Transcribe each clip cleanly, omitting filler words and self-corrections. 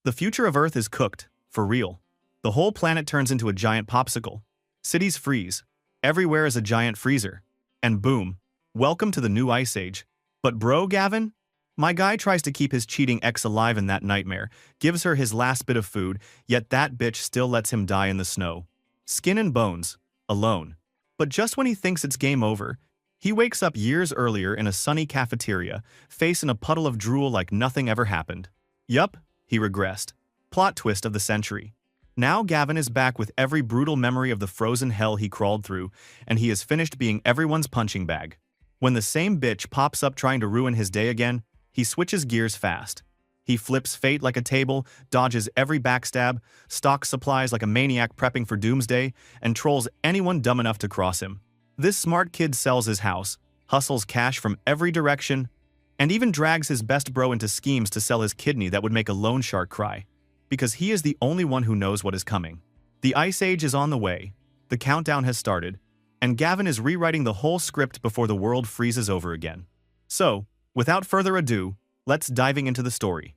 The future of Earth is cooked, for real. The whole planet turns into a giant popsicle. Cities freeze. Everywhere is a giant freezer. And boom, welcome to the new ice age. But bro, Gavin? My guy tries to keep his cheating ex alive in that nightmare, gives her his last bit of food, yet that bitch still lets him die in the snow. Skin and bones, alone. But just when he thinks it's game over, he wakes up years earlier in a sunny cafeteria, face in a puddle of drool like nothing ever happened. Yup, he regressed. Plot twist of the century. Now Gavin is back with every brutal memory of the frozen hell he crawled through, and he is finished being everyone's punching bag. When the same bitch pops up trying to ruin his day again, he switches gears fast. He flips fate like a table, dodges every backstab, stocks supplies like a maniac prepping for doomsday, and trolls anyone dumb enough to cross him. This smart kid sells his house, hustles cash from every direction, and even drags his best bro into schemes to sell his kidney that would make a loan shark cry. Because he is the only one who knows what is coming. The Ice Age is on the way, the countdown has started, and Gavin is rewriting the whole script before the world freezes over again. So, without further ado, let's diving into the story.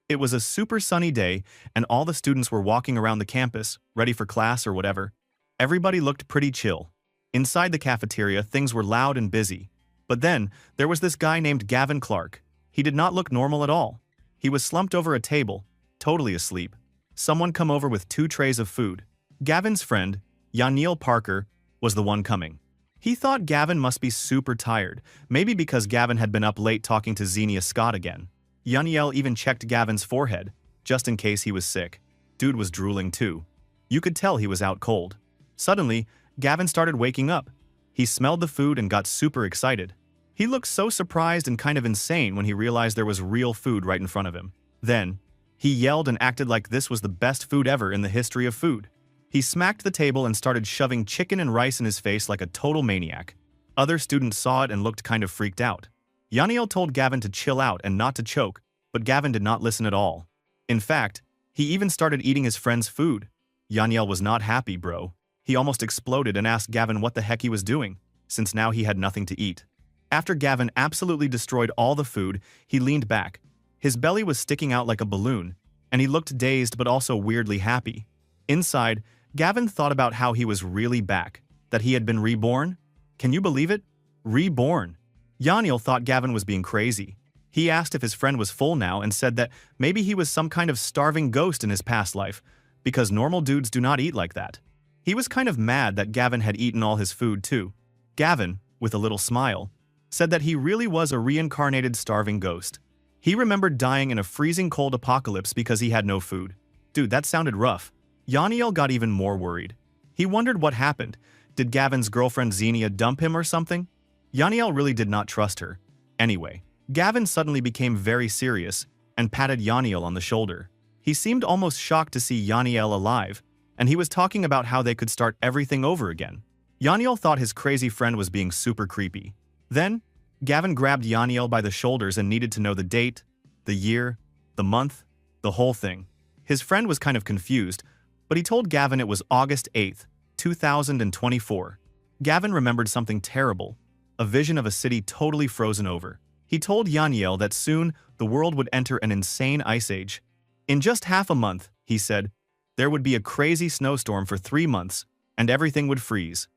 It was a super sunny day, and all the students were walking around the campus, ready for class or whatever. Everybody looked pretty chill. Inside the cafeteria, things were loud and busy. But then, there was this guy named Gavin Clark. He did not look normal at all. He was slumped over a table, totally asleep. Someone come over with 2 trays of food. Gavin's friend, Yaniel Parker, was the one coming. He thought Gavin must be super tired, maybe because Gavin had been up late talking to Xenia Scott again. Yaniel even checked Gavin's forehead, just in case he was sick. Dude was drooling too. You could tell he was out cold. Suddenly, Gavin started waking up. He smelled the food and got super excited. He looked so surprised and kind of insane when he realized there was real food right in front of him. Then, he yelled and acted like this was the best food ever in the history of food. He smacked the table and started shoving chicken and rice in his face like a total maniac. Other students saw it and looked kind of freaked out. Yaniel told Gavin to chill out and not to choke, but Gavin did not listen at all. In fact, he even started eating his friend's food. Yaniel was not happy, bro. He almost exploded and asked Gavin what the heck he was doing, since now he had nothing to eat. After Gavin absolutely destroyed all the food, he leaned back. His belly was sticking out like a balloon, and he looked dazed but also weirdly happy. Inside, Gavin thought about how he was really back, that he had been reborn. Can you believe it? Reborn. Yaniel thought Gavin was being crazy. He asked if his friend was full now and said that maybe he was some kind of starving ghost in his past life, because normal dudes do not eat like that. He was kind of mad that Gavin had eaten all his food too. Gavin, with a little smile, said that he really was a reincarnated starving ghost. He remembered dying in a freezing cold apocalypse because he had no food. Dude, that sounded rough. Yaniel got even more worried. He wondered what happened. Did Gavin's girlfriend Xenia dump him or something? Yaniel really did not trust her. Anyway, Gavin suddenly became very serious and patted Yaniel on the shoulder. He seemed almost shocked to see Yaniel alive, and he was talking about how they could start everything over again. Yaniel thought his crazy friend was being super creepy. Then, Gavin grabbed Yaniel by the shoulders and needed to know the date, the year, the month, the whole thing. His friend was kind of confused, but he told Gavin it was August 8th, 2024. Gavin remembered something terrible, a vision of a city totally frozen over. He told Yaniel that soon the world would enter an insane ice age. In just half a month, he said, there would be a crazy snowstorm for 3 months, and everything would freeze.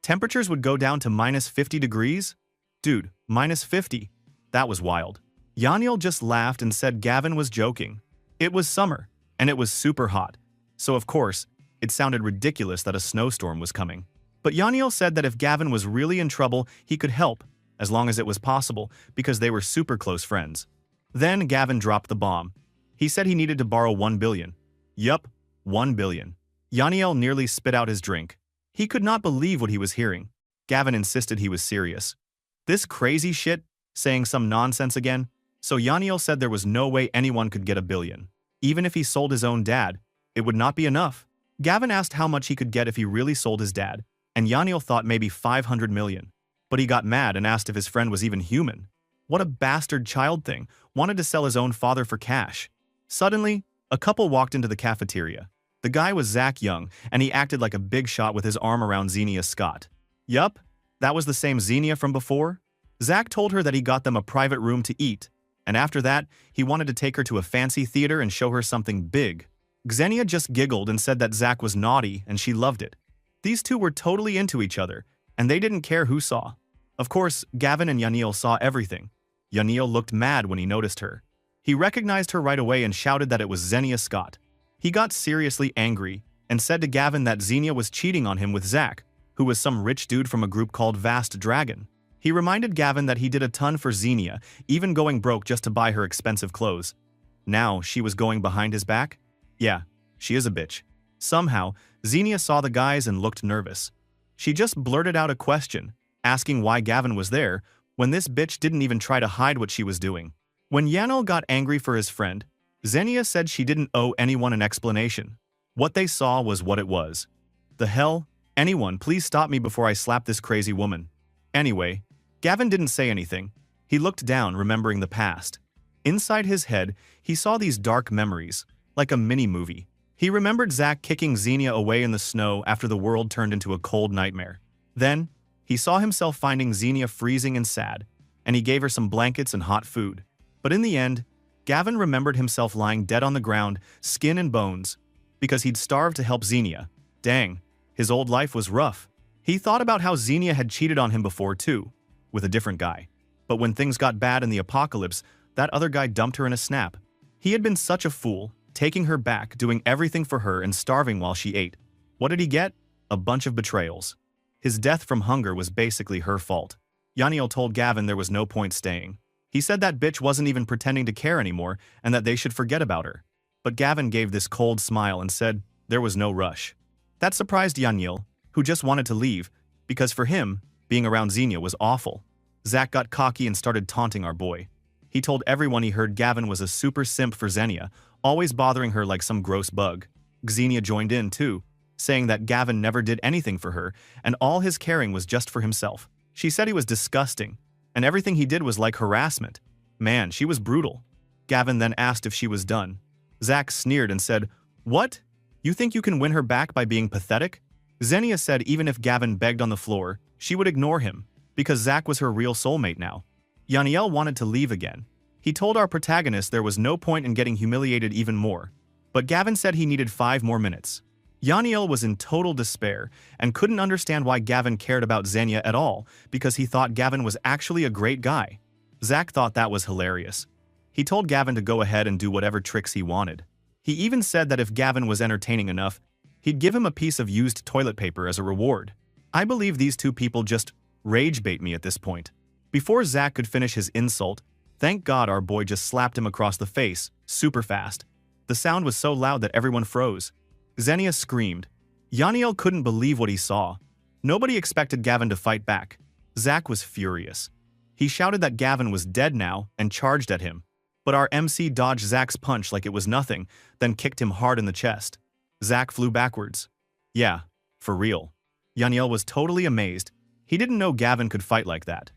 Temperatures would go down to minus 50 degrees? Dude, minus 50? That was wild. Yaniel just laughed and said Gavin was joking. It was summer, and it was super hot. So of course, it sounded ridiculous that a snowstorm was coming. But Yaniel said that if Gavin was really in trouble, he could help, as long as it was possible, because they were super close friends. Then Gavin dropped the bomb. He said he needed to borrow 1 billion. Yup, 1 billion. Yaniel nearly spit out his drink. He could not believe what he was hearing. Gavin insisted he was serious. This crazy shit? Saying some nonsense again? So Yaniel said there was no way anyone could get 1 billion. Even if he sold his own dad, it would not be enough. Gavin asked how much he could get if he really sold his dad, and Yaniel thought maybe 500 million. But he got mad and asked if his friend was even human. What a bastard child thing, wanted to sell his own father for cash. Suddenly, a couple walked into the cafeteria. The guy was Zach Young, and he acted like a big shot with his arm around Xenia Scott. Yup, that was the same Xenia from before. Zach told her that he got them a private room to eat, and after that, he wanted to take her to a fancy theater and show her something big. Xenia just giggled and said that Zach was naughty and she loved it. These two were totally into each other, and they didn't care who saw. Of course, Gavin and Yaniel saw everything. Yaniel looked mad when he noticed her. He recognized her right away and shouted that it was Xenia Scott. He got seriously angry and said to Gavin that Xenia was cheating on him with Zach, who was some rich dude from a group called Vast Dragon. He reminded Gavin that he did a ton for Xenia, even going broke just to buy her expensive clothes. Now she was going behind his back? Yeah, she is a bitch. Somehow, Xenia saw the guys and looked nervous. She just blurted out a question, asking why Gavin was there, when this bitch didn't even try to hide what she was doing. When Yanel got angry for his friend, Xenia said she didn't owe anyone an explanation. What they saw was what it was. The hell? Anyone, please stop me before I slap this crazy woman. Anyway, Gavin didn't say anything. He looked down, remembering the past. Inside his head, he saw these dark memories, like a mini-movie. He remembered Zach kicking Xenia away in the snow after the world turned into a cold nightmare. Then, he saw himself finding Xenia freezing and sad, and he gave her some blankets and hot food. But in the end, Gavin remembered himself lying dead on the ground, skin and bones, because he'd starved to help Xenia. Dang, his old life was rough. He thought about how Xenia had cheated on him before too, with a different guy. But when things got bad in the apocalypse, that other guy dumped her in a snap. He had been such a fool, taking her back, doing everything for her and starving while she ate. What did he get? A bunch of betrayals. His death from hunger was basically her fault. Yaniel told Gavin there was no point staying. He said that bitch wasn't even pretending to care anymore and that they should forget about her. But Gavin gave this cold smile and said there was no rush. That surprised Yaniel, who just wanted to leave, because for him, being around Xenia was awful. Zach got cocky and started taunting our boy. He told everyone he heard Gavin was a super simp for Xenia, always bothering her like some gross bug. Xenia joined in too, saying that Gavin never did anything for her and all his caring was just for himself. She said he was disgusting, and everything he did was like harassment. Man, she was brutal. Gavin then asked if she was done. Zach sneered and said, "What? You think you can win her back by being pathetic?" Xenia said even if Gavin begged on the floor, she would ignore him, because Zach was her real soulmate now. Yaniel wanted to leave again. He told our protagonist there was no point in getting humiliated even more. But Gavin said he needed 5 more minutes. Yaniel was in total despair and couldn't understand why Gavin cared about Xenia at all, because he thought Gavin was actually a great guy. Zach thought that was hilarious. He told Gavin to go ahead and do whatever tricks he wanted. He even said that if Gavin was entertaining enough, he'd give him a piece of used toilet paper as a reward. I believe these two people just rage bait me at this point. Before Zach could finish his insult, thank God our boy just slapped him across the face, super fast. The sound was so loud that everyone froze. Xenia screamed. Yaniel couldn't believe what he saw. Nobody expected Gavin to fight back. Zach was furious. He shouted that Gavin was dead now and charged at him. But our MC dodged Zach's punch like it was nothing, then kicked him hard in the chest. Zach flew backwards. Yeah, for real. Yaniel was totally amazed. He didn't know Gavin could fight like that.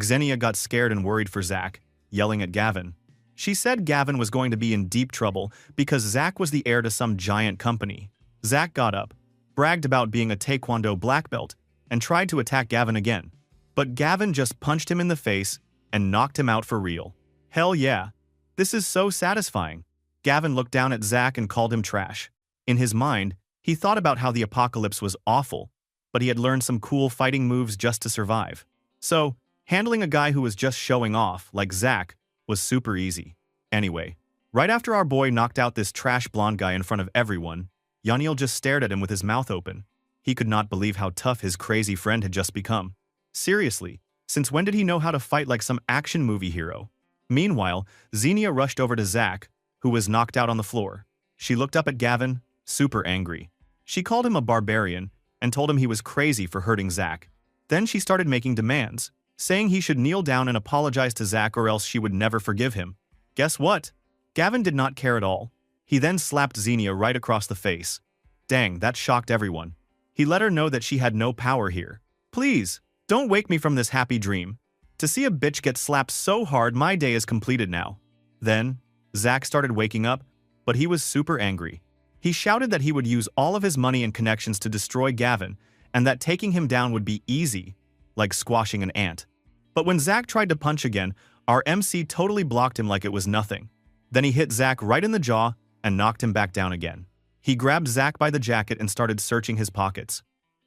Xenia got scared and worried for Zach, yelling at Gavin. She said Gavin was going to be in deep trouble because Zach was the heir to some giant company. Zach got up, bragged about being a Taekwondo black belt, and tried to attack Gavin again. But Gavin just punched him in the face and knocked him out for real. Hell yeah. This is so satisfying. Gavin looked down at Zach and called him trash. In his mind, he thought about how the apocalypse was awful, but he had learned some cool fighting moves just to survive. So, handling a guy who was just showing off, like Zach, was super easy. Anyway, right after our boy knocked out this trash blonde guy in front of everyone, Yaniel just stared at him with his mouth open. He could not believe how tough his crazy friend had just become. Seriously, since when did he know how to fight like some action movie hero? Meanwhile, Xenia rushed over to Zach, who was knocked out on the floor. She looked up at Gavin, super angry. She called him a barbarian and told him he was crazy for hurting Zach. Then she started making demands, saying he should kneel down and apologize to Zach or else she would never forgive him. Guess what? Gavin did not care at all. He then slapped Xenia right across the face. Dang, that shocked everyone. He let her know that she had no power here. Please, don't wake me from this happy dream. To see a bitch get slapped so hard, my day is completed now. Then, Zach started waking up, but he was super angry. He shouted that he would use all of his money and connections to destroy Gavin, and that taking him down would be easy, like squashing an ant. But when Zach tried to punch again, Our MC totally blocked him like it was nothing. Then he hit Zach right in the jaw and knocked him back down again. He grabbed Zach by the jacket and started searching his pockets.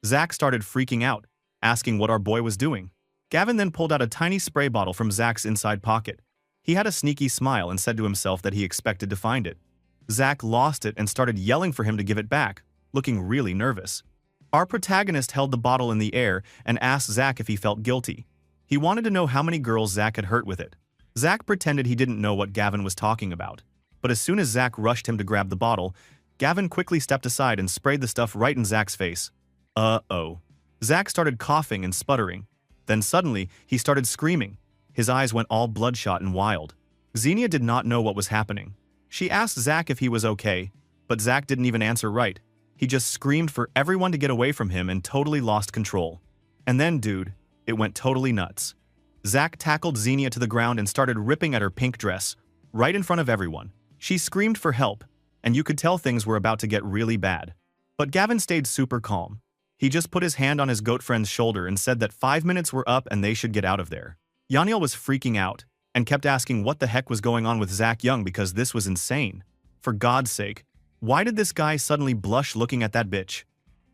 Zach started freaking out, asking what our boy was doing. Gavin then pulled out a tiny spray bottle from Zach's inside pocket. He had a sneaky smile and said to himself that he expected to find it. Zach lost it and started yelling for him to give it back, looking really nervous. Our protagonist held the bottle in the air and asked Zach if he felt guilty. He wanted to know how many girls Zach had hurt with it. Zach pretended he didn't know what Gavin was talking about. But as soon as Zach rushed him to grab the bottle, Gavin quickly stepped aside and sprayed the stuff right in Zach's face. Uh-oh. Zach started coughing and sputtering. Then suddenly, he started screaming. His eyes went all bloodshot and wild. Xenia did not know what was happening. She asked Zach if he was okay, but Zach didn't even answer right. He just screamed for everyone to get away from him and totally lost control. And then, dude, it went totally nuts. Zach tackled Xenia to the ground and started ripping at her pink dress, right in front of everyone. She screamed for help, and you could tell things were about to get really bad. But Gavin stayed super calm. He just put his hand on his goat friend's shoulder and said that 5 minutes were up and they should get out of there. Yaniel was freaking out and kept asking what the heck was going on with Zach Young because this was insane. For God's sake, why did this guy suddenly blush looking at that bitch?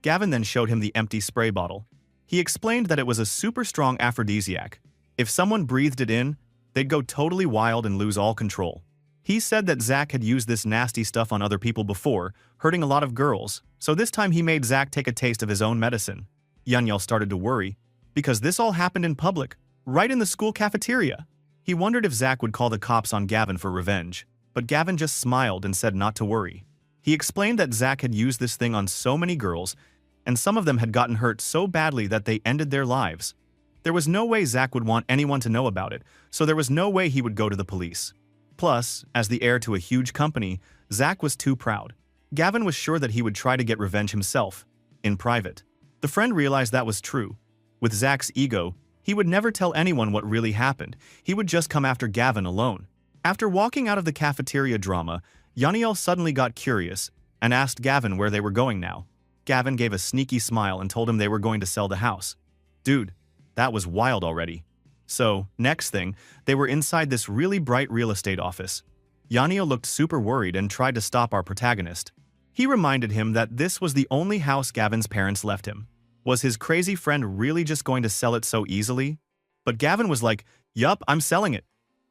Gavin then showed him the empty spray bottle. He explained that it was a super strong aphrodisiac. If someone breathed it in, they'd go totally wild and lose all control. He said that Zach had used this nasty stuff on other people before, hurting a lot of girls, so this time he made Zach take a taste of his own medicine. Yanyel started to worry, because this all happened in public, right in the school cafeteria. He wondered if Zach would call the cops on Gavin for revenge, but Gavin just smiled and said not to worry. He explained that Zach had used this thing on so many girls, and some of them had gotten hurt so badly that they ended their lives. There was no way Zach would want anyone to know about it, so there was no way he would go to the police. Plus, as the heir to a huge company, Zach was too proud. Gavin was sure that he would try to get revenge himself, in private. The friend realized that was true. With Zach's ego, he would never tell anyone what really happened. He would just come after Gavin alone. After walking out of the cafeteria drama, Yaniel suddenly got curious and asked Gavin where they were going now. Gavin gave a sneaky smile and told him they were going to sell the house. Dude, that was wild already. So, next thing, they were inside this really bright real estate office. Yaniel looked super worried and tried to stop our protagonist. He reminded him that this was the only house Gavin's parents left him. Was his crazy friend really just going to sell it so easily? But Gavin was like, "Yup, I'm selling it."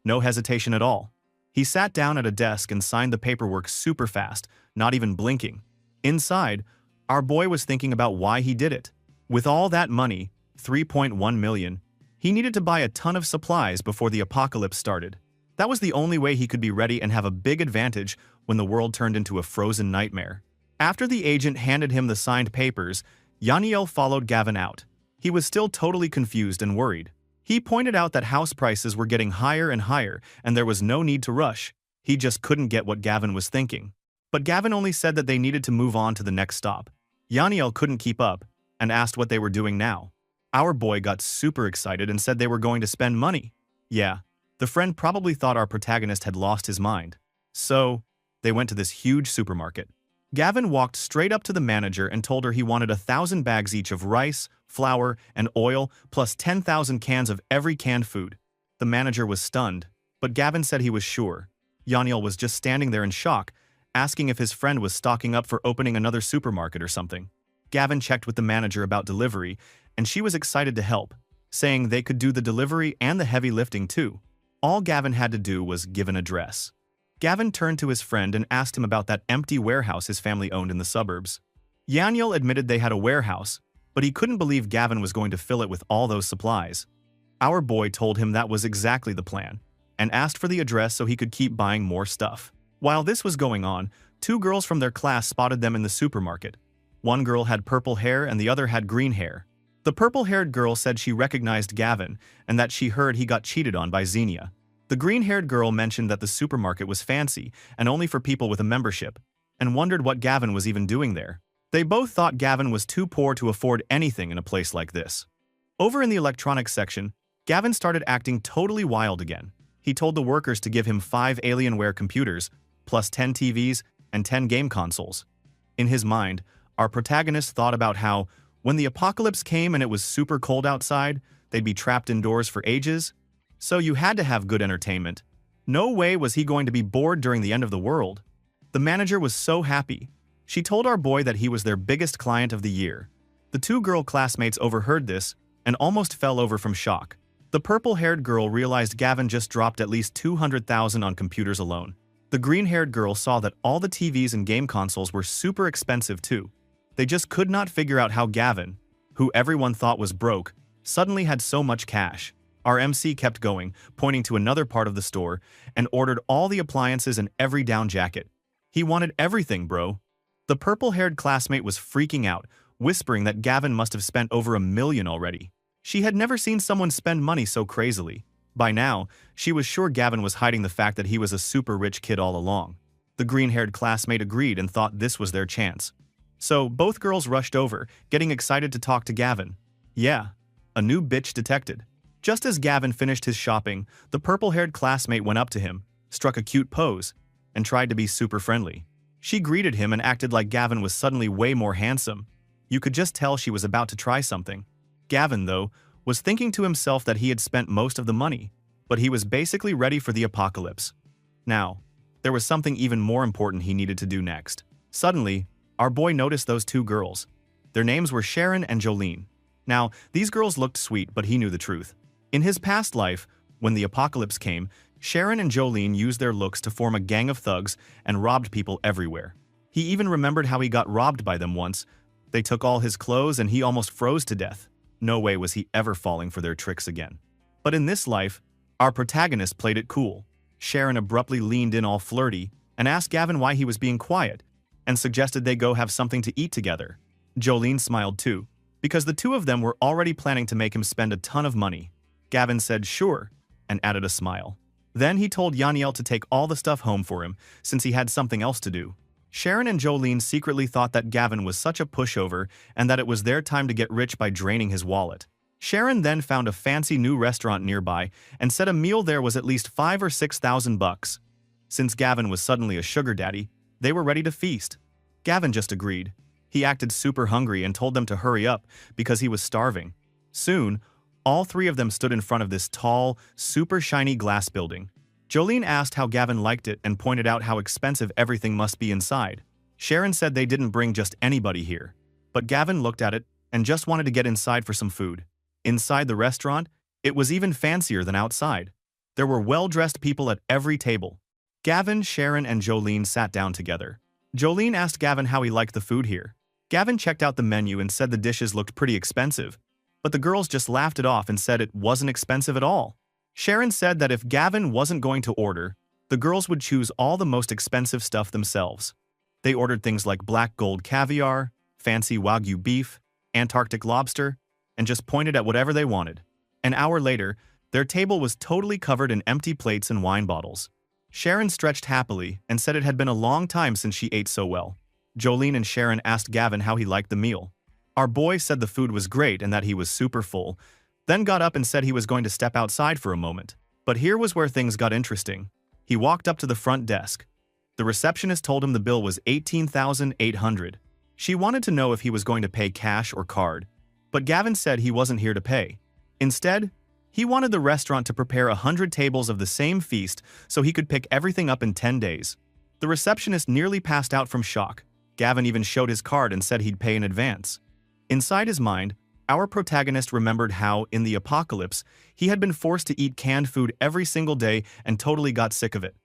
No hesitation at all. He sat down at a desk and signed the paperwork super fast, not even blinking. Inside, our boy was thinking about why he did it. With all that money, 3.1 million, he needed to buy a ton of supplies before the apocalypse started. That was the only way he could be ready and have a big advantage when the world turned into a frozen nightmare. After the agent handed him the signed papers, Yaniel followed Gavin out. He was still totally confused and worried. He pointed out that house prices were getting higher and higher and there was no need to rush. He just couldn't get what Gavin was thinking. But Gavin only said that they needed to move on to the next stop. Yaniel couldn't keep up and asked what they were doing now. Our boy got super excited and said they were going to spend money. Yeah, the friend probably thought our protagonist had lost his mind. So, they went to this huge supermarket. Gavin walked straight up to the manager and told her he wanted 1,000 bags each of rice, flour, and oil, plus 10,000 cans of every canned food. The manager was stunned, but Gavin said he was sure. Yaniel was just standing there in shock, asking if his friend was stocking up for opening another supermarket or something. Gavin checked with the manager about delivery, and she was excited to help, saying they could do the delivery and the heavy lifting too. All Gavin had to do was give an address. Gavin turned to his friend and asked him about that empty warehouse his family owned in the suburbs. Yaniel admitted they had a warehouse, but he couldn't believe Gavin was going to fill it with all those supplies. Our boy told him that was exactly the plan, and asked for the address so he could keep buying more stuff. While this was going on, 2 girls from their class spotted them in the supermarket. One girl had purple hair and the other had green hair. The purple-haired girl said she recognized Gavin and that she heard he got cheated on by Xenia. The green-haired girl mentioned that the supermarket was fancy and only for people with a membership, and wondered what Gavin was even doing there. They both thought Gavin was too poor to afford anything in a place like this. Over in the electronics section, Gavin started acting totally wild again. He told the workers to give him 5 Alienware computers, plus 10 TVs and 10 game consoles. In his mind, our protagonist thought about how, when the apocalypse came and it was super cold outside, they'd be trapped indoors for ages. So you had to have good entertainment. No way was he going to be bored during the end of the world. The manager was so happy. She told our boy that he was their biggest client of the year. The two girl classmates overheard this and almost fell over from shock. The purple-haired girl realized Gavin just dropped at least 200,000 on computers alone. The green-haired girl saw that all the TVs and game consoles were super expensive too. They just could not figure out how Gavin, who everyone thought was broke, suddenly had so much cash. Our MC kept going, pointing to another part of the store, and ordered all the appliances and every down jacket. He wanted everything, bro. The purple-haired classmate was freaking out, whispering that Gavin must have spent over $1 million already. She had never seen someone spend money so crazily. By now, she was sure Gavin was hiding the fact that he was a super rich kid all along. The green-haired classmate agreed and thought this was their chance. So both girls rushed over, getting excited to talk to Gavin. Yeah, a new bitch detected. Just as Gavin finished his shopping, the purple-haired classmate went up to him, struck a cute pose, and tried to be super friendly. She greeted him and acted like Gavin was suddenly way more handsome. You could just tell she was about to try something. Gavin, though, was thinking to himself that he had spent most of the money, but he was basically ready for the apocalypse. Now, there was something even more important he needed to do next. Suddenly, our boy noticed those two girls. Their names were Sharon and Jolene. Now, these girls looked sweet, but he knew the truth. In his past life, when the apocalypse came, Sharon and Jolene used their looks to form a gang of thugs and robbed people everywhere. He even remembered how he got robbed by them once. They took all his clothes and he almost froze to death. No way was he ever falling for their tricks again. But in this life, our protagonist played it cool. Sharon abruptly leaned in all flirty and asked Gavin why he was being quiet and suggested they go have something to eat together. Jolene smiled too, because the two of them were already planning to make him spend a ton of money. Gavin said sure and added a smile. Then he told Yaniel to take all the stuff home for him since he had something else to do. Sharon and Jolene secretly thought that Gavin was such a pushover and that it was their time to get rich by draining his wallet. Sharon then found a fancy new restaurant nearby and said a meal there was at least $5,000 or $6,000. Since Gavin was suddenly a sugar daddy, they were ready to feast. Gavin just agreed. He acted super hungry and told them to hurry up because he was starving. Soon, all three of them stood in front of this tall, super shiny glass building. Jolene asked how Gavin liked it and pointed out how expensive everything must be inside. Sharon said they didn't bring just anybody here. But Gavin looked at it and just wanted to get inside for some food. Inside the restaurant, it was even fancier than outside. There were well-dressed people at every table. Gavin, Sharon, and Jolene sat down together. Jolene asked Gavin how he liked the food here. Gavin checked out the menu and said the dishes looked pretty expensive, but the girls just laughed it off and said it wasn't expensive at all. Sharon said that if Gavin wasn't going to order, the girls would choose all the most expensive stuff themselves. They ordered things like black gold caviar, fancy Wagyu beef, Antarctic lobster, and just pointed at whatever they wanted. An hour later, their table was totally covered in empty plates and wine bottles. Sharon stretched happily and said it had been a long time since she ate so well. Jolene and Sharon asked Gavin how he liked the meal. Our boy said the food was great and that he was super full, then got up and said he was going to step outside for a moment. But here was where things got interesting. He walked up to the front desk. The receptionist told him the bill was $18,800. She wanted to know if he was going to pay cash or card, but Gavin said he wasn't here to pay. Instead, he wanted the restaurant to prepare 100 tables of the same feast so he could pick everything up in 10 days. The receptionist nearly passed out from shock. Gavin even showed his card and said he'd pay in advance. Inside his mind, our protagonist remembered how, in the apocalypse, he had been forced to eat canned food every single day and totally got sick of it.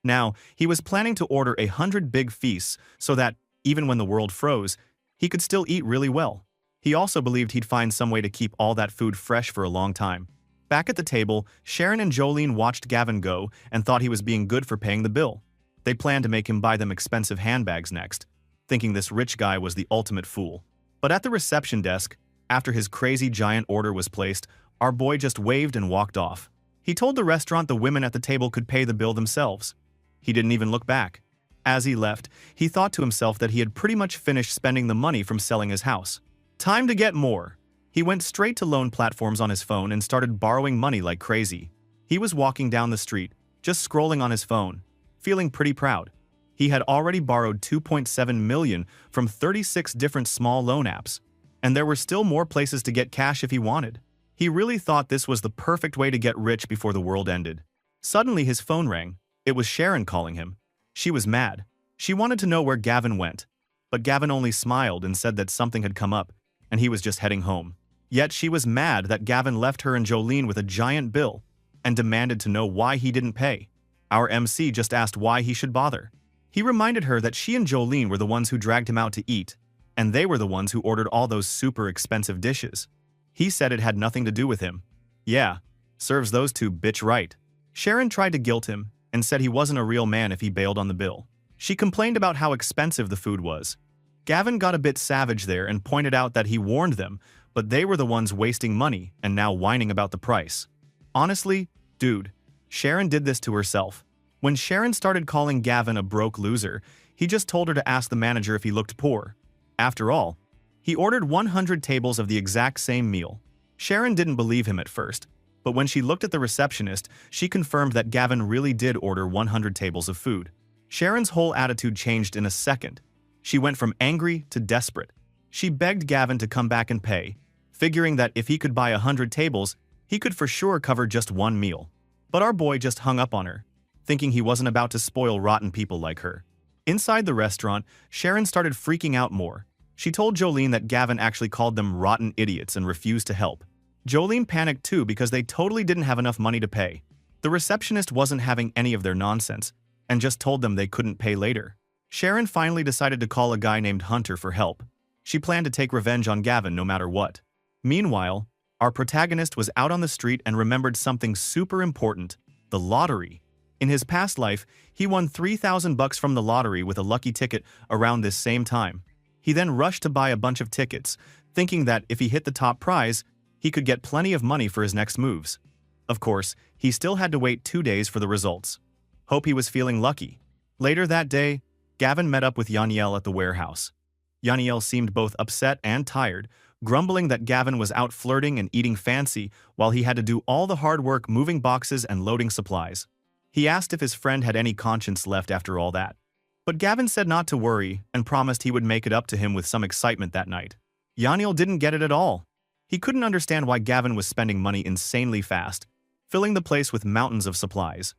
Now, he was planning to order 100 big feasts so that, even when the world froze, he could still eat really well. He also believed he'd find some way to keep all that food fresh for a long time. Back at the table, Sharon and Jolene watched Gavin go and thought he was being good for paying the bill. They planned to make him buy them expensive handbags next, thinking this rich guy was the ultimate fool. But at the reception desk, after his crazy giant order was placed, our boy just waved and walked off. He told the restaurant the women at the table could pay the bill themselves. He didn't even look back. As he left, he thought to himself that he had pretty much finished spending the money from selling his house. Time to get more. He went straight to loan platforms on his phone and started borrowing money like crazy. He was walking down the street, just scrolling on his phone, feeling pretty proud. He had already borrowed $2.7 million from 36 different small loan apps, and there were still more places to get cash if he wanted. He really thought this was the perfect way to get rich before the world ended. Suddenly his phone rang. It was Sharon calling him. She was mad. She wanted to know where Gavin went. But Gavin only smiled and said that something had come up, and he was just heading home. Yet she was mad that Gavin left her and Jolene with a giant bill, and demanded to know why he didn't pay. Our MC just asked why he should bother. He reminded her that she and Jolene were the ones who dragged him out to eat, and they were the ones who ordered all those super expensive dishes. He said it had nothing to do with him. Yeah, serves those two bitch right. Sharon tried to guilt him and said he wasn't a real man if he bailed on the bill. She complained about how expensive the food was. Gavin got a bit savage there and pointed out that he warned them, but they were the ones wasting money and now whining about the price. Honestly, dude, Sharon did this to herself. When Sharon started calling Gavin a broke loser, he just told her to ask the manager if he looked poor. After all, he ordered 100 tables of the exact same meal. Sharon didn't believe him at first, but when she looked at the receptionist, she confirmed that Gavin really did order 100 tables of food. Sharon's whole attitude changed in a second. She went from angry to desperate. She begged Gavin to come back and pay, figuring that if he could buy 100 tables, he could for sure cover just one meal. But our boy just hung up on her, thinking he wasn't about to spoil rotten people like her. Inside the restaurant, Sharon started freaking out more. She told Jolene that Gavin actually called them rotten idiots and refused to help. Jolene panicked too because they totally didn't have enough money to pay. The receptionist wasn't having any of their nonsense and just told them they couldn't pay later. Sharon finally decided to call a guy named Hunter for help. She planned to take revenge on Gavin no matter what. Meanwhile, our protagonist was out on the street and remembered something super important: the lottery. In his past life, he won $3,000 from the lottery with a lucky ticket around this same time. He then rushed to buy a bunch of tickets, thinking that if he hit the top prize, he could get plenty of money for his next moves. Of course, he still had to wait 2 days for the results. Hope he was feeling lucky. Later that day, Gavin met up with Yaniel at the warehouse. Yaniel seemed both upset and tired, grumbling that Gavin was out flirting and eating fancy while he had to do all the hard work moving boxes and loading supplies. He asked if his friend had any conscience left after all that. But Gavin said not to worry and promised he would make it up to him with some excitement that night. Yaniel didn't get it at all. He couldn't understand why Gavin was spending money insanely fast, filling the place with mountains of supplies.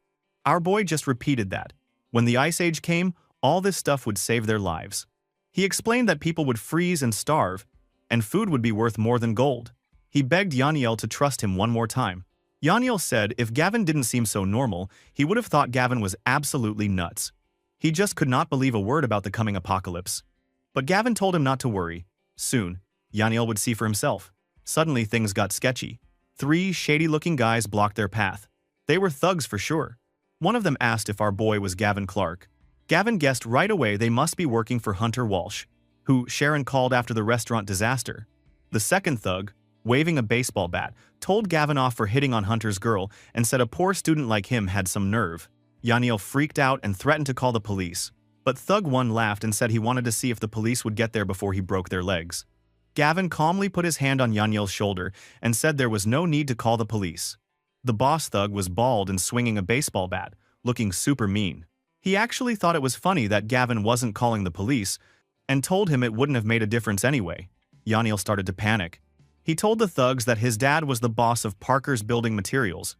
Our boy just repeated that. When the Ice Age came, all this stuff would save their lives. He explained that people would freeze and starve, and food would be worth more than gold. He begged Yaniel to trust him one more time. Yaniel said if Gavin didn't seem so normal, he would have thought Gavin was absolutely nuts. He just could not believe a word about the coming apocalypse. But Gavin told him not to worry. Soon, Yaniel would see for himself. Suddenly, things got sketchy. 3 shady-looking guys blocked their path. They were thugs for sure. One of them asked if our boy was Gavin Clark. Gavin guessed right away they must be working for Hunter Walsh, who Sharon called after the restaurant disaster. The second thug, waving a baseball bat, told Gavin off for hitting on Hunter's girl and said a poor student like him had some nerve. Yaniel freaked out and threatened to call the police. But Thug 1 laughed and said he wanted to see if the police would get there before he broke their legs. Gavin calmly put his hand on Yaniel's shoulder and said there was no need to call the police. The boss thug was bald and swinging a baseball bat, looking super mean. He actually thought it was funny that Gavin wasn't calling the police and told him it wouldn't have made a difference anyway. Yaniel started to panic. He told the thugs that his dad was the boss of Parker's Building Materials,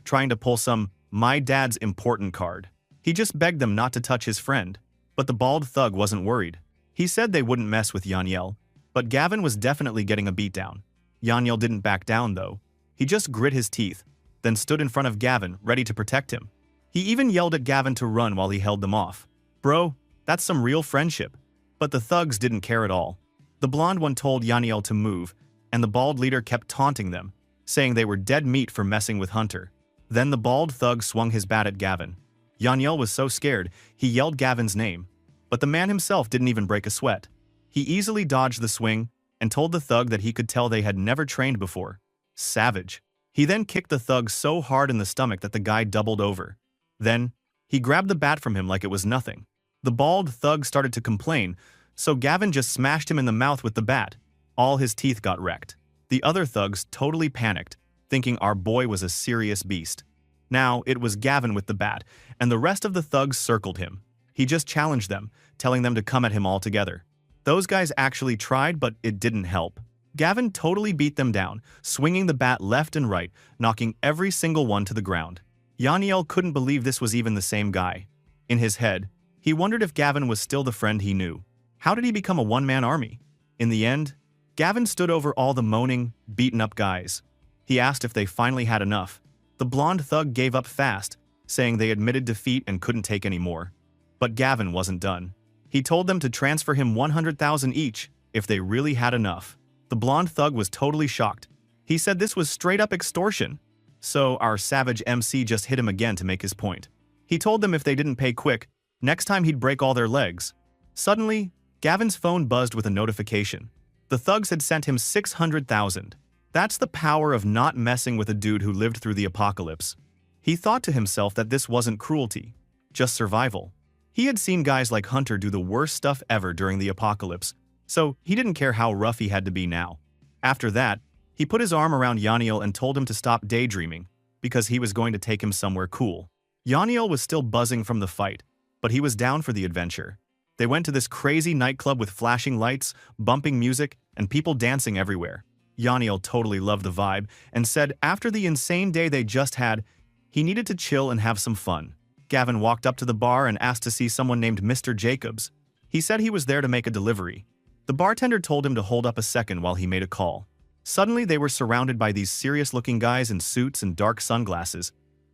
trying to pull some "my dad's important" card. He just begged them not to touch his friend, but the bald thug wasn't worried. He said they wouldn't mess with Yaniel, but Gavin was definitely getting a beatdown. Yaniel didn't back down though. He just grit his teeth, then stood in front of Gavin, ready to protect him. He even yelled at Gavin to run while he held them off. Bro, that's some real friendship. But the thugs didn't care at all. The blonde one told Yaniel to move, and the bald leader kept taunting them, saying they were dead meat for messing with Hunter. Then the bald thug swung his bat at Gavin. Yaniel was so scared, he yelled Gavin's name. But the man himself didn't even break a sweat. He easily dodged the swing and told the thug that he could tell they had never trained before. Savage. He then kicked the thug so hard in the stomach that the guy doubled over. Then, he grabbed the bat from him like it was nothing. The bald thug started to complain, so Gavin just smashed him in the mouth with the bat. All his teeth got wrecked. The other thugs totally panicked, thinking our boy was a serious beast. Now, it was Gavin with the bat, and the rest of the thugs circled him. He just challenged them, telling them to come at him all together. Those guys actually tried, but it didn't help. Gavin totally beat them down, swinging the bat left and right, knocking every single one to the ground. Yaniel couldn't believe this was even the same guy. In his head, he wondered if Gavin was still the friend he knew. How did he become a one-man army? In the end, Gavin stood over all the moaning, beaten-up guys. He asked if they finally had enough. The blonde thug gave up fast, saying they admitted defeat and couldn't take any more. But Gavin wasn't done. He told them to transfer him 100,000 each if they really had enough. The blonde thug was totally shocked. He said this was straight-up extortion. So our savage MC just hit him again to make his point. He told them if they didn't pay quick, next time he'd break all their legs. Suddenly, Gavin's phone buzzed with a notification. The thugs had sent him 600,000. That's the power of not messing with a dude who lived through the apocalypse. He thought to himself that this wasn't cruelty, just survival. He had seen guys like Hunter do the worst stuff ever during the apocalypse, so he didn't care how rough he had to be now. After that, he put his arm around Yaniel and told him to stop daydreaming, because he was going to take him somewhere cool. Yaniel was still buzzing from the fight, but he was down for the adventure. They went to this crazy nightclub with flashing lights, bumping music, and people dancing everywhere. Yaniel totally loved the vibe and said after the insane day they just had, he needed to chill and have some fun. Gavin walked up to the bar and asked to see someone named Mr. Jacobs. He said he was there to make a delivery. The bartender told him to hold up a second while he made a call. Suddenly they were surrounded by these serious-looking guys in suits and dark sunglasses.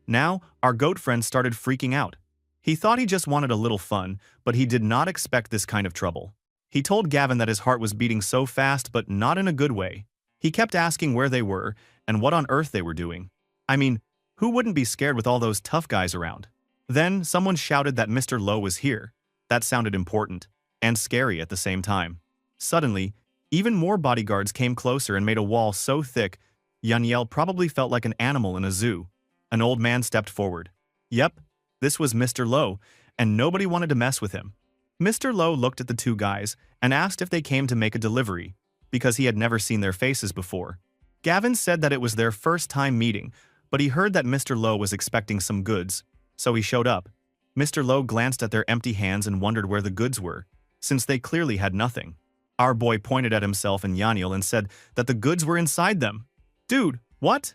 Now, our goat friend started freaking out. He thought he just wanted a little fun, but he did not expect this kind of trouble. He told Gavin that his heart was beating so fast but not in a good way. He kept asking where they were and what on earth they were doing. I mean, who wouldn't be scared with all those tough guys around? Then someone shouted that Mr. Lowe was here. That sounded important and scary at the same time. Suddenly, even more bodyguards came closer and made a wall so thick, Yaniel probably felt like an animal in a zoo. An old man stepped forward. Yep, this was Mr. Lowe, and nobody wanted to mess with him. Mr. Lowe looked at the two guys and asked if they came to make a delivery, because he had never seen their faces before. Gavin said that it was their first time meeting, but he heard that Mr. Lowe was expecting some goods, so he showed up. Mr. Lowe glanced at their empty hands and wondered where the goods were, since they clearly had nothing. Our boy pointed at himself and Yaniel and said that the goods were inside them. Dude, what?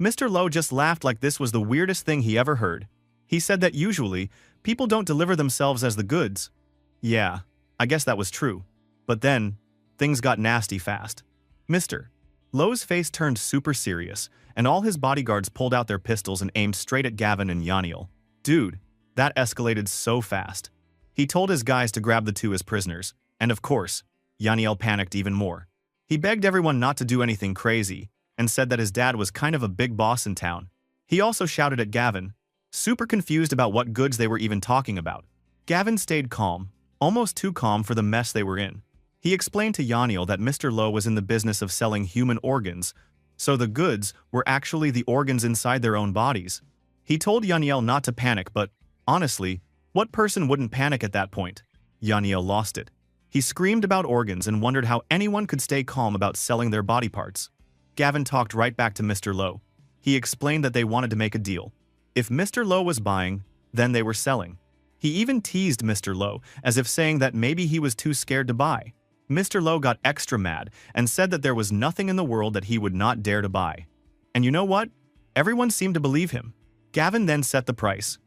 Mr. Lowe just laughed like this was the weirdest thing he ever heard. He said that usually, people don't deliver themselves as the goods. Yeah, I guess that was true. But then, things got nasty fast. Mr. Lowe's face turned super serious, and all his bodyguards pulled out their pistols and aimed straight at Gavin and Yaniel. Dude, that escalated so fast. He told his guys to grab the two as prisoners, and of course, Yaniel panicked even more. He begged everyone not to do anything crazy, and said that his dad was kind of a big boss in town. He also shouted at Gavin, super confused about what goods they were even talking about. Gavin stayed calm, almost too calm for the mess they were in. He explained to Yaniel that Mr. Lowe was in the business of selling human organs, so the goods were actually the organs inside their own bodies. He told Yaniel not to panic, but honestly, what person wouldn't panic at that point? Yaniel lost it. He screamed about organs and wondered how anyone could stay calm about selling their body parts. Gavin talked right back to Mr. Lowe. He explained that they wanted to make a deal. If Mr. Lowe was buying, then they were selling. He even teased Mr. Lowe, as if saying that maybe he was too scared to buy. Mr. Lowe got extra mad and said that there was nothing in the world that he would not dare to buy. And you know what? Everyone seemed to believe him. Gavin then set the price.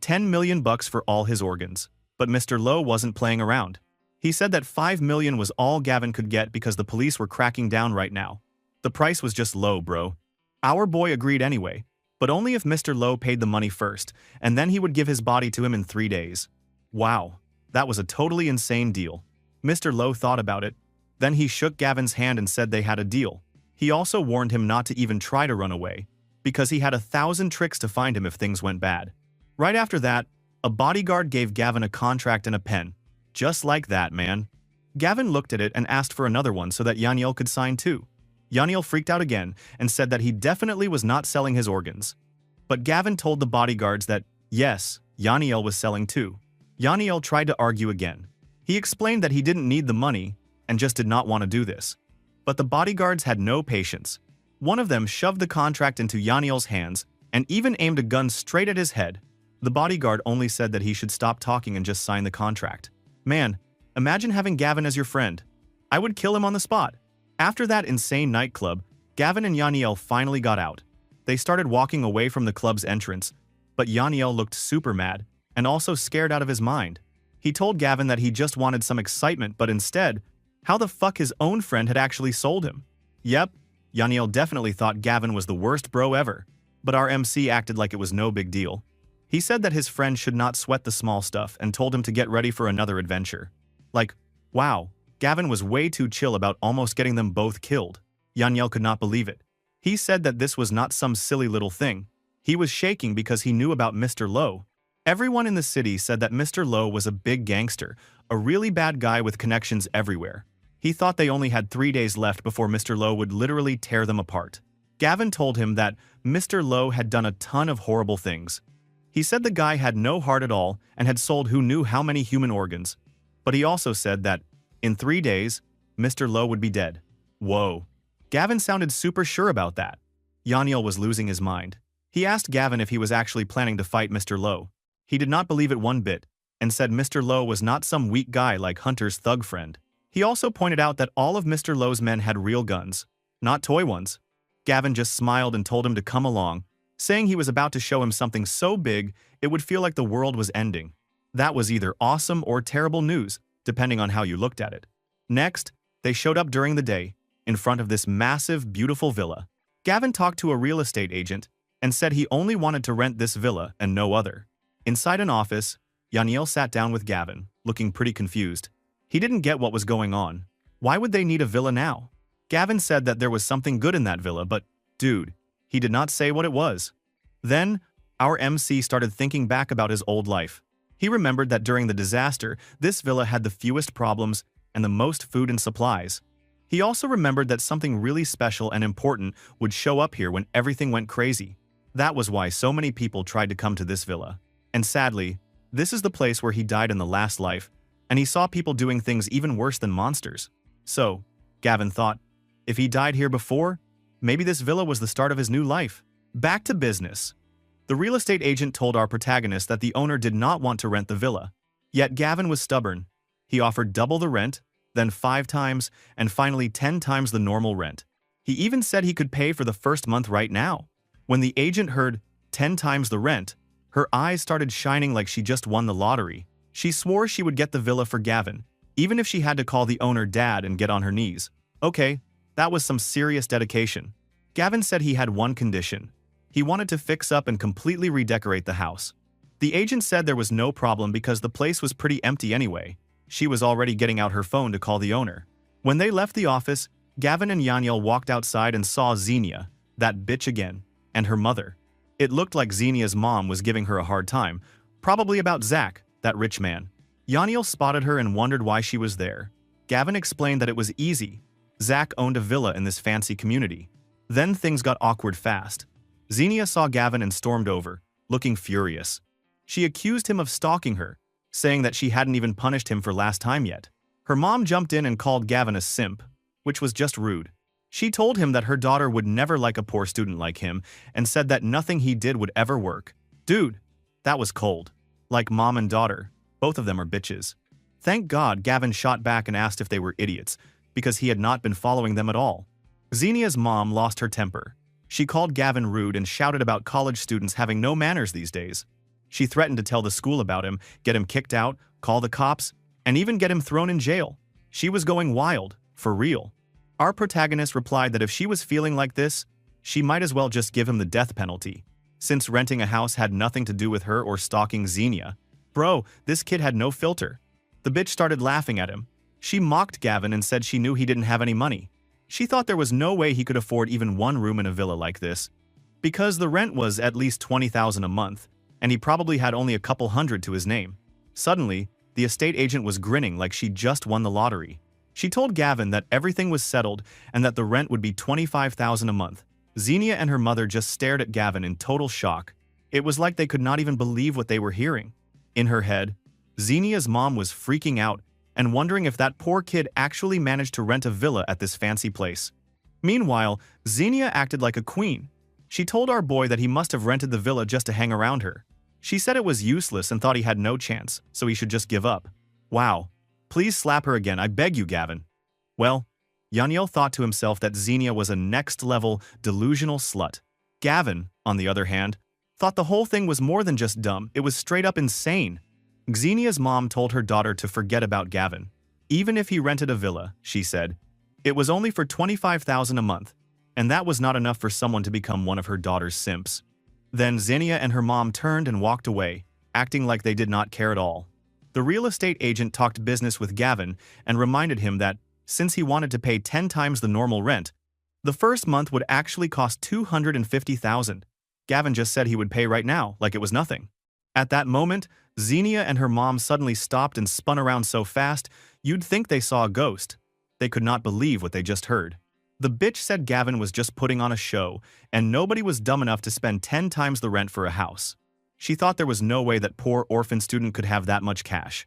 10 million bucks for all his organs. But Mr. Lowe wasn't playing around. He said that 5 million was all Gavin could get because the police were cracking down right now. The price was just low, bro. Our boy agreed anyway, but only if Mr. Lowe paid the money first, and then he would give his body to him in 3 days. Wow, that was a totally insane deal. Mr. Lowe thought about it. Then he shook Gavin's hand and said they had a deal. He also warned him not to even try to run away, because he had 1,000 tricks to find him if things went bad. Right after that, a bodyguard gave Gavin a contract and a pen. Just like that, man. Gavin looked at it and asked for another one so that Yaniel could sign too. Yaniel freaked out again and said that he definitely was not selling his organs. But Gavin told the bodyguards that, yes, Yaniel was selling too. Yaniel tried to argue again. He explained that he didn't need the money and just did not want to do this. But the bodyguards had no patience. One of them shoved the contract into Yaniel's hands and even aimed a gun straight at his head. The bodyguard only said that he should stop talking and just sign the contract. Man, imagine having Gavin as your friend. I would kill him on the spot. After that insane nightclub, Gavin and Yaniel finally got out. They started walking away from the club's entrance, but Yaniel looked super mad and also scared out of his mind. He told Gavin that he just wanted some excitement, but instead, how the fuck his own friend had actually sold him. Yep, Yaniel definitely thought Gavin was the worst bro ever, but our MC acted like it was no big deal. He said that his friend should not sweat the small stuff and told him to get ready for another adventure. Like, wow, Gavin was way too chill about almost getting them both killed. Yaniel could not believe it. He said that this was not some silly little thing. He was shaking because he knew about Mr. Lowe. Everyone in the city said that Mr. Lowe was a big gangster, a really bad guy with connections everywhere. He thought they only had 3 days left before Mr. Lowe would literally tear them apart. Gavin told him that Mr. Lowe had done a ton of horrible things. He said the guy had no heart at all and had sold who knew how many human organs. But he also said that, in 3 days, Mr. Lowe would be dead. Whoa. Gavin sounded super sure about that. Yaniel was losing his mind. He asked Gavin if he was actually planning to fight Mr. Lowe. He did not believe it one bit, and said Mr. Lowe was not some weak guy like Hunter's thug friend. He also pointed out that all of Mr. Lowe's men had real guns, not toy ones. Gavin just smiled and told him to come along, saying he was about to show him something so big it would feel like the world was ending. That was either awesome or terrible news, depending on how you looked at it. Next, they showed up during the day, in front of this massive, beautiful villa. Gavin talked to a real estate agent and said he only wanted to rent this villa and no other. Inside an office, Yaniel sat down with Gavin, looking pretty confused. He didn't get what was going on. Why would they need a villa now? Gavin said that there was something good in that villa, but, dude, he did not say what it was. Then, our MC started thinking back about his old life. He remembered that during the disaster, this villa had the fewest problems and the most food and supplies. He also remembered that something really special and important would show up here when everything went crazy. That was why so many people tried to come to this villa. And sadly, this is the place where he died in the last life, and he saw people doing things even worse than monsters. So, Gavin thought, if he died here before, maybe this villa was the start of his new life. Back to business. The real estate agent told our protagonist that the owner did not want to rent the villa. Yet Gavin was stubborn. He offered double the rent, then 5 times, and finally 10 times the normal rent. He even said he could pay for the first month right now. When the agent heard 10 times the rent, her eyes started shining like she just won the lottery. She swore she would get the villa for Gavin, even if she had to call the owner dad and get on her knees. Okay, that was some serious dedication. Gavin said he had one condition. He wanted to fix up and completely redecorate the house. The agent said there was no problem because the place was pretty empty anyway. She was already getting out her phone to call the owner. When they left the office, Gavin and Yaniel walked outside and saw Xenia, that bitch again, and her mother. It looked like Xenia's mom was giving her a hard time, probably about Zach, that rich man. Yaniel spotted her and wondered why she was there. Gavin explained that it was easy. Zach owned a villa in this fancy community. Then things got awkward fast. Xenia saw Gavin and stormed over, looking furious. She accused him of stalking her, saying that she hadn't even punished him for last time yet. Her mom jumped in and called Gavin a simp, which was just rude. She told him that her daughter would never like a poor student like him and said that nothing he did would ever work. Dude, that was cold. Like mom and daughter, both of them are bitches. Thank God Gavin shot back and asked if they were idiots, because he had not been following them at all. Xenia's mom lost her temper. She called Gavin rude and shouted about college students having no manners these days. She threatened to tell the school about him, get him kicked out, call the cops, and even get him thrown in jail. She was going wild, for real. Our protagonist replied that if she was feeling like this, she might as well just give him the death penalty, since renting a house had nothing to do with her or stalking Xenia. Bro, this kid had no filter. The bitch started laughing at him. She mocked Gavin and said she knew he didn't have any money. She thought there was no way he could afford even one room in a villa like this, because the rent was at least $20,000 a month, and he probably had only a couple hundred to his name. Suddenly, the estate agent was grinning like she just won the lottery. She told Gavin that everything was settled and that the rent would be $25,000 a month. Xenia and her mother just stared at Gavin in total shock. It was like they could not even believe what they were hearing. In her head, Xenia's mom was freaking out and wondering if that poor kid actually managed to rent a villa at this fancy place. Meanwhile, Xenia acted like a queen. She told our boy that he must have rented the villa just to hang around her. She said it was useless and thought he had no chance, so he should just give up. Wow. Please slap her again, I beg you, Gavin. Well, Yaniel thought to himself that Xenia was a next-level, delusional slut. Gavin, on the other hand, thought the whole thing was more than just dumb, it was straight-up insane. Xenia's mom told her daughter to forget about Gavin. Even if he rented a villa, she said, it was only for $25,000 a month, and that was not enough for someone to become one of her daughter's simps. Then Xenia and her mom turned and walked away, acting like they did not care at all. The real estate agent talked business with Gavin and reminded him that, since he wanted to pay 10 times the normal rent, the first month would actually cost $250,000. Gavin just said he would pay right now, like it was nothing. At that moment, Xenia and her mom suddenly stopped and spun around so fast, you'd think they saw a ghost. They could not believe what they just heard. The bitch said Gavin was just putting on a show, and nobody was dumb enough to spend 10 times the rent for a house. She thought there was no way that poor orphan student could have that much cash.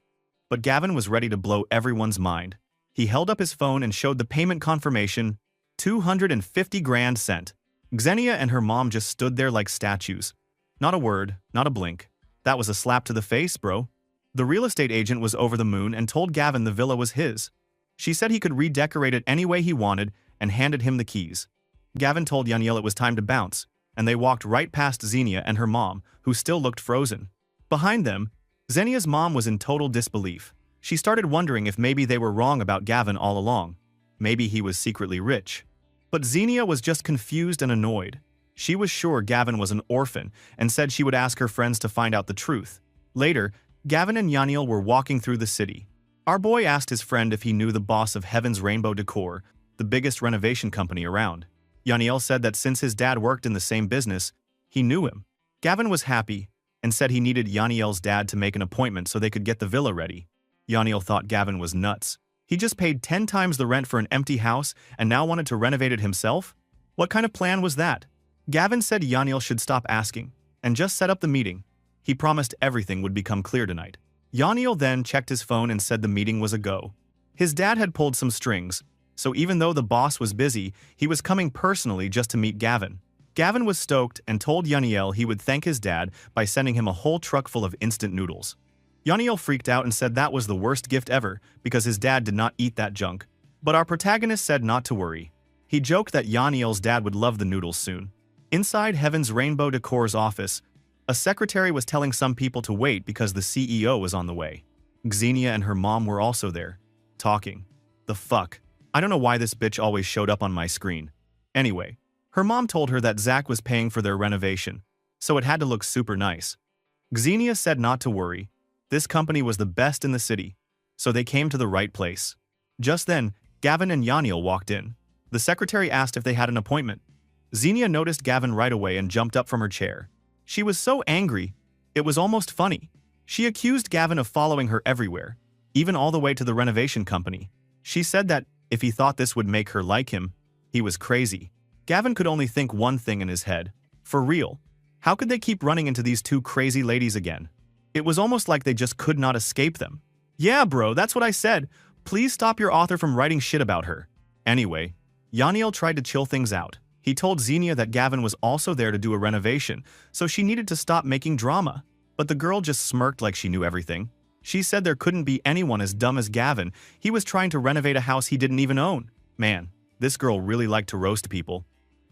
But Gavin was ready to blow everyone's mind. He held up his phone and showed the payment confirmation, 250 grand sent. Xenia and her mom just stood there like statues. Not a word, not a blink. That was a slap to the face, bro. The real estate agent was over the moon and told Gavin the villa was his. She said he could redecorate it any way he wanted and handed him the keys. Gavin told Yaniel it was time to bounce, and they walked right past Xenia and her mom, who still looked frozen. Behind them, Xenia's mom was in total disbelief. She started wondering if maybe they were wrong about Gavin all along. Maybe he was secretly rich. But Xenia was just confused and annoyed. She was sure Gavin was an orphan and said she would ask her friends to find out the truth. Later, Gavin and Yaniel were walking through the city. Our boy asked his friend if he knew the boss of Heaven's Rainbow Decor, the biggest renovation company around. Yaniel said that since his dad worked in the same business, he knew him. Gavin was happy and said he needed Yaniel's dad to make an appointment so they could get the villa ready. Yaniel thought Gavin was nuts. He just paid 10 times the rent for an empty house and now wanted to renovate it himself? What kind of plan was that? Gavin said Yaniel should stop asking and just set up the meeting. He promised everything would become clear tonight. Yaniel then checked his phone and said the meeting was a go. His dad had pulled some strings, so even though the boss was busy, he was coming personally just to meet Gavin. Gavin was stoked and told Yaniel he would thank his dad by sending him a whole truck full of instant noodles. Yaniel freaked out and said that was the worst gift ever because his dad did not eat that junk. But our protagonist said not to worry. He joked that Yaniel's dad would love the noodles soon. Inside Heaven's Rainbow Decor's office, a secretary was telling some people to wait because the CEO was on the way. Xenia and her mom were also there, talking. The fuck? I don't know why this bitch always showed up on my screen. Anyway, her mom told her that Zach was paying for their renovation, so it had to look super nice. Xenia said not to worry. This company was the best in the city, so they came to the right place. Just then, Gavin and Yaniel walked in. The secretary asked if they had an appointment. Xenia noticed Gavin right away and jumped up from her chair. She was so angry, it was almost funny. She accused Gavin of following her everywhere, even all the way to the renovation company. She said that if he thought this would make her like him, he was crazy. Gavin could only think one thing in his head. For real, how could they keep running into these two crazy ladies again? It was almost like they just could not escape them. Yeah, bro, that's what I said. Please stop your author from writing shit about her. Anyway, Yaniel tried to chill things out. He told Xenia that Gavin was also there to do a renovation, so she needed to stop making drama. But the girl just smirked like she knew everything. She said there couldn't be anyone as dumb as Gavin. He was trying to renovate a house he didn't even own. Man, this girl really liked to roast people.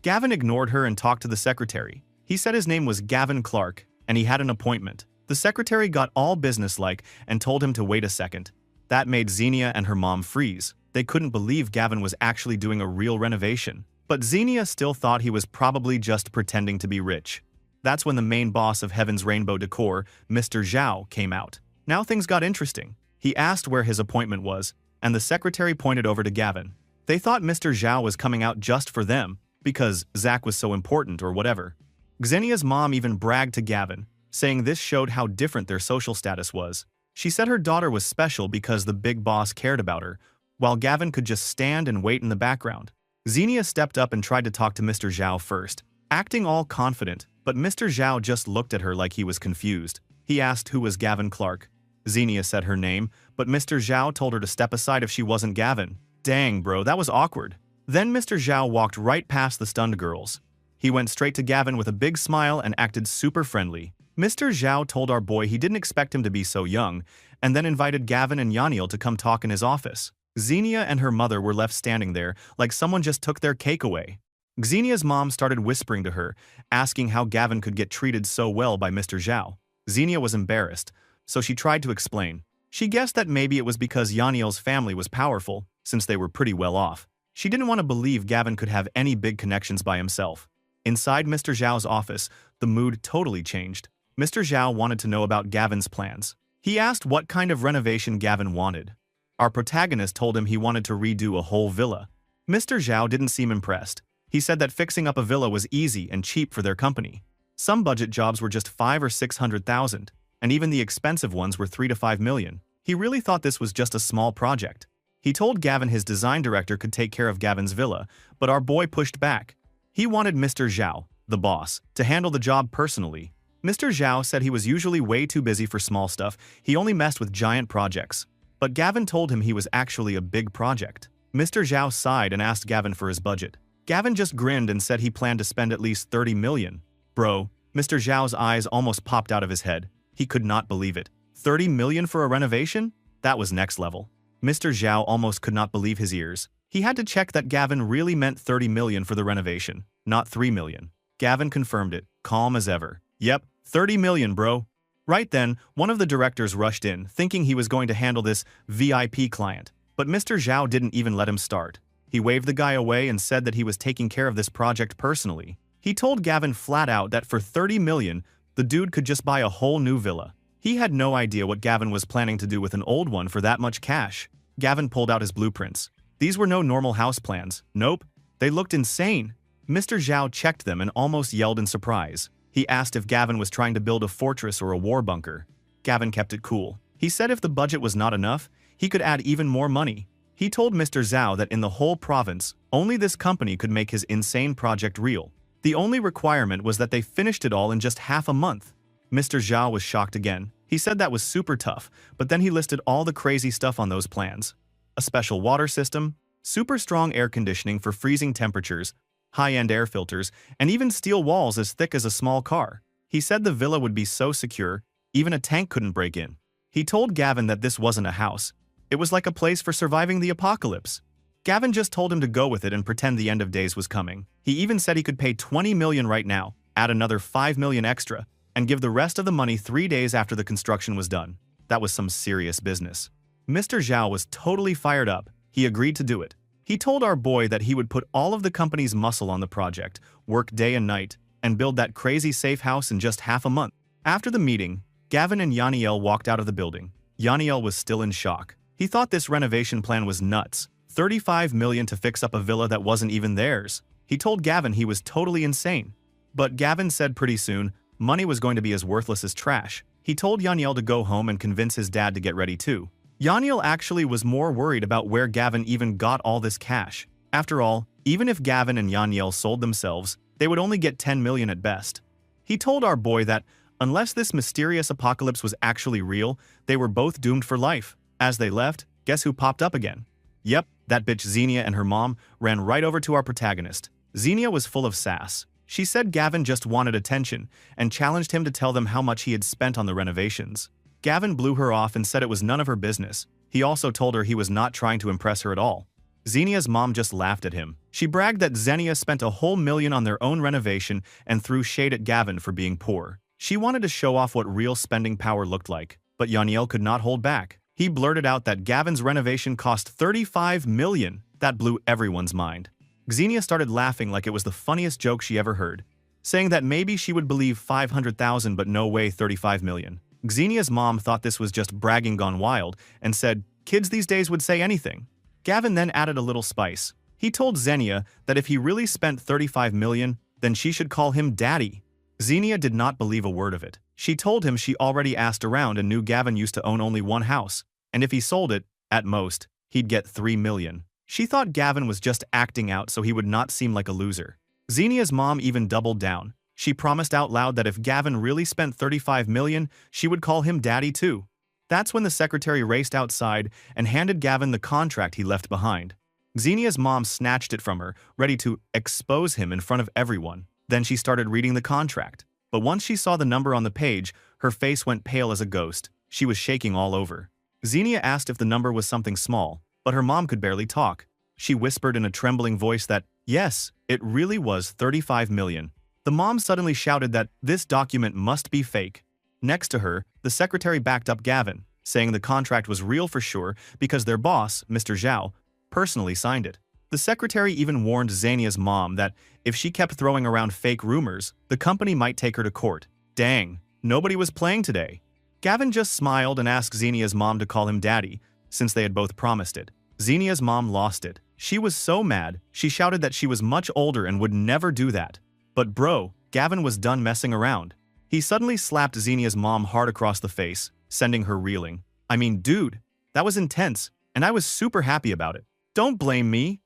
Gavin ignored her and talked to the secretary. He said his name was Gavin Clark, and he had an appointment. The secretary got all businesslike and told him to wait a second. That made Xenia and her mom freeze. They couldn't believe Gavin was actually doing a real renovation. But Xenia still thought he was probably just pretending to be rich. That's when the main boss of Heaven's Rainbow Decor, Mr. Zhao, came out. Now things got interesting. He asked where his appointment was, and the secretary pointed over to Gavin. They thought Mr. Zhao was coming out just for them, because Zach was so important or whatever. Xenia's mom even bragged to Gavin, saying this showed how different their social status was. She said her daughter was special because the big boss cared about her, while Gavin could just stand and wait in the background. Xenia stepped up and tried to talk to Mr. Zhao first, acting all confident, but Mr. Zhao just looked at her like he was confused. He asked who was Gavin Clark. Xenia said her name, but Mr. Zhao told her to step aside if she wasn't Gavin. Dang, bro, that was awkward. Then Mr. Zhao walked right past the stunned girls. He went straight to Gavin with a big smile and acted super friendly. Mr. Zhao told our boy he didn't expect him to be so young, and then invited Gavin and Yaniel to come talk in his office. Xenia and her mother were left standing there like someone just took their cake away. Xenia's mom started whispering to her, asking how Gavin could get treated so well by Mr. Zhao. Xenia was embarrassed, so she tried to explain. She guessed that maybe it was because Yaniel's family was powerful, since they were pretty well off. She didn't want to believe Gavin could have any big connections by himself. Inside Mr. Zhao's office, the mood totally changed. Mr. Zhao wanted to know about Gavin's plans. He asked what kind of renovation Gavin wanted. Our protagonist told him he wanted to redo a whole villa. Mr. Zhao didn't seem impressed. He said that fixing up a villa was easy and cheap for their company. Some budget jobs were just 5 or 600,000, and even the expensive ones were 3 to 5 million. He really thought this was just a small project. He told Gavin his design director could take care of Gavin's villa, but our boy pushed back. He wanted Mr. Zhao, the boss, to handle the job personally. Mr. Zhao said he was usually way too busy for small stuff, he only messed with giant projects. But Gavin told him he was actually a big project. Mr. Zhao sighed and asked Gavin for his budget. Gavin just grinned and said he planned to spend at least 30 million. Bro, Mr. Zhao's eyes almost popped out of his head. He could not believe it. 30 million for a renovation? That was next level. Mr. Zhao almost could not believe his ears. He had to check that Gavin really meant 30 million for the renovation, not 3 million. Gavin confirmed it, calm as ever. Yep, 30 million, bro. Right then, one of the directors rushed in, thinking he was going to handle this VIP client. But Mr. Zhao didn't even let him start. He waved the guy away and said that he was taking care of this project personally. He told Gavin flat out that for 30 million, the dude could just buy a whole new villa. He had no idea what Gavin was planning to do with an old one for that much cash. Gavin pulled out his blueprints. These were no normal house plans. Nope, they looked insane. Mr. Zhao checked them and almost yelled in surprise. He asked if Gavin was trying to build a fortress or a war bunker. Gavin kept it cool. He said if the budget was not enough, he could add even more money. He told Mr. Zhao that in the whole province, only this company could make his insane project real. The only requirement was that they finished it all in just half a month. Mr. Zhao was shocked again. He said that was super tough, but then he listed all the crazy stuff on those plans. A special water system, super strong air conditioning for freezing temperatures, high-end air filters, and even steel walls as thick as a small car. He said the villa would be so secure, even a tank couldn't break in. He told Gavin that this wasn't a house. It was like a place for surviving the apocalypse. Gavin just told him to go with it and pretend the end of days was coming. He even said he could pay 20 million right now, add another 5 million extra, and give the rest of the money 3 days after the construction was done. That was some serious business. Mr. Zhao was totally fired up. He agreed to do it. He told our boy that he would put all of the company's muscle on the project, work day and night, and build that crazy safe house in just half a month. After the meeting, Gavin and Yaniel walked out of the building. Yaniel was still in shock. He thought this renovation plan was nuts. 35 million to fix up a villa that wasn't even theirs. He told Gavin he was totally insane. But Gavin said pretty soon, money was going to be as worthless as trash. He told Yaniel to go home and convince his dad to get ready too. Yaniel actually was more worried about where Gavin even got all this cash. After all, even if Gavin and Yaniel sold themselves, they would only get 10 million at best. He told our boy that, unless this mysterious apocalypse was actually real, they were both doomed for life. As they left, guess who popped up again? Yep, that bitch Xenia and her mom ran right over to our protagonist. Xenia was full of sass. She said Gavin just wanted attention and challenged him to tell them how much he had spent on the renovations. Gavin blew her off and said it was none of her business. He also told her he was not trying to impress her at all. Xenia's mom just laughed at him. She bragged that Xenia spent a whole million on their own renovation and threw shade at Gavin for being poor. She wanted to show off what real spending power looked like, but Yaniel could not hold back. He blurted out that Gavin's renovation cost 35 million. That blew everyone's mind. Xenia started laughing like it was the funniest joke she ever heard, saying that maybe she would believe 500,000 but no way 35 million. Xenia's mom thought this was just bragging gone wild and said, kids these days would say anything. Gavin then added a little spice. He told Xenia that if he really spent 35 million, then she should call him daddy. Xenia did not believe a word of it. She told him she already asked around and knew Gavin used to own only one house, and if he sold it, at most, he'd get 3 million. She thought Gavin was just acting out so he would not seem like a loser. Xenia's mom even doubled down. She promised out loud that if Gavin really spent 35 million, she would call him daddy too. That's when the secretary raced outside and handed Gavin the contract he left behind. Xenia's mom snatched it from her, ready to expose him in front of everyone. Then she started reading the contract. But once she saw the number on the page, her face went pale as a ghost. She was shaking all over. Xenia asked if the number was something small, but her mom could barely talk. She whispered in a trembling voice that, yes, it really was 35 million. The mom suddenly shouted that this document must be fake. Next to her, the secretary backed up Gavin, saying the contract was real for sure because their boss, Mr. Zhao, personally signed it. The secretary even warned Xenia's mom that if she kept throwing around fake rumors, the company might take her to court. Dang, nobody was playing today. Gavin just smiled and asked Xenia's mom to call him daddy, since they had both promised it. Xenia's mom lost it. She was so mad, she shouted that she was much older and would never do that. But bro, Gavin was done messing around. He suddenly slapped Xenia's mom hard across the face, sending her reeling. I mean, dude, that was intense, and I was super happy about it. Don't blame me.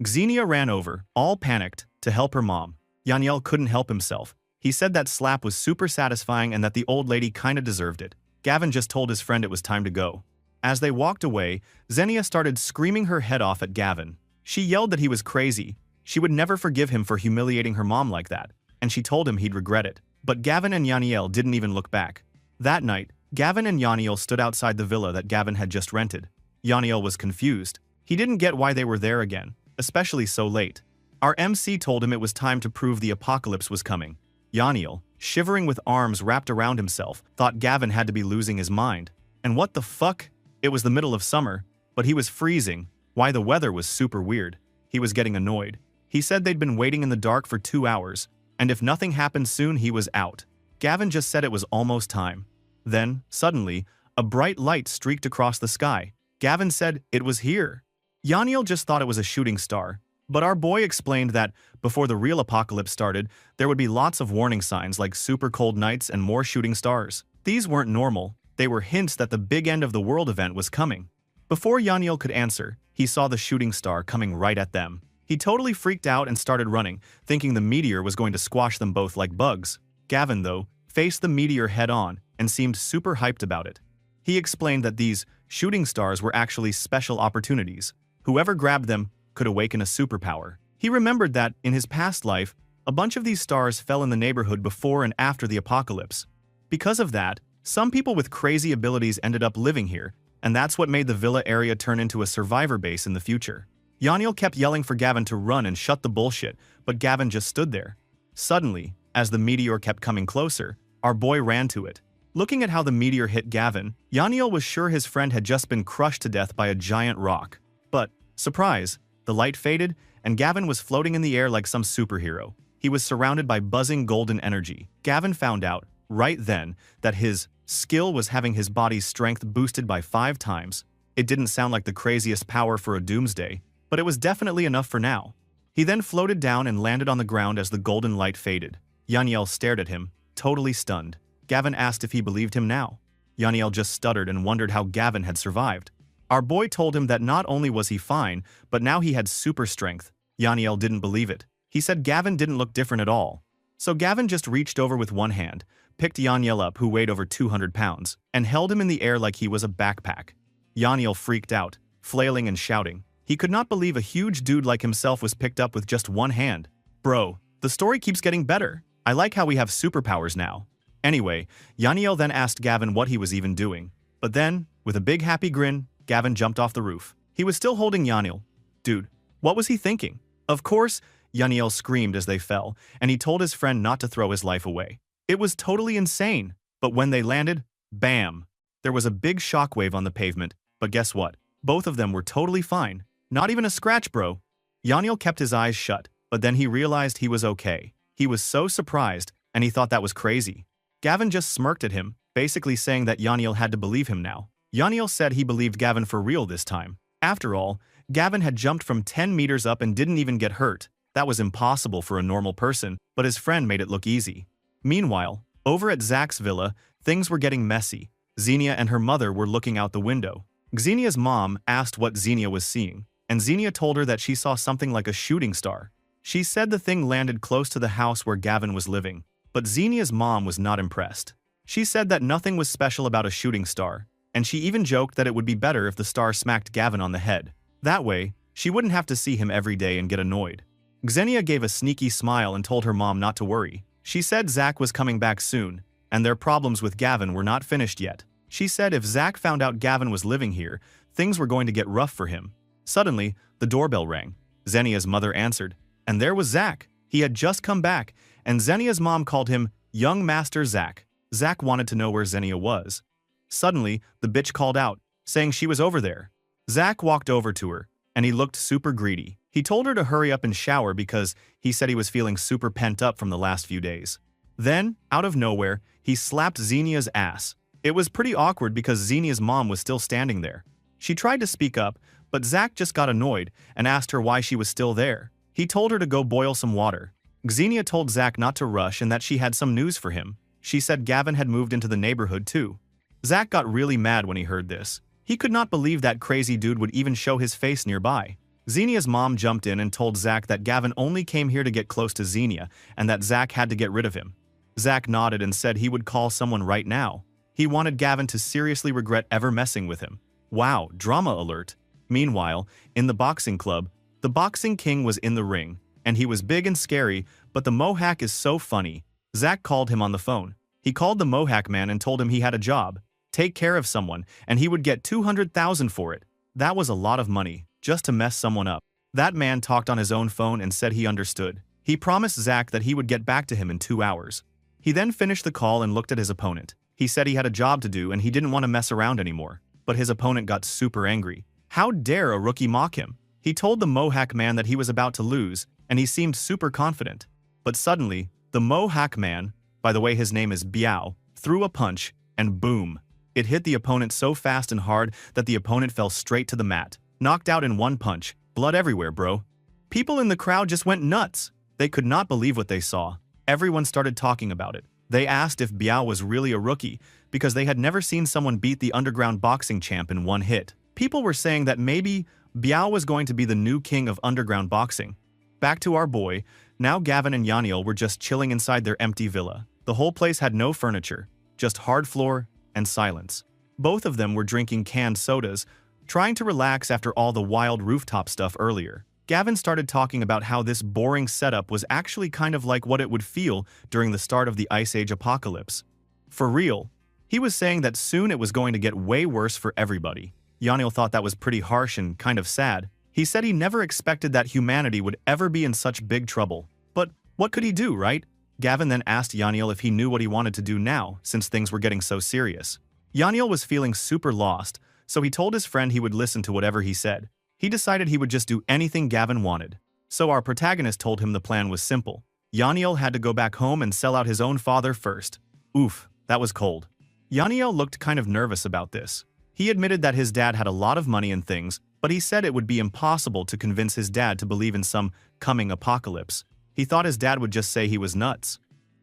Xenia ran over, all panicked, to help her mom. Yaniel couldn't help himself. He said that slap was super satisfying and that the old lady kinda deserved it. Gavin just told his friend it was time to go. As they walked away, Xenia started screaming her head off at Gavin. She yelled that he was crazy. She would never forgive him for humiliating her mom like that, and she told him he'd regret it. But Gavin and Yaniel didn't even look back. That night, Gavin and Yaniel stood outside the villa that Gavin had just rented. Yaniel was confused. He didn't get why they were there again, especially so late. Our MC told him it was time to prove the apocalypse was coming. Yaniel, shivering with arms wrapped around himself, thought Gavin had to be losing his mind. And what the fuck? It was the middle of summer, but he was freezing. Why the weather was super weird. He was getting annoyed. He said they'd been waiting in the dark for 2 hours, and if nothing happened soon he was out. Gavin just said it was almost time. Then, suddenly, a bright light streaked across the sky. Gavin said it was here. Yaniel just thought it was a shooting star, but our boy explained that before the real apocalypse started, there would be lots of warning signs like super cold nights and more shooting stars. These weren't normal, they were hints that the big end of the world event was coming. Before Yaniel could answer, he saw the shooting star coming right at them. He totally freaked out and started running, thinking the meteor was going to squash them both like bugs. Gavin, though, faced the meteor head-on and seemed super hyped about it. He explained that these shooting stars were actually special opportunities. Whoever grabbed them could awaken a superpower. He remembered that, in his past life, a bunch of these stars fell in the neighborhood before and after the apocalypse. Because of that, some people with crazy abilities ended up living here, and that's what made the villa area turn into a survivor base in the future. Yaniel kept yelling for Gavin to run and shut the bullshit, but Gavin just stood there. Suddenly, as the meteor kept coming closer, our boy ran to it. Looking at how the meteor hit Gavin, Yaniel was sure his friend had just been crushed to death by a giant rock. But, surprise, the light faded, and Gavin was floating in the air like some superhero. He was surrounded by buzzing golden energy. Gavin found out, right then, that his skill was having his body's strength boosted by 5 times. It didn't sound like the craziest power for a doomsday, but it was definitely enough for now. He then floated down and landed on the ground as the golden light faded. Yaniel stared at him, totally stunned. Gavin asked if he believed him now. Yaniel just stuttered and wondered how Gavin had survived. Our boy told him that not only was he fine, but now he had super strength. Yaniel didn't believe it. He said Gavin didn't look different at all. So Gavin just reached over with one hand, picked Yaniel up, who weighed over 200 pounds, and held him in the air like he was a backpack. Yaniel freaked out, flailing and shouting. He could not believe a huge dude like himself was picked up with just one hand. Bro, the story keeps getting better. I like how we have superpowers now. Anyway, Yaniel then asked Gavin what he was even doing. But then, with a big happy grin, Gavin jumped off the roof. He was still holding Yaniel. Dude, what was he thinking? Of course, Yaniel screamed as they fell, and he told his friend not to throw his life away. It was totally insane. But when they landed, bam! There was a big shockwave on the pavement, but guess what? Both of them were totally fine. Not even a scratch, bro. Yaniel kept his eyes shut, but then he realized he was okay. He was so surprised, and he thought that was crazy. Gavin just smirked at him, basically saying that Yaniel had to believe him now. Yaniel said he believed Gavin for real this time. After all, Gavin had jumped from 10 meters up and didn't even get hurt. That was impossible for a normal person, but his friend made it look easy. Meanwhile, over at Zach's villa, things were getting messy. Xenia and her mother were looking out the window. Xenia's mom asked what Xenia was seeing, and Xenia told her that she saw something like a shooting star. She said the thing landed close to the house where Gavin was living, but Xenia's mom was not impressed. She said that nothing was special about a shooting star, and she even joked that it would be better if the star smacked Gavin on the head. That way, she wouldn't have to see him every day and get annoyed. Xenia gave a sneaky smile and told her mom not to worry. She said Zach was coming back soon, and their problems with Gavin were not finished yet. She said if Zach found out Gavin was living here, things were going to get rough for him. Suddenly, the doorbell rang. Xenia's mother answered, and there was Zack. He had just come back, and Xenia's mom called him Young Master Zack. Zack wanted to know where Xenia was. Suddenly, the bitch called out, saying she was over there. Zack walked over to her, and he looked super greedy. He told her to hurry up and shower because he said he was feeling super pent up from the last few days. Then, out of nowhere, he slapped Xenia's ass. It was pretty awkward because Xenia's mom was still standing there. She tried to speak up, but Zack just got annoyed and asked her why she was still there. He told her to go boil some water. Xenia told Zack not to rush and that she had some news for him. She said Gavin had moved into the neighborhood too. Zack got really mad when he heard this. He could not believe that crazy dude would even show his face nearby. Xenia's mom jumped in and told Zack that Gavin only came here to get close to Xenia and that Zack had to get rid of him. Zack nodded and said he would call someone right now. He wanted Gavin to seriously regret ever messing with him. Wow, drama alert. Meanwhile, in the boxing club, the boxing king was in the ring, and he was big and scary, but the Mohawk is so funny. Zack called him on the phone. He called the Mohawk man and told him he had a job. Take care of someone, and he would get 200,000 for it. That was a lot of money, just to mess someone up. That man talked on his own phone and said he understood. He promised Zack that he would get back to him in 2 hours. He then finished the call and looked at his opponent. He said he had a job to do and he didn't want to mess around anymore. But his opponent got super angry. How dare a rookie mock him? He told the Mohawk man that he was about to lose, and he seemed super confident. But suddenly, the Mohawk man, by the way his name is Biao, threw a punch, and boom. It hit the opponent so fast and hard that the opponent fell straight to the mat. Knocked out in one punch. Blood everywhere, bro. People in the crowd just went nuts. They could not believe what they saw. Everyone started talking about it. They asked if Biao was really a rookie because they had never seen someone beat the underground boxing champ in one hit. People were saying that maybe Biao was going to be the new king of underground boxing. Back to our boy, now Gavin and Yaniel were just chilling inside their empty villa. The whole place had no furniture, just hard floor and silence. Both of them were drinking canned sodas, trying to relax after all the wild rooftop stuff earlier. Gavin started talking about how this boring setup was actually kind of like what it would feel during the start of the Ice Age apocalypse. For real, he was saying that soon it was going to get way worse for everybody. Yaniel thought that was pretty harsh and kind of sad. He said he never expected that humanity would ever be in such big trouble. But what could he do, right? Gavin then asked Yaniel if he knew what he wanted to do now, since things were getting so serious. Yaniel was feeling super lost, so he told his friend he would listen to whatever he said. He decided he would just do anything Gavin wanted. So our protagonist told him the plan was simple. Yaniel had to go back home and sell out his own father first. Oof, that was cold. Yaniel looked kind of nervous about this. He admitted that his dad had a lot of money and things, but he said it would be impossible to convince his dad to believe in some coming apocalypse. He thought his dad would just say he was nuts.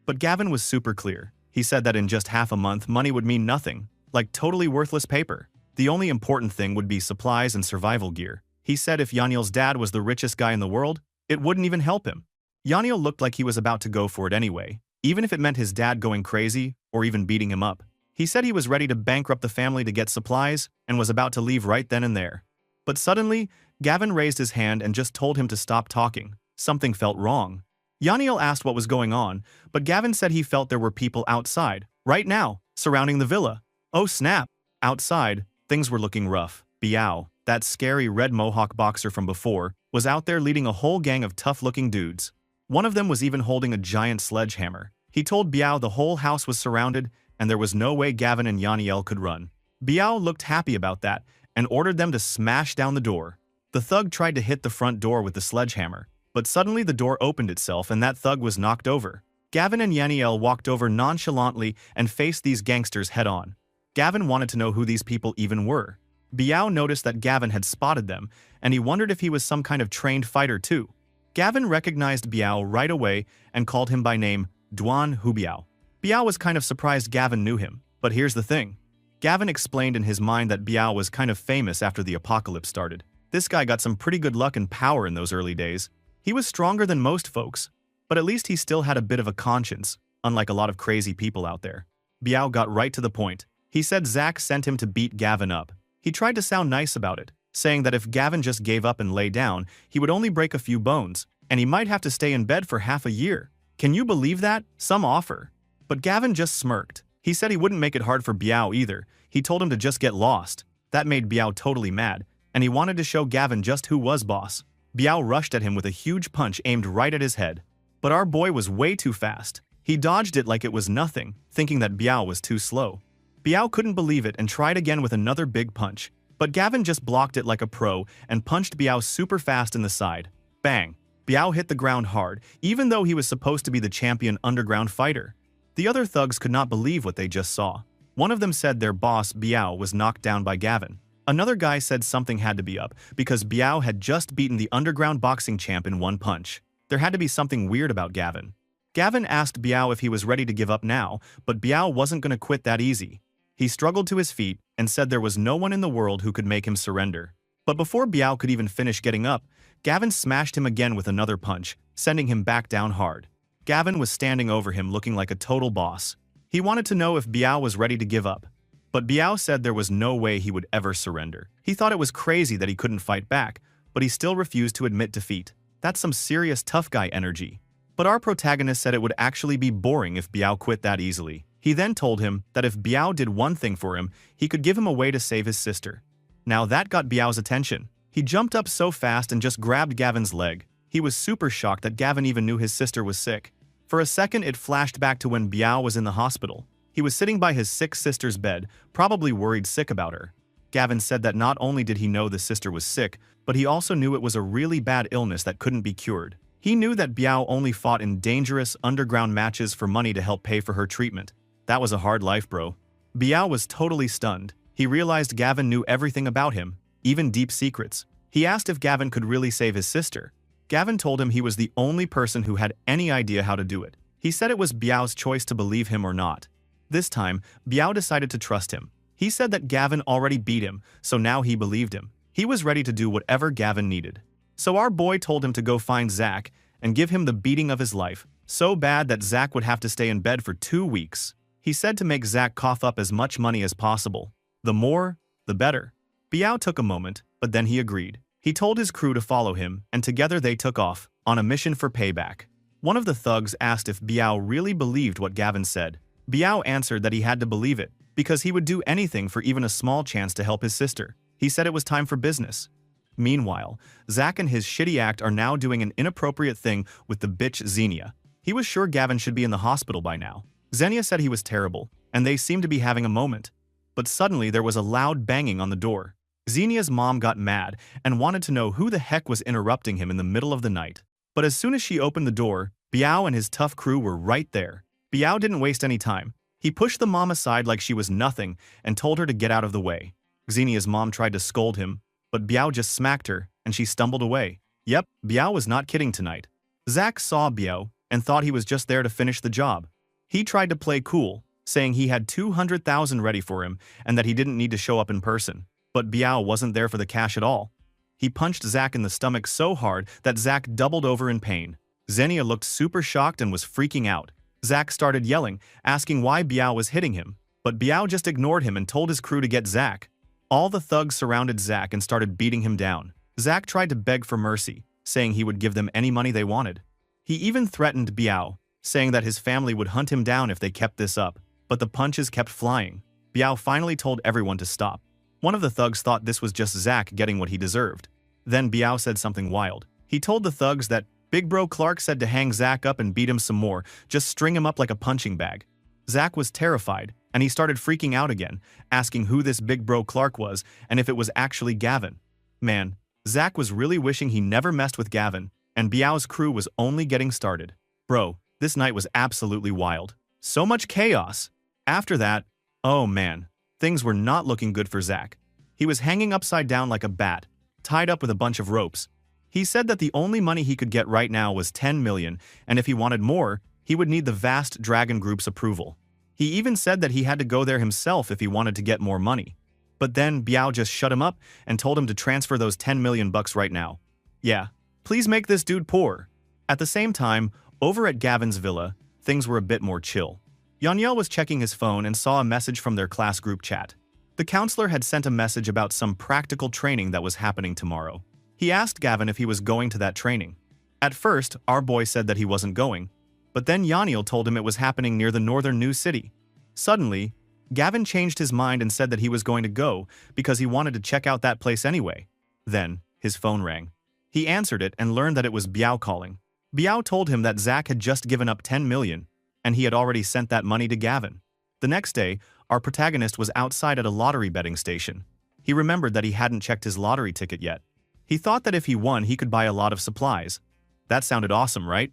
But Gavin was super clear. He said that in just half a month, money would mean nothing, like totally worthless paper. The only important thing would be supplies and survival gear. He said if Yaniel's dad was the richest guy in the world, it wouldn't even help him. Yaniel looked like he was about to go for it anyway, even if it meant his dad going crazy or even beating him up. He said he was ready to bankrupt the family to get supplies and was about to leave right then and there. But suddenly, Gavin raised his hand and just told him to stop talking. Something felt wrong. Yaniel asked what was going on, but Gavin said he felt there were people outside, right now, surrounding the villa. Oh snap! Outside, things were looking rough. Biao, that scary red mohawk boxer from before, was out there leading a whole gang of tough-looking dudes. One of them was even holding a giant sledgehammer. He told Biao the whole house was surrounded and there was no way Gavin and Yaniel could run. Biao looked happy about that and ordered them to smash down the door. The thug tried to hit the front door with the sledgehammer, but suddenly the door opened itself and that thug was knocked over. Gavin and Yaniel walked over nonchalantly and faced these gangsters head-on. Gavin wanted to know who these people even were. Biao noticed that Gavin had spotted them, and he wondered if he was some kind of trained fighter too. Gavin recognized Biao right away and called him by name, Duan Hubiao. Biao was kind of surprised Gavin knew him, but here's the thing. Gavin explained in his mind that Biao was kind of famous after the apocalypse started. This guy got some pretty good luck and power in those early days. He was stronger than most folks, but at least he still had a bit of a conscience, unlike a lot of crazy people out there. Biao got right to the point. He said Zack sent him to beat Gavin up. He tried to sound nice about it, saying that if Gavin just gave up and lay down, he would only break a few bones, and he might have to stay in bed for half a year. Can you believe that? Some offer. But Gavin just smirked. He said he wouldn't make it hard for Biao either. He told him to just get lost. That made Biao totally mad, and he wanted to show Gavin just who was boss. Biao rushed at him with a huge punch aimed right at his head. But our boy was way too fast. He dodged it like it was nothing, thinking that Biao was too slow. Biao couldn't believe it and tried again with another big punch. But Gavin just blocked it like a pro and punched Biao super fast in the side. Bang! Biao hit the ground hard, even though he was supposed to be the champion underground fighter. The other thugs could not believe what they just saw. One of them said their boss, Biao, was knocked down by Gavin. Another guy said something had to be up because Biao had just beaten the underground boxing champ in one punch. There had to be something weird about Gavin. Gavin asked Biao if he was ready to give up now, but Biao wasn't going to quit that easy. He struggled to his feet and said there was no one in the world who could make him surrender. But before Biao could even finish getting up, Gavin smashed him again with another punch, sending him back down hard. Gavin was standing over him looking like a total boss. He wanted to know if Biao was ready to give up. But Biao said there was no way he would ever surrender. He thought it was crazy that he couldn't fight back, but he still refused to admit defeat. That's some serious tough guy energy. But our protagonist said it would actually be boring if Biao quit that easily. He then told him that if Biao did one thing for him, he could give him a way to save his sister. Now that got Biao's attention. He jumped up so fast and just grabbed Gavin's leg. He was super shocked that Gavin even knew his sister was sick. For a second, it flashed back to when Biao was in the hospital. He was sitting by his sick sister's bed, probably worried sick about her. Gavin said that not only did he know the sister was sick, but he also knew it was a really bad illness that couldn't be cured. He knew that Biao only fought in dangerous underground matches for money to help pay for her treatment. That was a hard life, bro. Biao was totally stunned. He realized Gavin knew everything about him, even deep secrets. He asked if Gavin could really save his sister. Gavin told him he was the only person who had any idea how to do it. He said it was Biao's choice to believe him or not. This time, Biao decided to trust him. He said that Gavin already beat him, so now he believed him. He was ready to do whatever Gavin needed. So our boy told him to go find Zach and give him the beating of his life, so bad that Zach would have to stay in bed for 2 weeks. He said to make Zach cough up as much money as possible. The more, the better. Biao took a moment, but then he agreed. He told his crew to follow him, and together they took off, on a mission for payback. One of the thugs asked if Biao really believed what Gavin said. Biao answered that he had to believe it, because he would do anything for even a small chance to help his sister. He said it was time for business. Meanwhile, Zach and his shitty act are now doing an inappropriate thing with the bitch Xenia. He was sure Gavin should be in the hospital by now. Xenia said he was terrible, and they seemed to be having a moment. But suddenly there was a loud banging on the door. Xenia's mom got mad and wanted to know who the heck was interrupting him in the middle of the night. But as soon as she opened the door, Biao and his tough crew were right there. Biao didn't waste any time. He pushed the mom aside like she was nothing and told her to get out of the way. Xenia's mom tried to scold him, but Biao just smacked her and she stumbled away. Yep, Biao was not kidding tonight. Zach saw Biao and thought he was just there to finish the job. He tried to play cool, saying he had 200,000 ready for him and that he didn't need to show up in person. But Biao wasn't there for the cash at all. He punched Zach in the stomach so hard that Zach doubled over in pain. Xenia looked super shocked and was freaking out. Zach started yelling, asking why Biao was hitting him. But Biao just ignored him and told his crew to get Zach. All the thugs surrounded Zach and started beating him down. Zach tried to beg for mercy, saying he would give them any money they wanted. He even threatened Biao, saying that his family would hunt him down if they kept this up. But the punches kept flying. Biao finally told everyone to stop. One of the thugs thought this was just Zach getting what he deserved. Then Biao said something wild. He told the thugs that Big Bro Clark said to hang Zach up and beat him some more, just string him up like a punching bag. Zach was terrified, and he started freaking out again, asking who this Big Bro Clark was and if it was actually Gavin. Man, Zach was really wishing he never messed with Gavin, and Biao's crew was only getting started. Bro, this night was absolutely wild. So much chaos. After that, oh man, things were not looking good for Zach. He was hanging upside down like a bat, tied up with a bunch of ropes. He said that the only money he could get right now was 10 million, and if he wanted more, he would need the vast dragon group's approval. He even said that he had to go there himself if he wanted to get more money. But then Biao just shut him up and told him to transfer those 10 million bucks right now. Yeah, please make this dude poor. At the same time, over at Gavin's villa, things were a bit more chill. Yanyel was checking his phone and saw a message from their class group chat. The counselor had sent a message about some practical training that was happening tomorrow. He asked Gavin if he was going to that training. At first, our boy said that he wasn't going, but then Yaniel told him it was happening near the northern New City. Suddenly, Gavin changed his mind and said that he was going to go because he wanted to check out that place anyway. Then, his phone rang. He answered it and learned that it was Biao calling. Biao told him that Zach had just given up 10 million, and he had already sent that money to Gavin. The next day, our protagonist was outside at a lottery betting station. He remembered that he hadn't checked his lottery ticket yet. He thought that if he won, he could buy a lot of supplies. That sounded awesome, right?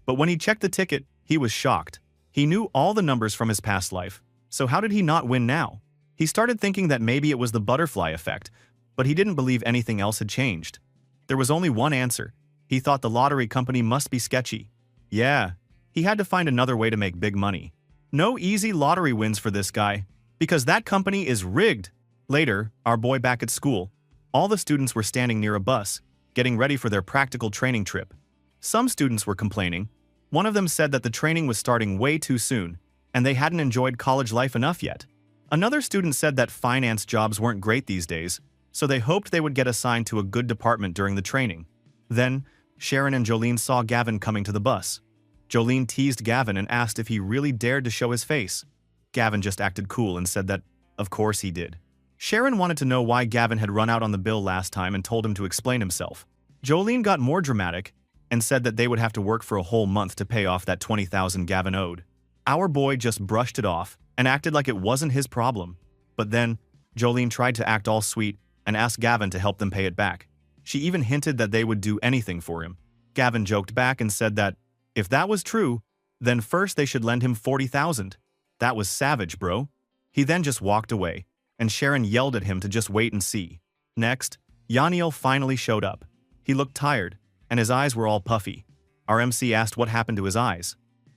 But when he checked the ticket, he was shocked. He knew all the numbers from his past life, so how did he not win now? He started thinking that maybe it was the butterfly effect, but he didn't believe anything else had changed. There was only one answer. He thought the lottery company must be sketchy. Yeah, he had to find another way to make big money. No easy lottery wins for this guy, because that company is rigged. Later, our boy back at school, all the students were standing near a bus, getting ready for their practical training trip. Some students were complaining. One of them said that the training was starting way too soon, and they hadn't enjoyed college life enough yet. Another student said that finance jobs weren't great these days, so they hoped they would get assigned to a good department during the training. Then, Sharon and Jolene saw Gavin coming to the bus. Jolene teased Gavin and asked if he really dared to show his face. Gavin just acted cool and said that, of course he did. Sharon wanted to know why Gavin had run out on the bill last time and told him to explain himself. Jolene got more dramatic and said that they would have to work for a whole month to pay off that 20,000 Gavin owed. Our boy just brushed it off and acted like it wasn't his problem. But then, Jolene tried to act all sweet and asked Gavin to help them pay it back. She even hinted that they would do anything for him. Gavin joked back and said that, if that was true, then first they should lend him 40,000. That was savage, bro. He then just walked away, and Sharon yelled at him to just wait and see. Next, Yaniel finally showed up. He looked tired, and his eyes were all puffy. Our MC asked what happened to his eyes.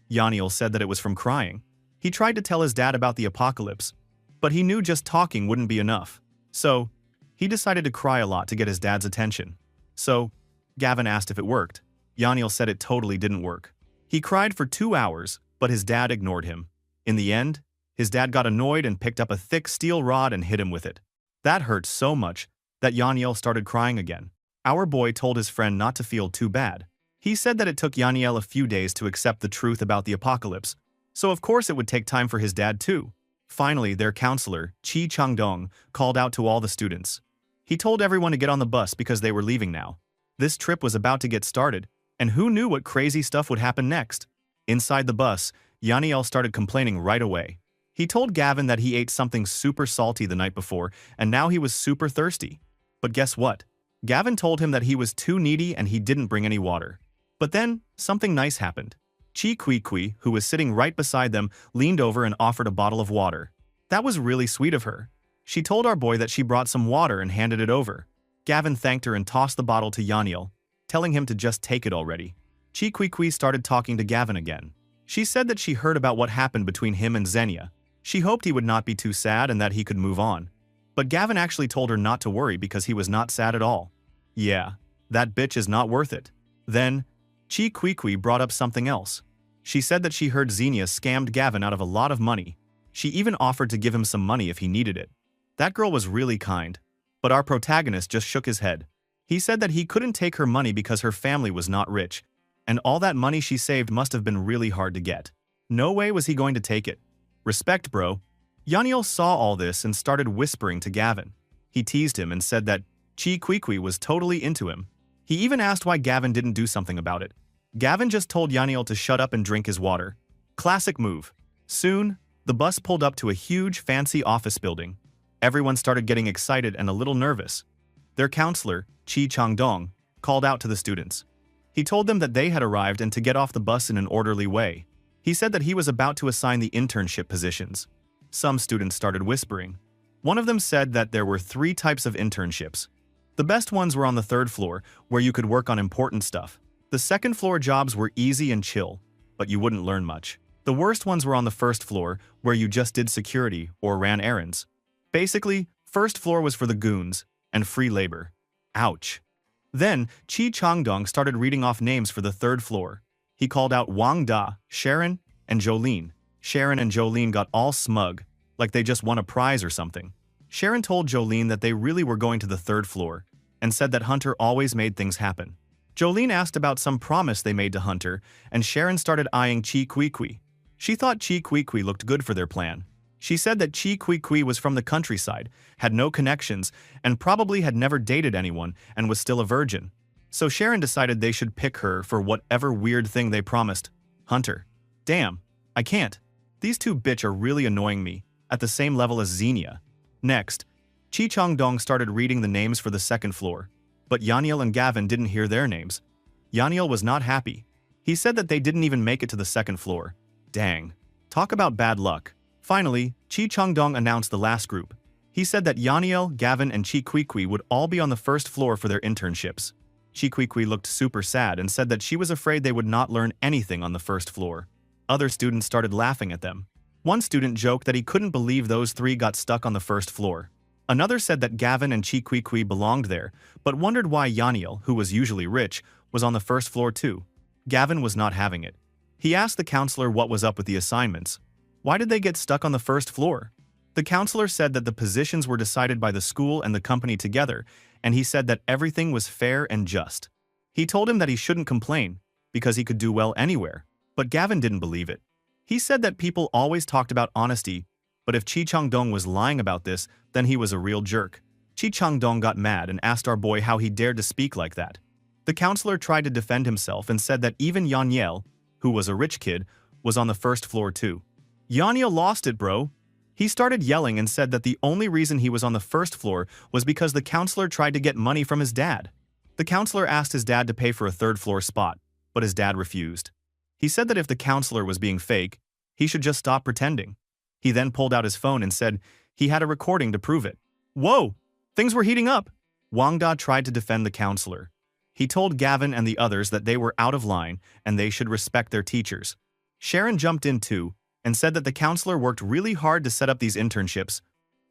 Yaniel said that it was from crying. He tried to tell his dad about the apocalypse, but he knew just talking wouldn't be enough. So, he decided to cry a lot to get his dad's attention. So, Gavin asked if it worked. Yaniel said it totally didn't work. He cried for 2 hours, but his dad ignored him. In the end, his dad got annoyed and picked up a thick steel rod and hit him with it. That hurt so much that Yaniel started crying again. Our boy told his friend not to feel too bad. He said that it took Yaniel a few days to accept the truth about the apocalypse, so of course it would take time for his dad too. Finally, their counselor, Chi Changdong, called out to all the students. He told everyone to get on the bus because they were leaving now. This trip was about to get started, and who knew what crazy stuff would happen next? Inside the bus, Yaniel started complaining right away. He told Gavin that he ate something super salty the night before, and now he was super thirsty. But guess what? Gavin told him that he was too needy and he didn't bring any water. But then, something nice happened. Chi Kui, who was sitting right beside them, leaned over and offered a bottle of water. That was really sweet of her. She told our boy that she brought some water and handed it over. Gavin thanked her and tossed the bottle to Yaniel, telling him to just take it already. Chi Kui started talking to Gavin again. She said that she heard about what happened between him and Xenia. She hoped he would not be too sad and that he could move on. But Gavin actually told her not to worry because he was not sad at all. Yeah, that bitch is not worth it. Then, Chi Kui brought up something else. She said that she heard Xenia scammed Gavin out of a lot of money. She even offered to give him some money if he needed it. That girl was really kind. But our protagonist just shook his head. He said that he couldn't take her money because her family was not rich, and all that money she saved must have been really hard to get. No way was he going to take it. Respect, bro. Yaniel saw all this and started whispering to Gavin. He teased him and said that Chi Kui was totally into him. He even asked why Gavin didn't do something about it. Gavin just told Yaniel to shut up and drink his water. Classic move. Soon, the bus pulled up to a huge, fancy office building. Everyone started getting excited and a little nervous. Their counselor, Chi Changdong, called out to the students. He told them that they had arrived and to get off the bus in an orderly way. He said that he was about to assign the internship positions. Some students started whispering. One of them said that there were 3 types of internships. The best ones were on the 3rd floor, where you could work on important stuff. The 2nd floor jobs were easy and chill, but you wouldn't learn much. The worst ones were on the 1st floor, where you just did security or ran errands. Basically, 1st floor was for the goons and free labor. Ouch. Then, Chi Changdong started reading off names for the 3rd floor. He called out Wang Da, Sharon, and Jolene. Sharon and Jolene got all smug, like they just won a prize or something. Sharon told Jolene that they really were going to the 3rd floor, and said that Hunter always made things happen. Jolene asked about some promise they made to Hunter, and Sharon started eyeing Chi Kui. She thought Chi Kui looked good for their plan. She said that Chi Kui Kui was from the countryside, had no connections, and probably had never dated anyone and was still a virgin. So Sharon decided they should pick her for whatever weird thing they promised. Hunter. Damn, I can't. These two bitch are really annoying me, at the same level as Xenia. Next, Chi Chong-dong started reading the names for the second floor, but Yaniel and Gavin didn't hear their names. Yaniel was not happy. He said that they didn't even make it to the second floor. Dang. Talk about bad luck. Finally, Chi Chong-dong announced the last group. He said that Yaniel, Gavin, and Chi Kui Kui would all be on the first floor for their internships. Chi Kui Kui looked super sad and said that she was afraid they would not learn anything on the first floor. Other students started laughing at them. One student joked that he couldn't believe those three got stuck on the first floor. Another said that Gavin and Chi Kui Kui belonged there, but wondered why Yaniel, who was usually rich, was on the first floor too. Gavin was not having it. He asked the counselor what was up with the assignments. Why did they get stuck on the first floor? The counselor said that the positions were decided by the school and the company together, and he said that everything was fair and just. He told him that he shouldn't complain, because he could do well anywhere, but Gavin didn't believe it. He said that people always talked about honesty, but if Chi Chong-dong was lying about this, then he was a real jerk. Chi Chong-dong got mad and asked our boy how he dared to speak like that. The counselor tried to defend himself and said that even Yaniel, who was a rich kid, was on the first floor too. Yaniel lost it, bro. He started yelling and said that the only reason he was on the first floor was because the counselor tried to get money from his dad. The counselor asked his dad to pay for a third-floor spot, but his dad refused. He said that if the counselor was being fake, he should just stop pretending. He then pulled out his phone and said he had a recording to prove it. Whoa! Things were heating up! Wang Da tried to defend the counselor. He told Gavin and the others that they were out of line and they should respect their teachers. Sharon jumped in too and said that the counselor worked really hard to set up these internships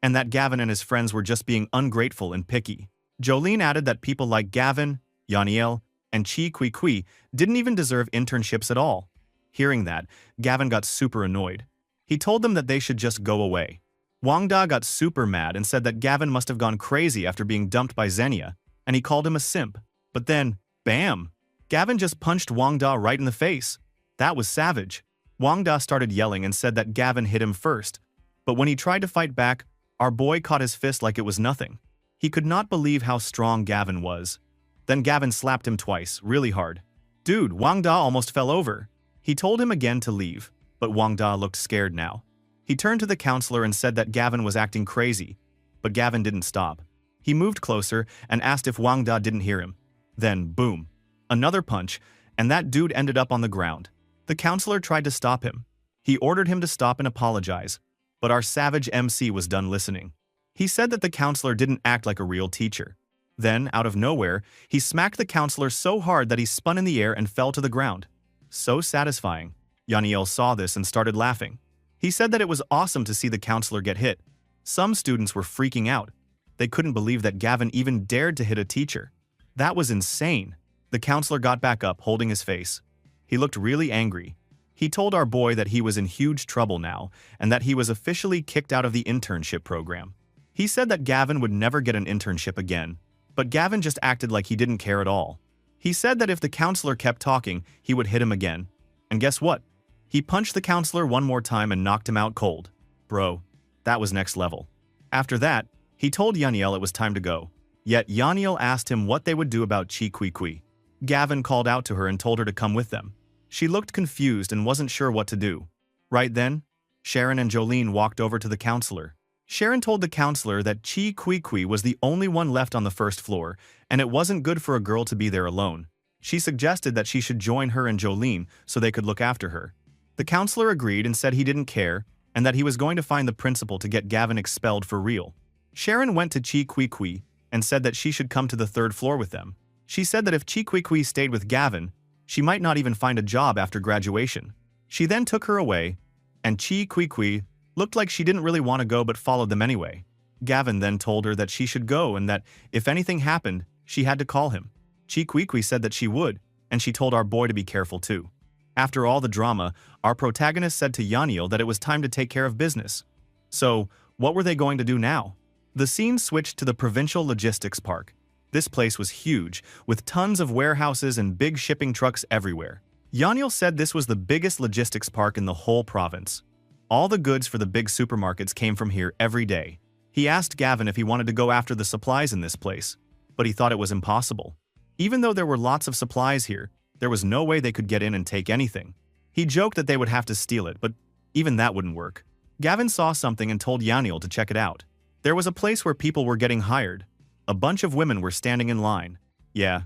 and that Gavin and his friends were just being ungrateful and picky. Jolene added that people like Gavin, Yaniel, and Chi Kui Kui didn't even deserve internships at all. Hearing that, Gavin got super annoyed. He told them that they should just go away. Wang Da got super mad and said that Gavin must have gone crazy after being dumped by Xenia, and he called him a simp. But then, bam! Gavin just punched Wang Da right in the face. That was savage. Wang Da started yelling and said that Gavin hit him first, but when he tried to fight back, our boy caught his fist like it was nothing. He could not believe how strong Gavin was. Then Gavin slapped him twice, really hard. Dude, Wang Da almost fell over. He told him again to leave, but Wang Da looked scared now. He turned to the counselor and said that Gavin was acting crazy, but Gavin didn't stop. He moved closer and asked if Wang Da didn't hear him. Then, boom, another punch, and that dude ended up on the ground. The counselor tried to stop him. He ordered him to stop and apologize, but our savage MC was done listening. He said that the counselor didn't act like a real teacher. Then, out of nowhere, he smacked the counselor so hard that he spun in the air and fell to the ground. So satisfying. Yaniel saw this and started laughing. He said that it was awesome to see the counselor get hit. Some students were freaking out. They couldn't believe that Gavin even dared to hit a teacher. That was insane. The counselor got back up, holding his face. He looked really angry. He told our boy that he was in huge trouble now and that he was officially kicked out of the internship program. He said that Gavin would never get an internship again, but Gavin just acted like he didn't care at all. He said that if the counselor kept talking, he would hit him again. And guess what? He punched the counselor one more time and knocked him out cold. Bro, that was next level. After that, he told Yaniel it was time to go. Yet Yaniel asked him what they would do about Chi Kui Kui. Gavin called out to her and told her to come with them. She looked confused and wasn't sure what to do. Right then, Sharon and Jolene walked over to the counselor. Sharon told the counselor that Chi Kui Kui was the only one left on the first floor, and it wasn't good for a girl to be there alone. She suggested that she should join her and Jolene so they could look after her. The counselor agreed and said he didn't care, and that he was going to find the principal to get Gavin expelled for real. Sharon went to Chi Kui Kui and said that she should come to the third floor with them. She said that if Chi Kui Kui stayed with Gavin, she might not even find a job after graduation. She then took her away, and Chi Kui Kui looked like she didn't really want to go but followed them anyway. Gavin then told her that she should go and that if anything happened, she had to call him. Chi Kui Kui said that she would, and she told our boy to be careful too. After all the drama, our protagonist said to Yaniel that it was time to take care of business. So, what were they going to do now? The scene switched to the provincial logistics park. This place was huge, with tons of warehouses and big shipping trucks everywhere. Yaniel said this was the biggest logistics park in the whole province. All the goods for the big supermarkets came from here every day. He asked Gavin if he wanted to go after the supplies in this place, but he thought it was impossible. Even though there were lots of supplies here, there was no way they could get in and take anything. He joked that they would have to steal it, but even that wouldn't work. Gavin saw something and told Yaniel to check it out. There was a place where people were getting hired. A bunch of women were standing in line. Yeah,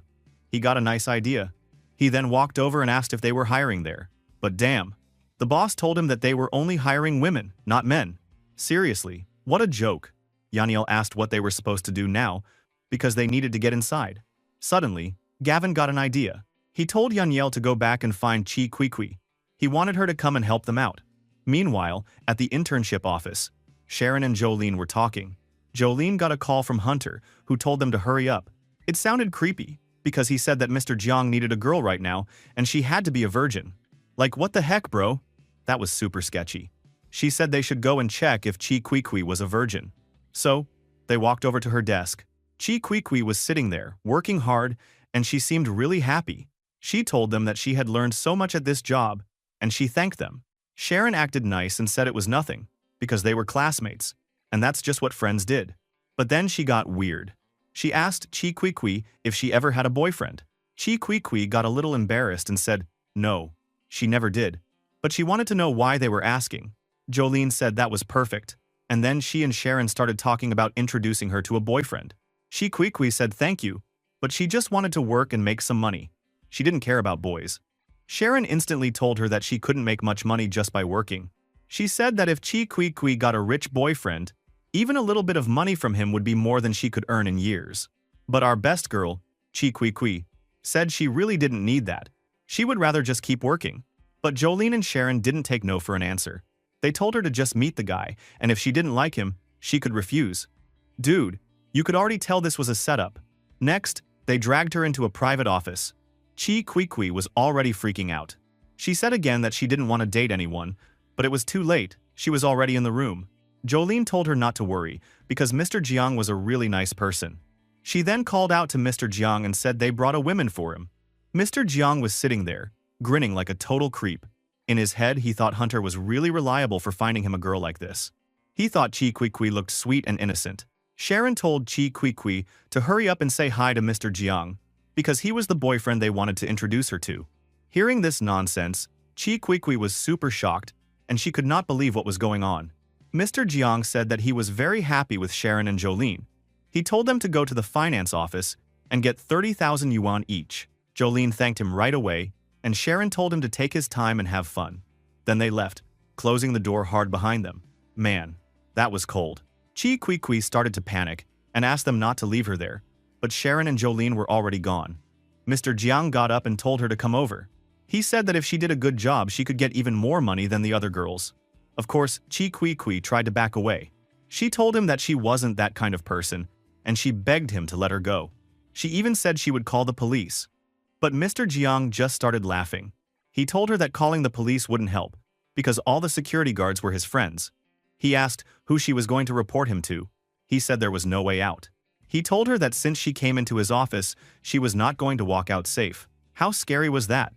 he got a nice idea. He then walked over and asked if they were hiring there. But damn, the boss told him that they were only hiring women, not men. Seriously, what a joke. Yaniel asked what they were supposed to do now, because they needed to get inside. Suddenly, Gavin got an idea. He told Yaniel to go back and find Chi Kwikwi. He wanted her to come and help them out. Meanwhile, at the internship office, Sharon and Jolene were talking. Jolene got a call from Hunter, who told them to hurry up. It sounded creepy, because he said that Mr. Jiang needed a girl right now, and she had to be a virgin. Like, what the heck, bro? That was super sketchy. She said they should go and check if Chi Kwikwi was a virgin. So, they walked over to her desk. Chi Kwikwi was sitting there, working hard, and she seemed really happy. She told them that she had learned so much at this job, and she thanked them. Sharon acted nice and said it was nothing, because they were classmates, and that's just what friends did. But then she got weird. She asked Chi Kwikwi if she ever had a boyfriend. Chi Kwikwi got a little embarrassed and said, no, she never did. But she wanted to know why they were asking. Jolene said that was perfect, and then she and Sharon started talking about introducing her to a boyfriend. Chi Kwikwi said thank you, but she just wanted to work and make some money. She didn't care about boys. Sharon instantly told her that she couldn't make much money just by working. She said that if Chi Kwikwi got a rich boyfriend, even a little bit of money from him would be more than she could earn in years. But our best girl, Chi Kwikwi, said she really didn't need that. She would rather just keep working. But Jolene and Sharon didn't take no for an answer. They told her to just meet the guy, and if she didn't like him, she could refuse. Dude, you could already tell this was a setup. Next, they dragged her into a private office. Chi Kwikwi was already freaking out. She said again that she didn't want to date anyone, but it was too late. She was already in the room. Jolene told her not to worry, because Mr. Jiang was a really nice person. She then called out to Mr. Jiang and said they brought a woman for him. Mr. Jiang was sitting there, grinning like a total creep. In his head, he thought Hunter was really reliable for finding him a girl like this. He thought Chi Kwikwi looked sweet and innocent. Sharon told Chi Kwikwi to hurry up and say hi to Mr. Jiang, because he was the boyfriend they wanted to introduce her to. Hearing this nonsense, Chi Kwikwi was super shocked, and she could not believe what was going on. Mr. Jiang said that he was very happy with Sharon and Jolene. He told them to go to the finance office and get 30,000 yuan each. Jolene thanked him right away, and Sharon told him to take his time and have fun. Then they left, closing the door hard behind them. Man, that was cold. Chi Kwikwi started to panic and asked them not to leave her there, but Sharon and Jolene were already gone. Mr. Jiang got up and told her to come over. He said that if she did a good job, she could get even more money than the other girls. Of course, Chi Kwikwi tried to back away. She told him that she wasn't that kind of person, and she begged him to let her go. She even said she would call the police. But Mr. Jiang just started laughing. He told her that calling the police wouldn't help, because all the security guards were his friends. He asked who she was going to report him to. He said there was no way out. He told her that since she came into his office, she was not going to walk out safe. How scary was that?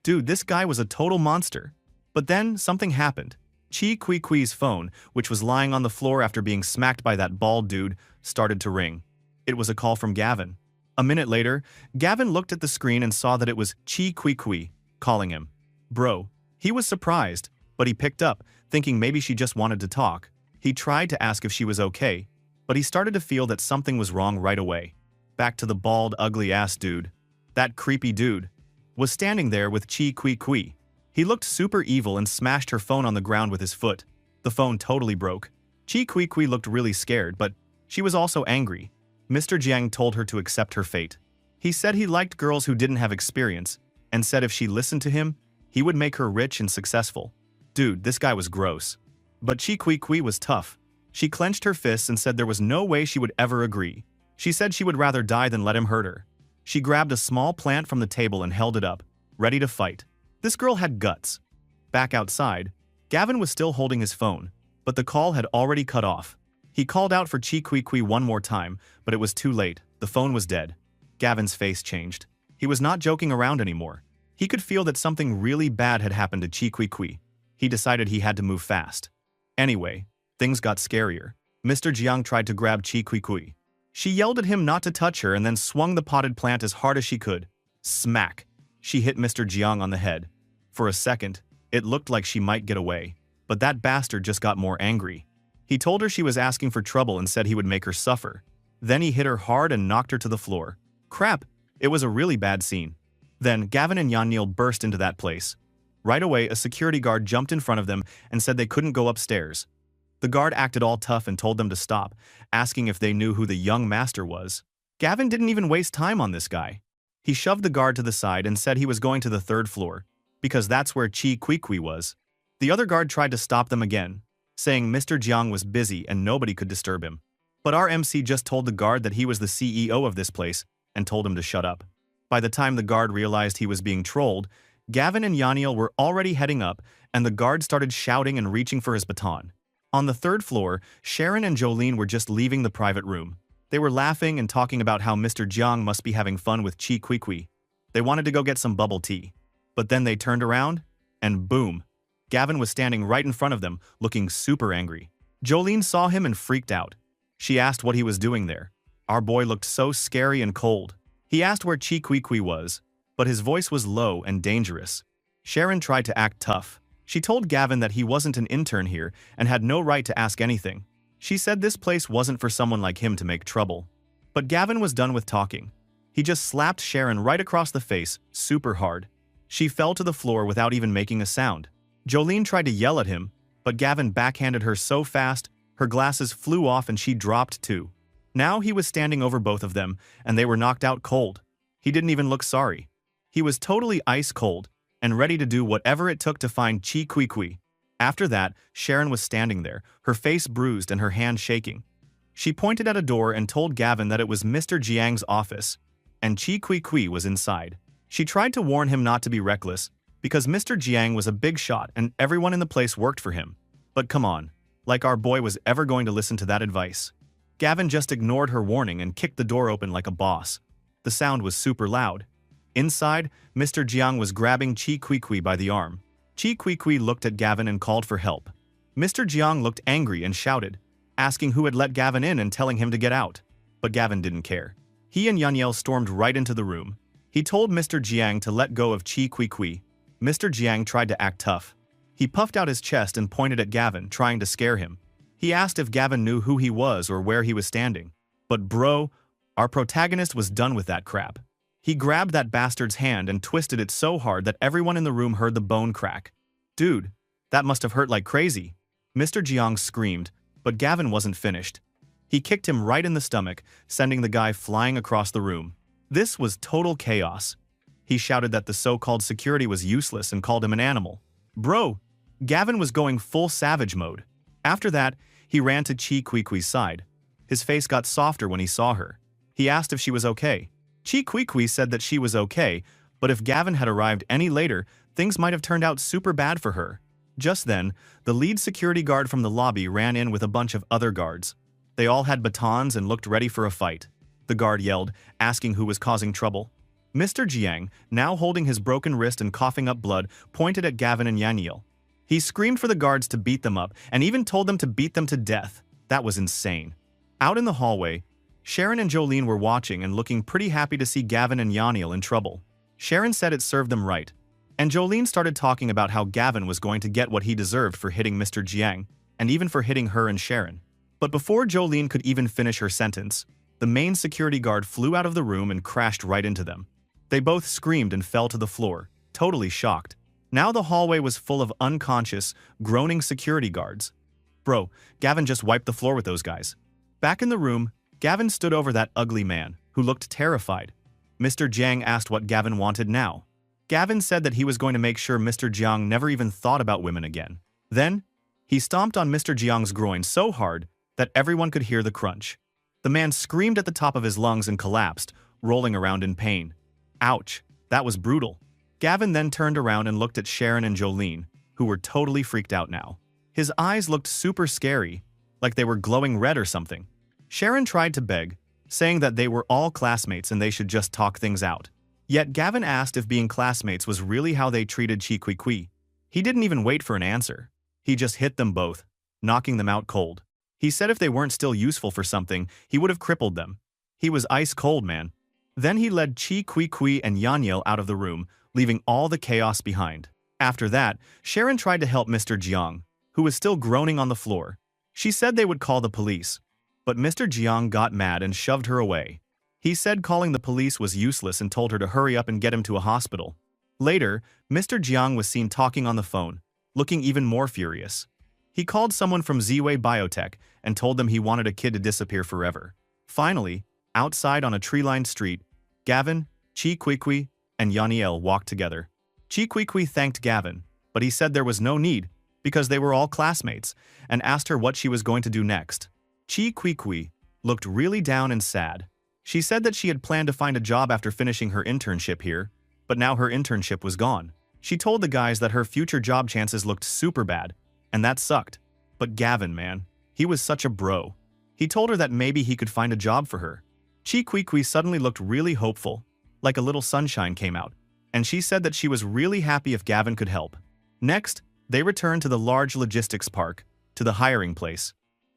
Dude, this guy was a total monster. But then, something happened. Chi Kwikwi's phone, which was lying on the floor after being smacked by that bald dude, started to ring. It was a call from Gavin. A minute later, Gavin looked at the screen and saw that it was Chi Kwikwi calling him. Bro. He was surprised, but he picked up, thinking maybe she just wanted to talk. He tried to ask if she was okay, but he started to feel that something was wrong right away. Back to the bald, ugly-ass dude. That creepy dude was standing there with Chi Kwikwi. He looked super evil and smashed her phone on the ground with his foot. The phone totally broke. Chi Kwikwi looked really scared, but she was also angry. Mr. Jiang told her to accept her fate. He said he liked girls who didn't have experience, and said if she listened to him, he would make her rich and successful. Dude, this guy was gross. But Chi Kwikwi was tough. She clenched her fists and said there was no way she would ever agree. She said she would rather die than let him hurt her. She grabbed a small plant from the table and held it up, ready to fight. This girl had guts. Back outside, Gavin was still holding his phone, but the call had already cut off. He called out for Chi Kwikwi one more time, but it was too late. The phone was dead. Gavin's face changed. He was not joking around anymore. He could feel that something really bad had happened to Chi Kwikwi. he decided he had to move fast. Anyway, things got scarier. Mr. Jiang tried to grab Chi Kui Kui. She yelled at him not to touch her and then swung the potted plant as hard as she could. Smack! She hit Mr. Jiang on the head. For a second, it looked like she might get away, but that bastard just got more angry. He told her she was asking for trouble and said he would make her suffer. Then he hit her hard and knocked her to the floor. Crap! It was a really bad scene. Then Gavin and Yanil burst into that place. Right away, a security guard jumped in front of them and said they couldn't go upstairs. The guard acted all tough and told them to stop, asking if they knew who the young master was. Gavin didn't even waste time on this guy. He shoved the guard to the side and said he was going to the 3rd floor, because that's where Chi Kui Kui was. The other guard tried to stop them again, saying Mr. Jiang was busy and nobody could disturb him. But our MC just told the guard that he was the CEO of this place and told him to shut up. By the time the guard realized he was being trolled, Gavin and Yanil were already heading up and the guard started shouting and reaching for his baton. On the 3rd floor, Sharon and Jolene were just leaving the private room. They were laughing and talking about how Mr. Jiang must be having fun with Chi Kui Kui. They wanted to go get some bubble tea. But then they turned around, and boom! Gavin was standing right in front of them, looking super angry. Jolene saw him and freaked out. She asked what he was doing there. Our boy looked so scary and cold. He asked where Chi Kui Kui was, but his voice was low and dangerous. Sharon tried to act tough. She told Gavin that he wasn't an intern here and had no right to ask anything. She said this place wasn't for someone like him to make trouble. But Gavin was done with talking. He just slapped Sharon right across the face, super hard. She fell to the floor without even making a sound. Jolene tried to yell at him, but Gavin backhanded her so fast, her glasses flew off and she dropped too. Now he was standing over both of them, and they were knocked out cold. He didn't even look sorry. He was totally ice cold, and ready to do whatever it took to find Chi Kui Kui. After that, Sharon was standing there, her face bruised and her hand shaking. She pointed at a door and told Gavin that it was Mr. Jiang's office, and Chi Kui Kui was inside. She tried to warn him not to be reckless, because Mr. Jiang was a big shot and everyone in the place worked for him. But come on, like our boy was ever going to listen to that advice. Gavin just ignored her warning and kicked the door open like a boss. The sound was super loud. Inside, Mr. Jiang was grabbing Chi Kui Kui by the arm. Chi Kui Kui looked at Gavin and called for help. Mr. Jiang looked angry and shouted, asking who had let Gavin in and telling him to get out. But Gavin didn't care. He and Yanyel stormed right into the room. He told Mr. Jiang to let go of Chi Kui Kui. Mr. Jiang tried to act tough. He puffed out his chest and pointed at Gavin, trying to scare him. He asked if Gavin knew who he was or where he was standing. But bro, our protagonist was done with that crap. He grabbed that bastard's hand and twisted it so hard that everyone in the room heard the bone crack. Dude, that must have hurt like crazy. Mr. Jiang screamed, but Gavin wasn't finished. He kicked him right in the stomach, sending the guy flying across the room. This was total chaos. He shouted that the so-called security was useless and called him an animal. Bro, Gavin was going full savage mode. After that, he ran to Chi Kui Kui's side. His face got softer when he saw her. He asked if she was okay. Chi Kui Kui said that she was okay, but if Gavin had arrived any later, things might have turned out super bad for her. Just then, the lead security guard from the lobby ran in with a bunch of other guards. They all had batons and looked ready for a fight. The guard yelled, asking who was causing trouble. Mr. Jiang, now holding his broken wrist and coughing up blood, pointed at Gavin and Yanyil. He screamed for the guards to beat them up and even told them to beat them to death. That was insane. Out in the hallway, Sharon and Jolene were watching and looking pretty happy to see Gavin and Yanyil in trouble. Sharon said it served them right. And Jolene started talking about how Gavin was going to get what he deserved for hitting Mr. Jiang, and even for hitting her and Sharon. But before Jolene could even finish her sentence, the main security guard flew out of the room and crashed right into them. They both screamed and fell to the floor, totally shocked. Now the hallway was full of unconscious, groaning security guards. Bro, Gavin just wiped the floor with those guys. Back in the room, Gavin stood over that ugly man, who looked terrified. Mr. Jiang asked what Gavin wanted now. Gavin said that he was going to make sure Mr. Jiang never even thought about women again. Then, he stomped on Mr. Jiang's groin so hard that everyone could hear the crunch. The man screamed at the top of his lungs and collapsed, rolling around in pain. Ouch, that was brutal. Gavin then turned around and looked at Sharon and Jolene, who were totally freaked out now. His eyes looked super scary, like they were glowing red or something. Sharon tried to beg, saying that they were all classmates and they should just talk things out. Yet Gavin asked if being classmates was really how they treated Chi Kui Kui. He didn't even wait for an answer. He just hit them both, knocking them out cold. He said if they weren't still useful for something, he would have crippled them. He was ice cold, man. Then he led Chi Kui Kui and Yanyel out of the room, leaving all the chaos behind. After that, Sharon tried to help Mr. Jiang, who was still groaning on the floor. She said they would call the police, but Mr. Jiang got mad and shoved her away. He said calling the police was useless and told her to hurry up and get him to a hospital. Later, Mr. Jiang was seen talking on the phone, looking even more furious. He called someone from Ziwei Biotech and told them he wanted a kid to disappear forever. Finally, outside on a tree-lined street, Gavin, Chi Kui Kui, and Yaniel walked together. Chi Kui Kui thanked Gavin, but he said there was no need because they were all classmates, and asked her what she was going to do next. Chi Kui Kui looked really down and sad. She said that she had planned to find a job after finishing her internship here, but now her internship was gone. She told the guys that her future job chances looked super bad, and that sucked. But Gavin, man, he was such a bro. He told her that maybe he could find a job for her. Chi Kui Kui suddenly looked really hopeful, like a little sunshine came out, and she said that she was really happy if Gavin could help. Next, they returned to the large logistics park, to the hiring place.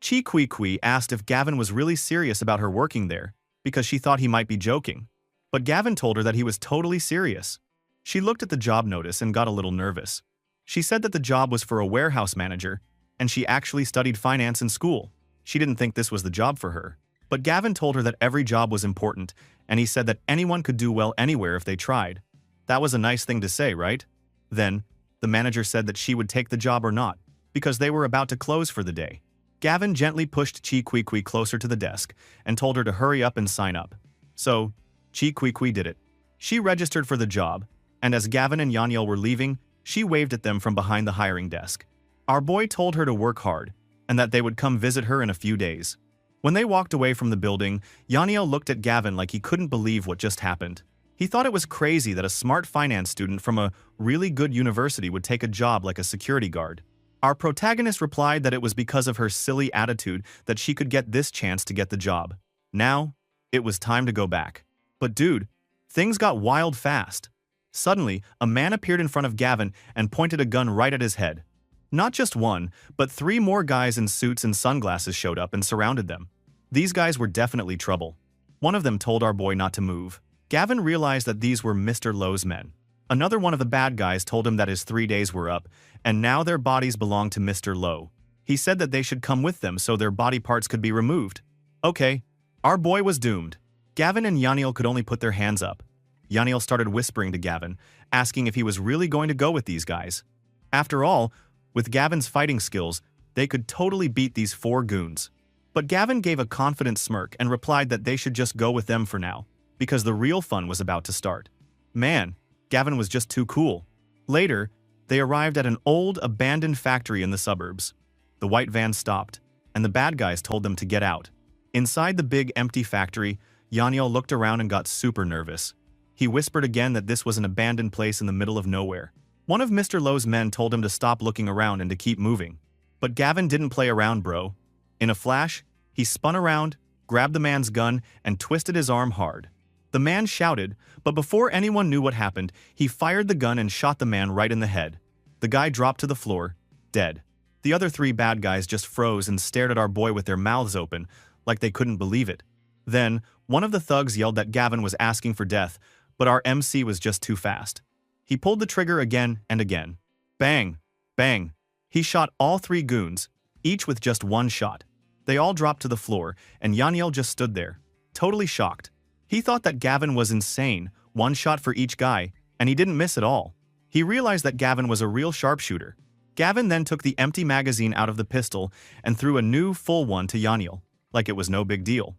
Chi Kui Kui asked if Gavin was really serious about her working there, because she thought he might be joking. But Gavin told her that he was totally serious. She looked at the job notice and got a little nervous. She said that the job was for a warehouse manager, and she actually studied finance in school. She didn't think this was the job for her. But Gavin told her that every job was important, and he said that anyone could do well anywhere if they tried. That was a nice thing to say, right? Then, the manager said that she would take the job or not, because they were about to close for the day. Gavin gently pushed Chi Kui Kui closer to the desk and told her to hurry up and sign up. So, Chi Kui Kui did it. She registered for the job, and as Gavin and Yaniel were leaving, she waved at them from behind the hiring desk. Our boy told her to work hard, and that they would come visit her in a few days. When they walked away from the building, Yaniel looked at Gavin like he couldn't believe what just happened. He thought it was crazy that a smart finance student from a really good university would take a job like a security guard. Our protagonist replied that it was because of her silly attitude that she could get this chance to get the job. Now, it was time to go back. But dude, things got wild fast. Suddenly, a man appeared in front of Gavin and pointed a gun right at his head. Not just one, but 3 more guys in suits and sunglasses showed up and surrounded them. These guys were definitely trouble. One of them told our boy not to move. Gavin realized that these were Mr. Lowe's men. Another one of the bad guys told him that his 3 days were up, and now their bodies belonged to Mr. Lowe. He said that they should come with them so their body parts could be removed. Okay, our boy was doomed. Gavin and Yaniel could only put their hands up. Yaniel started whispering to Gavin, asking if he was really going to go with these guys. After all, with Gavin's fighting skills, they could totally beat these 4 goons. But Gavin gave a confident smirk and replied that they should just go with them for now, because the real fun was about to start. Man, Gavin was just too cool. Later, they arrived at an old, abandoned factory in the suburbs. The white van stopped, and the bad guys told them to get out. Inside the big, empty factory, Yaniel looked around and got super nervous. He whispered again that this was an abandoned place in the middle of nowhere. One of Mr. Lowe's men told him to stop looking around and to keep moving. But Gavin didn't play around, bro. In a flash, he spun around, grabbed the man's gun, and twisted his arm hard. The man shouted, but before anyone knew what happened, he fired the gun and shot the man right in the head. The guy dropped to the floor, dead. The other 3 bad guys just froze and stared at our boy with their mouths open, like they couldn't believe it. Then, one of the thugs yelled that Gavin was asking for death, but our MC was just too fast. He pulled the trigger again and again. Bang! Bang! He shot all 3 goons, each with just 1 shot. They all dropped to the floor, and Yaniel just stood there, totally shocked. He thought that Gavin was insane, 1 shot for each guy, and he didn't miss at all. He realized that Gavin was a real sharpshooter. Gavin then took the empty magazine out of the pistol and threw a new, full one to Yaniel, like it was no big deal.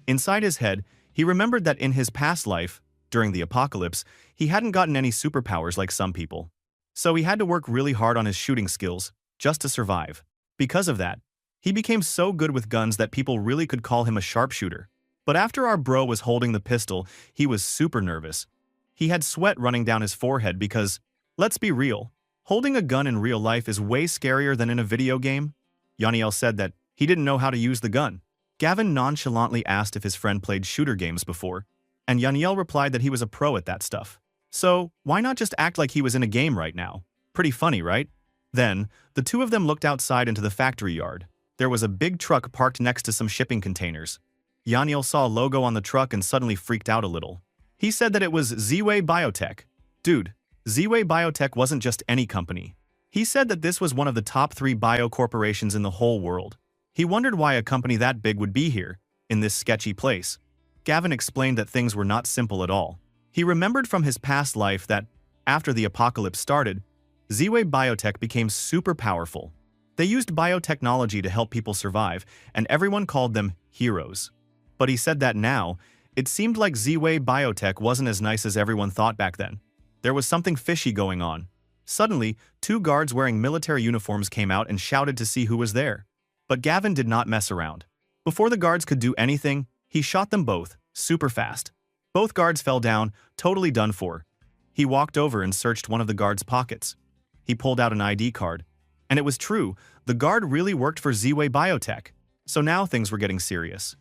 Inside his head, he remembered that in his past life, during the apocalypse, he hadn't gotten any superpowers like some people. So he had to work really hard on his shooting skills, just to survive. Because of that, he became so good with guns that people really could call him a sharpshooter. But after our bro was holding the pistol, he was super nervous. He had sweat running down his forehead because, let's be real, holding a gun in real life is way scarier than in a video game. Yaniel said that he didn't know how to use the gun. Gavin nonchalantly asked if his friend played shooter games before, and Yaniel replied that he was a pro at that stuff. So, why not just act like he was in a game right now? Pretty funny, right? Then, the two of them looked outside into the factory yard. There was a big truck parked next to some shipping containers. Yaniel saw a logo on the truck and suddenly freaked out a little. He said that it was Zway Biotech. Dude, Zway Biotech wasn't just any company. He said that this was one of the top 3 bio corporations in the whole world. He wondered why a company that big would be here, in this sketchy place. Gavin explained that things were not simple at all. He remembered from his past life that, after the apocalypse started, Zway Biotech became super powerful. They used biotechnology to help people survive, and everyone called them heroes. But he said that now, it seemed like Zway Biotech wasn't as nice as everyone thought back then. There was something fishy going on. Suddenly, 2 guards wearing military uniforms came out and shouted to see who was there. But Gavin did not mess around. Before the guards could do anything, he shot them both, super fast. Both guards fell down, totally done for. He walked over and searched one of the guards' pockets. He pulled out an ID card. And it was true, the guard really worked for Zway Biotech. So now things were getting serious.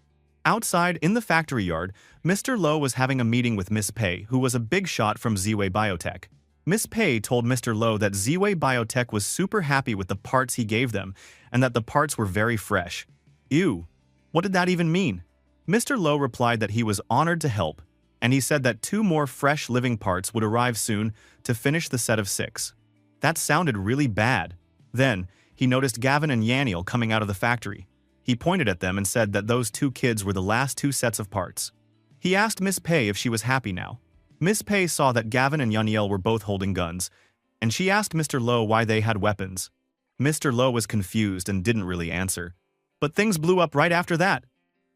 Outside, in the factory yard, Mr. Lowe was having a meeting with Miss Pei, who was a big shot from Zway Biotech. Miss Pei told Mr. Lowe that Zway Biotech was super happy with the parts he gave them, and that the parts were very fresh. Ew. What did that even mean? Mr. Lowe replied that he was honored to help, and he said that 2 more fresh living parts would arrive soon to finish the set of 6. That sounded really bad. Then, he noticed Gavin and Yaniel coming out of the factory. He pointed at them and said that those 2 kids were the last 2 sets of parts. He asked Miss Pei if she was happy now. Miss Pei saw that Gavin and Yaniel were both holding guns, and she asked Mr. Lowe why they had weapons. Mr. Lowe was confused and didn't really answer. But things blew up right after that.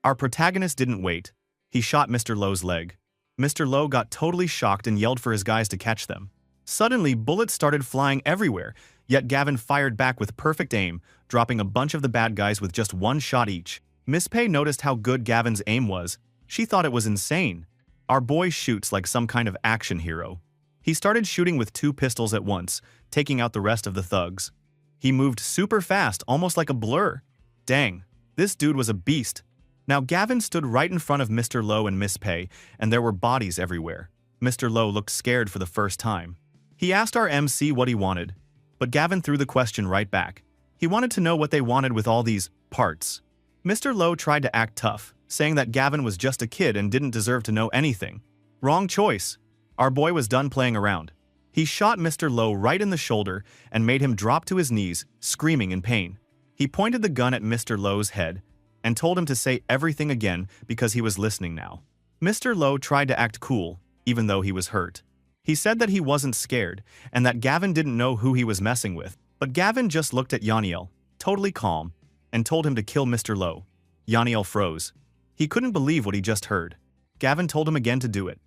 Our protagonist didn't wait. He shot Mr. Lowe's leg. Mr. Lowe got totally shocked and yelled for his guys to catch them. Suddenly, bullets started flying everywhere, yet Gavin fired back with perfect aim, dropping a bunch of the bad guys with just 1 shot each. Miss Pei noticed how good Gavin's aim was. She thought it was insane. Our boy shoots like some kind of action hero. He started shooting with 2 pistols at once, taking out the rest of the thugs. He moved super fast, almost like a blur. Dang, this dude was a beast. Now Gavin stood right in front of Mr. Lowe and Miss Pei, and there were bodies everywhere. Mr. Lowe looked scared for the first time. He asked our MC what he wanted, but Gavin threw the question right back. He wanted to know what they wanted with all these parts. Mr. Lowe tried to act tough, saying that Gavin was just a kid and didn't deserve to know anything. Wrong choice. Our boy was done playing around. He shot Mr. Lowe right in the shoulder and made him drop to his knees, screaming in pain. He pointed the gun at Mr. Lowe's head and told him to say everything again because he was listening now. Mr. Lowe tried to act cool, even though he was hurt. He said that he wasn't scared and that Gavin didn't know who he was messing with, but Gavin just looked at Yaniel, totally calm, and told him to kill Mr. Lowe. Yaniel froze. He couldn't believe what he just heard. Gavin told him again to do it.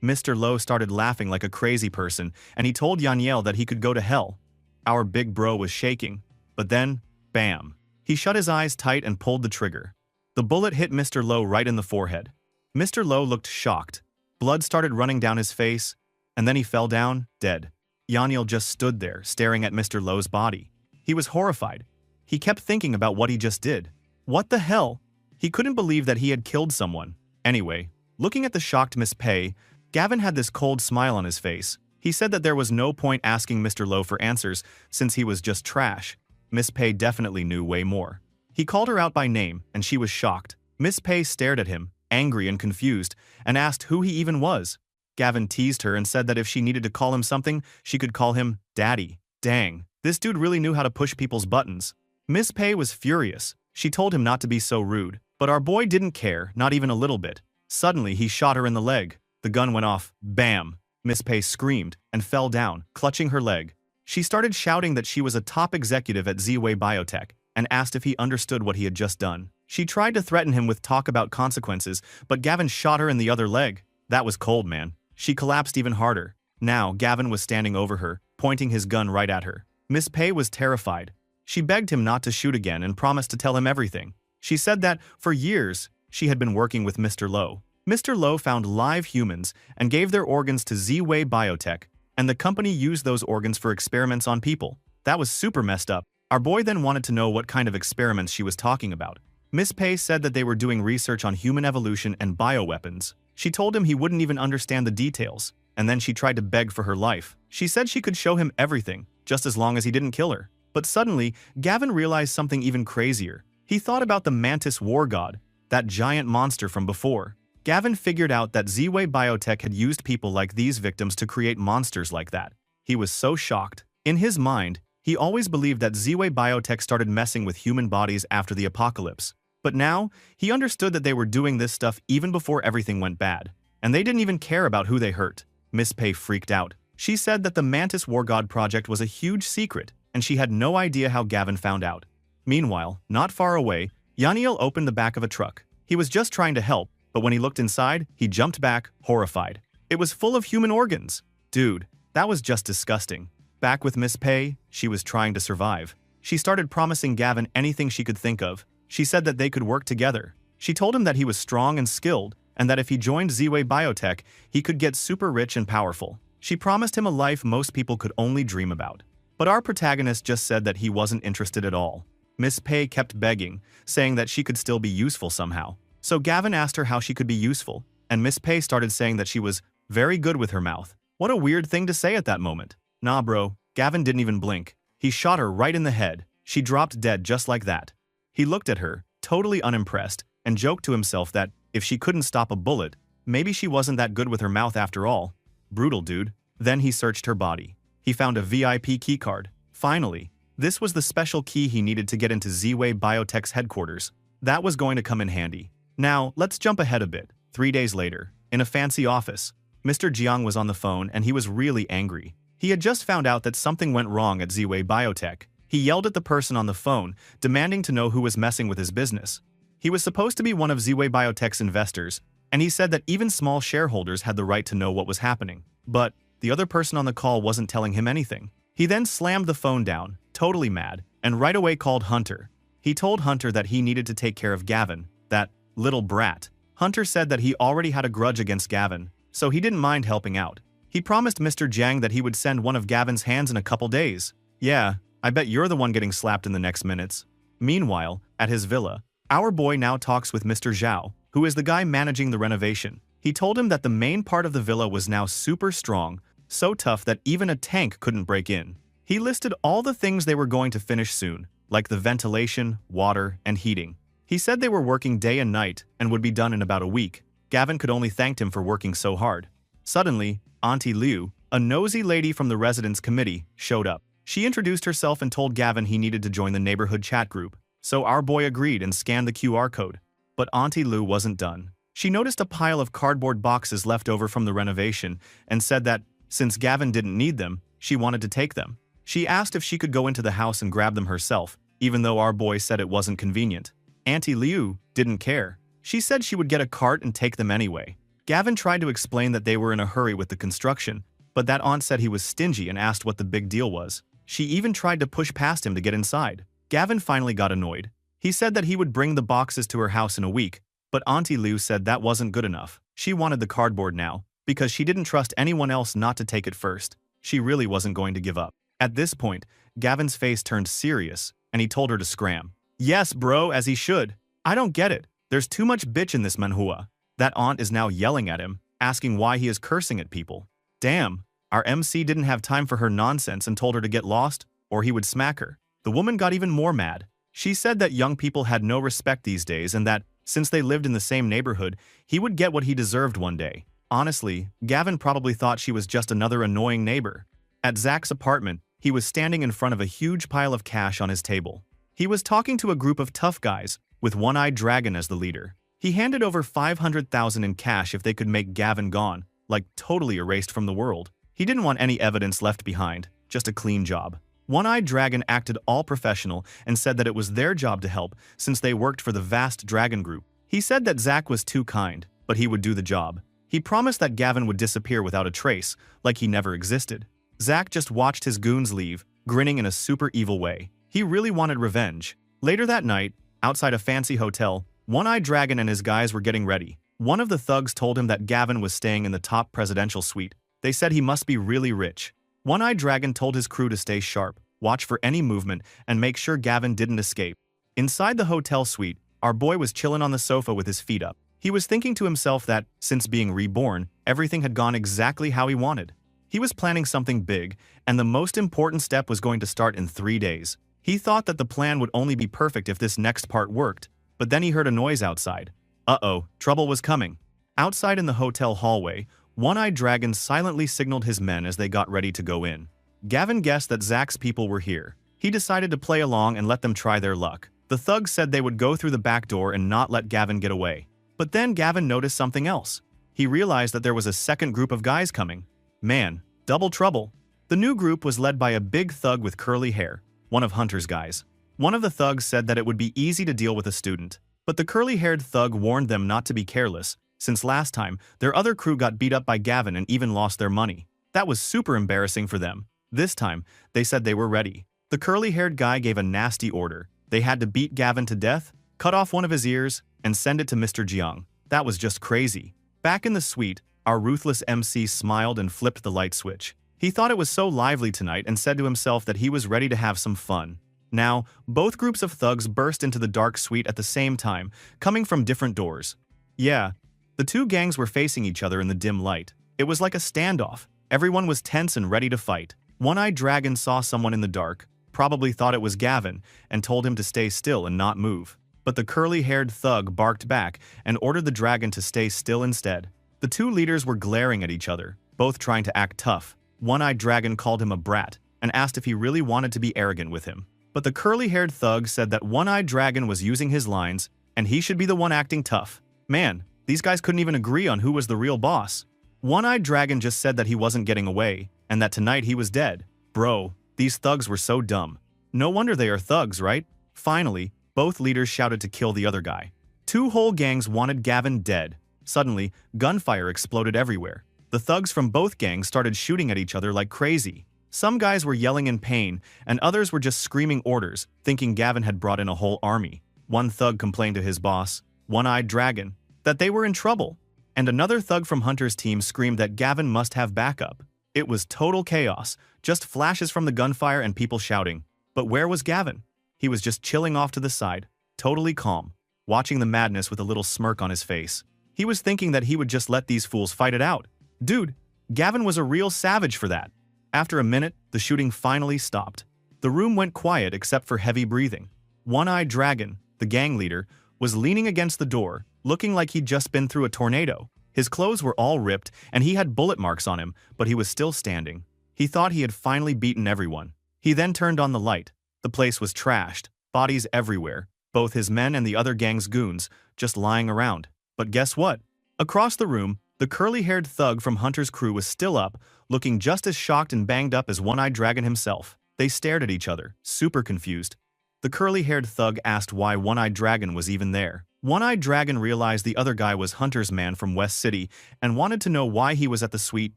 Mr. Lowe started laughing like a crazy person, and he told Yaniel that he could go to hell. Our big bro was shaking, but then, bam. He shut his eyes tight and pulled the trigger. The bullet hit Mr. Lowe right in the forehead. Mr. Lowe looked shocked. Blood started running down his face, and then he fell down, dead. Yaniel just stood there, staring at Mr. Lowe's body. He was horrified. He kept thinking about what he just did. What the hell? He couldn't believe that he had killed someone. Anyway, looking at the shocked Miss Pei, Gavin had this cold smile on his face. He said that there was no point asking Mr. Lowe for answers since he was just trash. Miss Pei definitely knew way more. He called her out by name, and she was shocked. Miss Pei stared at him, angry and confused, and asked who he even was. Gavin teased her and said that if she needed to call him something, she could call him Daddy. Dang, this dude really knew how to push people's buttons. Miss Pei was furious. She told him not to be so rude, but our boy didn't care, not even a little bit. Suddenly, he shot her in the leg. The gun went off. Bam! Miss Pei screamed and fell down, clutching her leg. She started shouting that she was a top executive at Zway Biotech and asked if he understood what he had just done. She tried to threaten him with talk about consequences, but Gavin shot her in the other leg. That was cold, man. She collapsed even harder. Now, Gavin was standing over her, pointing his gun right at her. Miss Pei was terrified. She begged him not to shoot again and promised to tell him everything. She said that, for years, she had been working with Mr. Lowe. Mr. Lowe found live humans and gave their organs to Zway Biotech, and the company used those organs for experiments on people. That was super messed up. Our boy then wanted to know what kind of experiments she was talking about. Miss Pei said that they were doing research on human evolution and bioweapons. She told him he wouldn't even understand the details, and then she tried to beg for her life. She said she could show him everything, just as long as he didn't kill her. But suddenly, Gavin realized something even crazier. He thought about the Mantis war god, that giant monster from before. Gavin figured out that Z-Way Biotech had used people like these victims to create monsters like that. He was so shocked. In his mind, he always believed that Z-Way Biotech started messing with human bodies after the apocalypse. But now, he understood that they were doing this stuff even before everything went bad. And they didn't even care about who they hurt. Miss Pei freaked out. She said that the Mantis War God project was a huge secret, and she had no idea how Gavin found out. Meanwhile, not far away, Yaniel opened the back of a truck. He was just trying to help, but when he looked inside, he jumped back, horrified. It was full of human organs. Dude, that was just disgusting. Back with Miss Pei, she was trying to survive. She started promising Gavin anything she could think of. She said that they could work together. She told him that he was strong and skilled, and that if he joined Z-Way Biotech, he could get super rich and powerful. She promised him a life most people could only dream about. But our protagonist just said that he wasn't interested at all. Miss Pei kept begging, saying that she could still be useful somehow. So Gavin asked her how she could be useful, and Miss Pei started saying that she was very good with her mouth. What a weird thing to say at that moment. Nah bro, Gavin didn't even blink. He shot her right in the head. She dropped dead just like that. He looked at her, totally unimpressed, and joked to himself that if she couldn't stop a bullet, maybe she wasn't that good with her mouth after all. Brutal, dude. Then he searched her body. He found a VIP keycard. Finally, this was the special key he needed to get into Z-Way Biotech's headquarters. That was going to come in handy. Now, let's jump ahead a bit. 3 days later, in a fancy office, Mr. Jiang was on the phone and he was really angry. He had just found out that something went wrong at Z-Way Biotech. He yelled at the person on the phone, demanding to know who was messing with his business. He was supposed to be one of Z-Way Biotech's investors, and he said that even small shareholders had the right to know what was happening. But the other person on the call wasn't telling him anything. He then slammed the phone down, totally mad, and right away called Hunter. He told Hunter that he needed to take care of Gavin, that little brat. Hunter said that he already had a grudge against Gavin, so he didn't mind helping out. He promised Mr. Jiang that he would send one of Gavin's hands in a couple days. Yeah, I bet you're the one getting slapped in the next minutes. Meanwhile, at his villa, our boy now talks with Mr. Zhao, who is the guy managing the renovation. He told him that the main part of the villa was now super strong, so tough that even a tank couldn't break in. He listed all the things they were going to finish soon, like the ventilation, water, and heating. He said they were working day and night and would be done in about a week. Gavin could only thank him for working so hard. Suddenly, Auntie Liu, a nosy lady from the residence committee, showed up. She introduced herself and told Gavin he needed to join the neighborhood chat group. So our boy agreed and scanned the QR code. But Auntie Liu wasn't done. She noticed a pile of cardboard boxes left over from the renovation and said that, since Gavin didn't need them, she wanted to take them. She asked if she could go into the house and grab them herself, even though our boy said it wasn't convenient. Auntie Liu didn't care. She said she would get a cart and take them anyway. Gavin tried to explain that they were in a hurry with the construction, but that aunt said he was stingy and asked what the big deal was. She even tried to push past him to get inside. Gavin finally got annoyed. He said that he would bring the boxes to her house in a week, but Auntie Liu said that wasn't good enough. She wanted the cardboard now, because she didn't trust anyone else not to take it first. She really wasn't going to give up. At this point, Gavin's face turned serious, and he told her to scram. Yes, bro, as he should. I don't get it. There's too much bitch in this manhua. That aunt is now yelling at him, asking why he is cursing at people. Damn, our MC didn't have time for her nonsense and told her to get lost, or he would smack her. The woman got even more mad. She said that young people had no respect these days and that, since they lived in the same neighborhood, he would get what he deserved one day. Honestly, Gavin probably thought she was just another annoying neighbor. At Zach's apartment, he was standing in front of a huge pile of cash on his table. He was talking to a group of tough guys, with One-Eyed Dragon as the leader. He handed over $500,000 in cash if they could make Gavin gone, like totally erased from the world. He didn't want any evidence left behind, just a clean job. One-Eyed Dragon acted all professional and said that it was their job to help since they worked for the vast dragon group. He said that Zach was too kind, but he would do the job. He promised that Gavin would disappear without a trace, like he never existed. Zach just watched his goons leave, grinning in a super evil way. He really wanted revenge. Later that night, outside a fancy hotel, One-Eyed Dragon and his guys were getting ready. One of the thugs told him that Gavin was staying in the top presidential suite. They said he must be really rich. One-Eyed Dragon told his crew to stay sharp, watch for any movement, and make sure Gavin didn't escape. Inside the hotel suite, our boy was chilling on the sofa with his feet up. He was thinking to himself that, since being reborn, everything had gone exactly how he wanted. He was planning something big, and the most important step was going to start in 3 days. He thought that the plan would only be perfect if this next part worked, but then he heard a noise outside. Uh-oh, trouble was coming. Outside in the hotel hallway, One-Eyed Dragon silently signaled his men as they got ready to go in. Gavin guessed that Zack's people were here. He decided to play along and let them try their luck. The thugs said they would go through the back door and not let Gavin get away. But then Gavin noticed something else. He realized that there was a second group of guys coming. Man, double trouble. The new group was led by a big thug with curly hair, one of Hunter's guys. One of the thugs said that it would be easy to deal with a student, but the curly-haired thug warned them not to be careless, since last time, their other crew got beat up by Gavin and even lost their money. That was super embarrassing for them. This time, they said they were ready. The curly-haired guy gave a nasty order. They had to beat Gavin to death, cut off one of his ears, and send it to Mr. Jiang. That was just crazy. Back in the suite, our ruthless MC smiled and flipped the light switch. He thought it was so lively tonight and said to himself that he was ready to have some fun. Now, both groups of thugs burst into the dark suite at the same time, coming from different doors. Yeah, the two gangs were facing each other in the dim light. It was like a standoff. Everyone was tense and ready to fight. One-Eyed Dragon saw someone in the dark, probably thought it was Gavin, and told him to stay still and not move. But the curly-haired thug barked back and ordered the dragon to stay still instead. The two leaders were glaring at each other, both trying to act tough. One-Eyed Dragon called him a brat and asked if he really wanted to be arrogant with him. But the curly-haired thug said that One-Eyed Dragon was using his lines and he should be the one acting tough. Man, these guys couldn't even agree on who was the real boss. One-Eyed Dragon just said that he wasn't getting away and that tonight he was dead. Bro, these thugs were so dumb. No wonder they are thugs, right? Finally, both leaders shouted to kill the other guy. Two whole gangs wanted Gavin dead. Suddenly, gunfire exploded everywhere. The thugs from both gangs started shooting at each other like crazy. Some guys were yelling in pain, and others were just screaming orders, thinking Gavin had brought in a whole army. One thug complained to his boss, One-Eyed Dragon, that they were in trouble, and another thug from Hunter's team screamed that Gavin must have backup. It was total chaos, just flashes from the gunfire and people shouting. But where was Gavin? He was just chilling off to the side, totally calm, watching the madness with a little smirk on his face. He was thinking that he would just let these fools fight it out. Dude, Gavin was a real savage for that. After a minute, the shooting finally stopped. The room went quiet except for heavy breathing. One-Eyed Dragon, the gang leader, was leaning against the door, looking like he'd just been through a tornado. His clothes were all ripped and he had bullet marks on him, but he was still standing. He thought he had finally beaten everyone. He then turned on the light. The place was trashed, bodies everywhere, both his men and the other gang's goons, just lying around. But guess what? Across the room, the curly-haired thug from Hunter's crew was still up, looking just as shocked and banged up as One-Eyed Dragon himself. They stared at each other, super confused. The curly-haired thug asked why One-Eyed Dragon was even there. One-Eyed Dragon realized the other guy was Hunter's man from West City and wanted to know why he was at the suite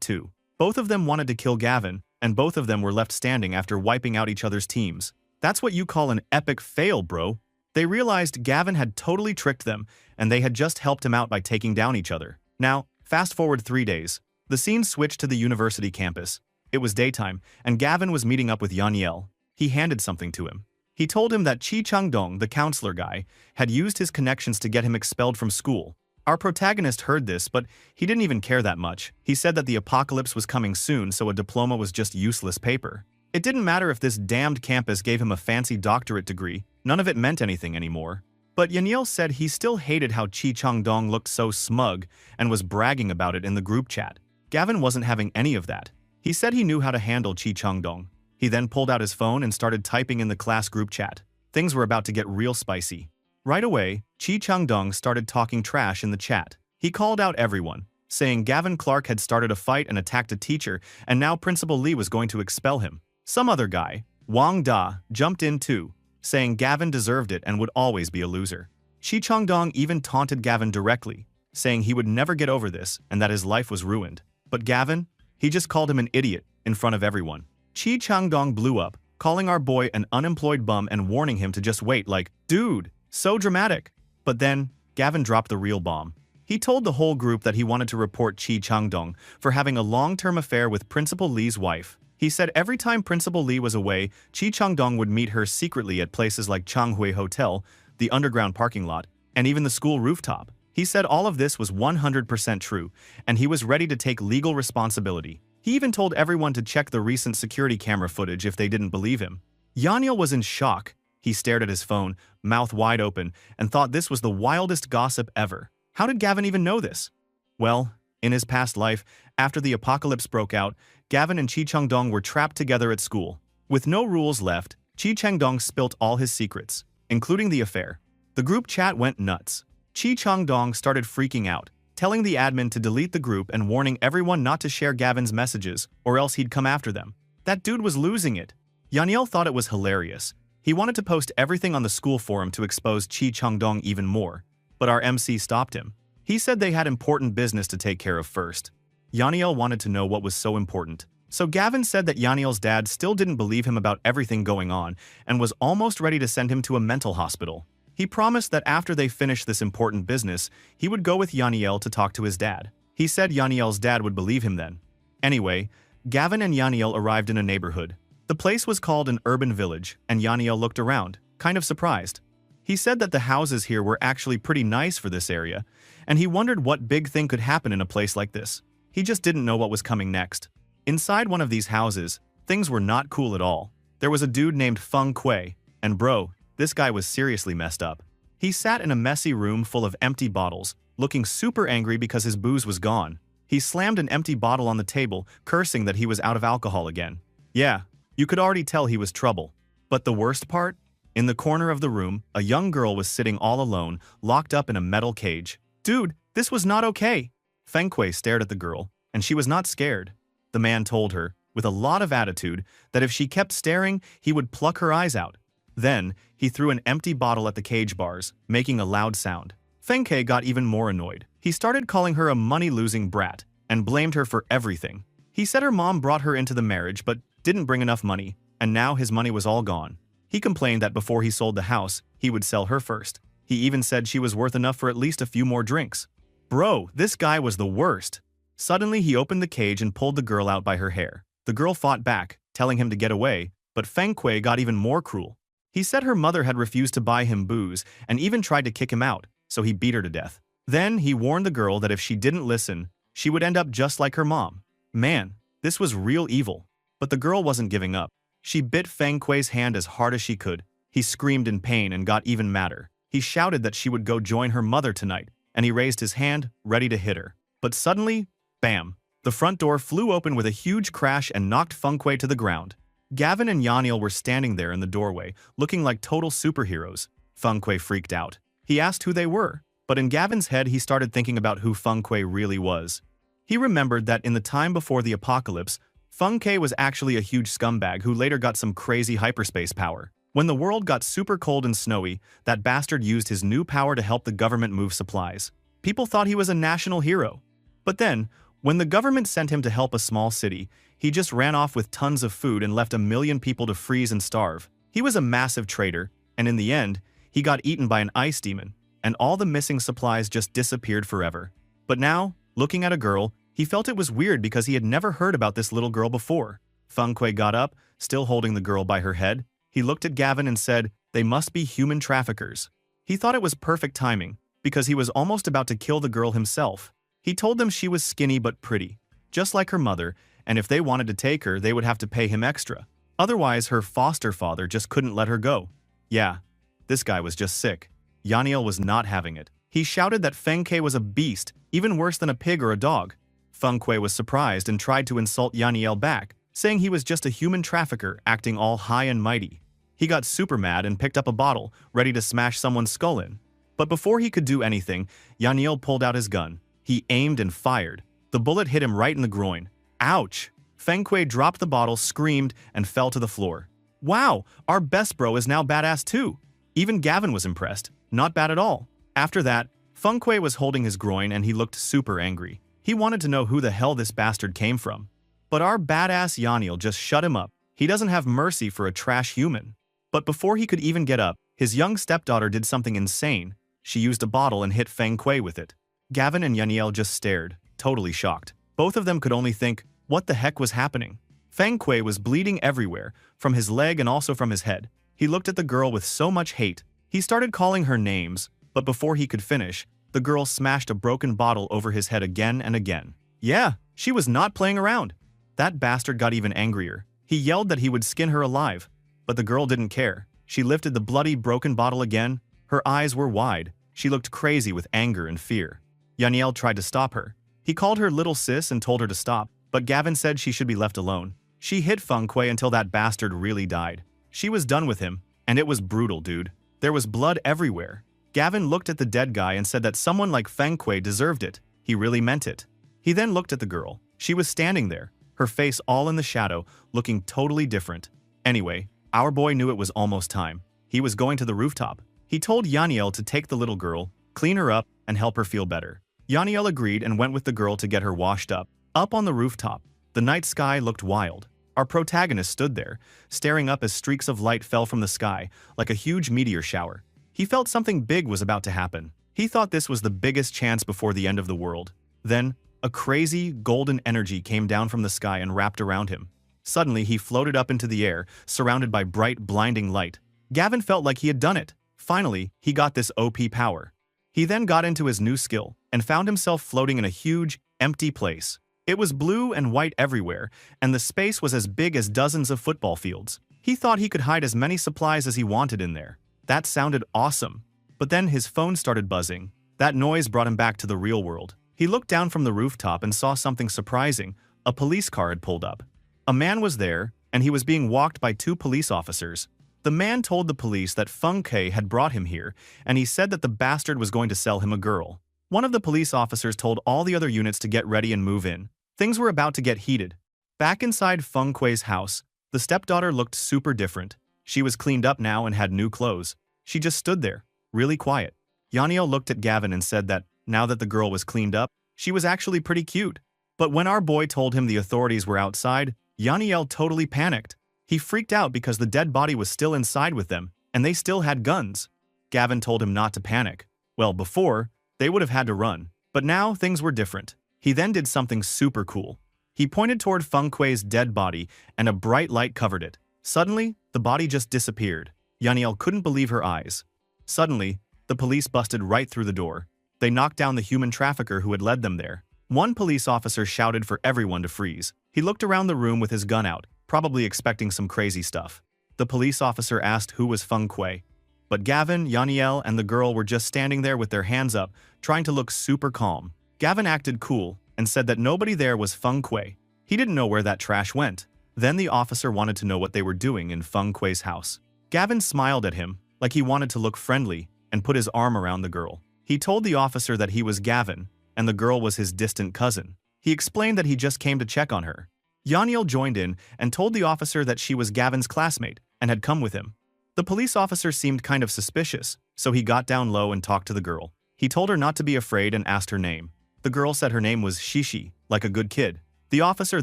too. Both of them wanted to kill Gavin, and both of them were left standing after wiping out each other's teams. That's what you call an epic fail, bro. They realized Gavin had totally tricked them, and they had just helped him out by taking down each other. Now, fast forward 3 days. The scene switched to the university campus. It was daytime, and Gavin was meeting up with Yanyel. He handed something to him. He told him that Chi Changdong, the counselor guy, had used his connections to get him expelled from school. Our protagonist heard this, but he didn't even care that much. He said that the apocalypse was coming soon, so a diploma was just useless paper. It didn't matter if this damned campus gave him a fancy doctorate degree. None of it meant anything anymore. But Yanyel said he still hated how Chi Changdong looked so smug and was bragging about it in the group chat. Gavin wasn't having any of that. He said he knew how to handle Chi Changdong. He then pulled out his phone and started typing in the class group chat. Things were about to get real spicy. Right away, Chi Changdong started talking trash in the chat. He called out everyone, saying Gavin Clark had started a fight and attacked a teacher, and now Principal Lee was going to expel him. Some other guy, Wang Da, jumped in too, saying Gavin deserved it and would always be a loser. Chi Changdong even taunted Gavin directly, saying he would never get over this and that his life was ruined. But Gavin, he just called him an idiot in front of everyone. Chi Changdong blew up, calling our boy an unemployed bum and warning him to just wait like, dude, so dramatic. But then, Gavin dropped the real bomb. He told the whole group that he wanted to report Chi Changdong for having a long-term affair with Principal Lee's wife. He said every time Principal Lee was away, Chi Changdong would meet her secretly at places like Changhui Hotel, the underground parking lot, and even the school rooftop. He said all of this was 100% true, and he was ready to take legal responsibility. He even told everyone to check the recent security camera footage if they didn't believe him. Yaniel was in shock. He stared at his phone, mouth wide open, and thought this was the wildest gossip ever. How did Gavin even know this? Well, in his past life, after the apocalypse broke out, Gavin and Chi Changdong were trapped together at school. With no rules left, Chi Changdong spilt all his secrets, including the affair. The group chat went nuts. Chi Changdong started freaking out, telling the admin to delete the group and warning everyone not to share Gavin's messages or else he'd come after them. That dude was losing it. Yaniel thought it was hilarious. He wanted to post everything on the school forum to expose Chi Changdong even more, but our MC stopped him. He said they had important business to take care of first. Yaniel wanted to know what was so important. So Gavin said that Yaniel's dad still didn't believe him about everything going on and was almost ready to send him to a mental hospital. He promised that after they finished this important business, he would go with Yaniel to talk to his dad. He said Yaniel's dad would believe him then. Anyway, Gavin and Yaniel arrived in a neighborhood. The place was called an urban village, and Yaniel looked around, kind of surprised. He said that the houses here were actually pretty nice for this area, and he wondered what big thing could happen in a place like this. He just didn't know what was coming next. Inside one of these houses, things were not cool at all. There was a dude named Feng Kui, and bro, this guy was seriously messed up. He sat in a messy room full of empty bottles, looking super angry because his booze was gone. He slammed an empty bottle on the table, cursing that he was out of alcohol again. Yeah, you could already tell he was trouble. But the worst part? In the corner of the room, a young girl was sitting all alone, locked up in a metal cage. Dude, this was not okay. Feng Kui stared at the girl, and she was not scared. The man told her, with a lot of attitude, that if she kept staring, he would pluck her eyes out. Then, he threw an empty bottle at the cage bars, making a loud sound. Feng Kui got even more annoyed. He started calling her a money-losing brat, and blamed her for everything. He said her mom brought her into the marriage but didn't bring enough money, and now his money was all gone. He complained that before he sold the house, he would sell her first. He even said she was worth enough for at least a few more drinks. Bro, this guy was the worst. Suddenly, he opened the cage and pulled the girl out by her hair. The girl fought back, telling him to get away, but Feng Kui got even more cruel. He said her mother had refused to buy him booze and even tried to kick him out, so he beat her to death. Then, he warned the girl that if she didn't listen, she would end up just like her mom. Man, this was real evil. But the girl wasn't giving up. She bit Feng Kui's hand as hard as she could. He screamed in pain and got even madder. He shouted that she would go join her mother tonight, and he raised his hand, ready to hit her. But suddenly, bam! The front door flew open with a huge crash and knocked Feng Kui to the ground. Gavin and Yaniel were standing there in the doorway, looking like total superheroes. Feng Kui freaked out. He asked who they were, but in Gavin's head he started thinking about who Feng Kui really was. He remembered that in the time before the apocalypse, Feng Kui was actually a huge scumbag who later got some crazy hyperspace power. When the world got super cold and snowy, that bastard used his new power to help the government move supplies. People thought he was a national hero. But then, when the government sent him to help a small city, he just ran off with tons of food and left 1 million people to freeze and starve. He was a massive traitor, and in the end, he got eaten by an ice demon, and all the missing supplies just disappeared forever. But now, looking at a girl, he felt it was weird because he had never heard about this little girl before. Feng Kui got up, still holding the girl by her head. He looked at Gavin and said, "They must be human traffickers." He thought it was perfect timing, because he was almost about to kill the girl himself. He told them she was skinny but pretty, just like her mother, and if they wanted to take her, they would have to pay him extra. Otherwise, her foster father just couldn't let her go. Yeah, this guy was just sick. Yaniel was not having it. He shouted that Feng Kui was a beast, even worse than a pig or a dog. Feng Kui was surprised and tried to insult Yaniel back, saying he was just a human trafficker acting all high and mighty. He got super mad and picked up a bottle, ready to smash someone's skull in. But before he could do anything, Yaniel pulled out his gun. He aimed and fired. The bullet hit him right in the groin. Ouch! Feng Kui dropped the bottle, screamed, and fell to the floor. Wow, our best bro is now badass too. Even Gavin was impressed. Not bad at all. After that, Feng Kui was holding his groin and he looked super angry. He wanted to know who the hell this bastard came from. But our badass Yaniel just shut him up. He doesn't have mercy for a trash human. But before he could even get up, his young stepdaughter did something insane. She used a bottle and hit Feng Kui with it. Gavin and Yaniel just stared, totally shocked. Both of them could only think, what the heck was happening? Feng Kui was bleeding everywhere, from his leg and also from his head. He looked at the girl with so much hate. He started calling her names, but before he could finish, the girl smashed a broken bottle over his head again and again. Yeah, she was not playing around. That bastard got even angrier. He yelled that he would skin her alive. But the girl didn't care. She lifted the bloody, broken bottle again. Her eyes were wide. She looked crazy with anger and fear. Yaniel tried to stop her. He called her little sis and told her to stop, but Gavin said she should be left alone. She hit Feng Kuei until that bastard really died. She was done with him, and it was brutal, dude. There was blood everywhere. Gavin looked at the dead guy and said that someone like Feng Kuei deserved it. He really meant it. He then looked at the girl. She was standing there, her face all in the shadow, looking totally different. Anyway, our boy knew it was almost time. He was going to the rooftop. He told Yaniel to take the little girl, clean her up, and help her feel better. Yaniel agreed and went with the girl to get her washed up. Up on the rooftop, the night sky looked wild. Our protagonist stood there, staring up as streaks of light fell from the sky, like a huge meteor shower. He felt something big was about to happen. He thought this was the biggest chance before the end of the world. Then, a crazy, golden energy came down from the sky and wrapped around him. Suddenly, he floated up into the air, surrounded by bright, blinding light. Gavin felt like he had done it. Finally, he got this OP power. He then got into his new skill and found himself floating in a huge, empty place. It was blue and white everywhere, and the space was as big as dozens of football fields. He thought he could hide as many supplies as he wanted in there. That sounded awesome. But then his phone started buzzing. That noise brought him back to the real world. He looked down from the rooftop and saw something surprising. A police car had pulled up. A man was there, and he was being walked by 2 police officers. The man told the police that Feng Kuei had brought him here, and he said that the bastard was going to sell him a girl. One of the police officers told all the other units to get ready and move in. Things were about to get heated. Back inside Feng Kuei's house, the stepdaughter looked super different. She was cleaned up now and had new clothes. She just stood there, really quiet. Yaniel looked at Gavin and said that, now that the girl was cleaned up, she was actually pretty cute. But when our boy told him the authorities were outside, Yaniel totally panicked. He freaked out because the dead body was still inside with them, and they still had guns. Gavin told him not to panic. Well, before, they would have had to run. But now, things were different. He then did something super cool. He pointed toward Feng Kuei's dead body, and a bright light covered it. Suddenly, the body just disappeared. Yaniel couldn't believe her eyes. Suddenly, the police busted right through the door. They knocked down the human trafficker who had led them there. One police officer shouted for everyone to freeze. He looked around the room with his gun out, probably expecting some crazy stuff. The police officer asked who was Feng Kuei. But Gavin, Yaniel, and the girl were just standing there with their hands up, trying to look super calm. Gavin acted cool and said that nobody there was Feng Kuei. He didn't know where that trash went. Then the officer wanted to know what they were doing in Feng Kuei's house. Gavin smiled at him, like he wanted to look friendly, and put his arm around the girl. He told the officer that he was Gavin, and the girl was his distant cousin. He explained that he just came to check on her. Yaniel joined in and told the officer that she was Gavin's classmate and had come with him. The police officer seemed kind of suspicious, so he got down low and talked to the girl. He told her not to be afraid and asked her name. The girl said her name was Shishi, like a good kid. The officer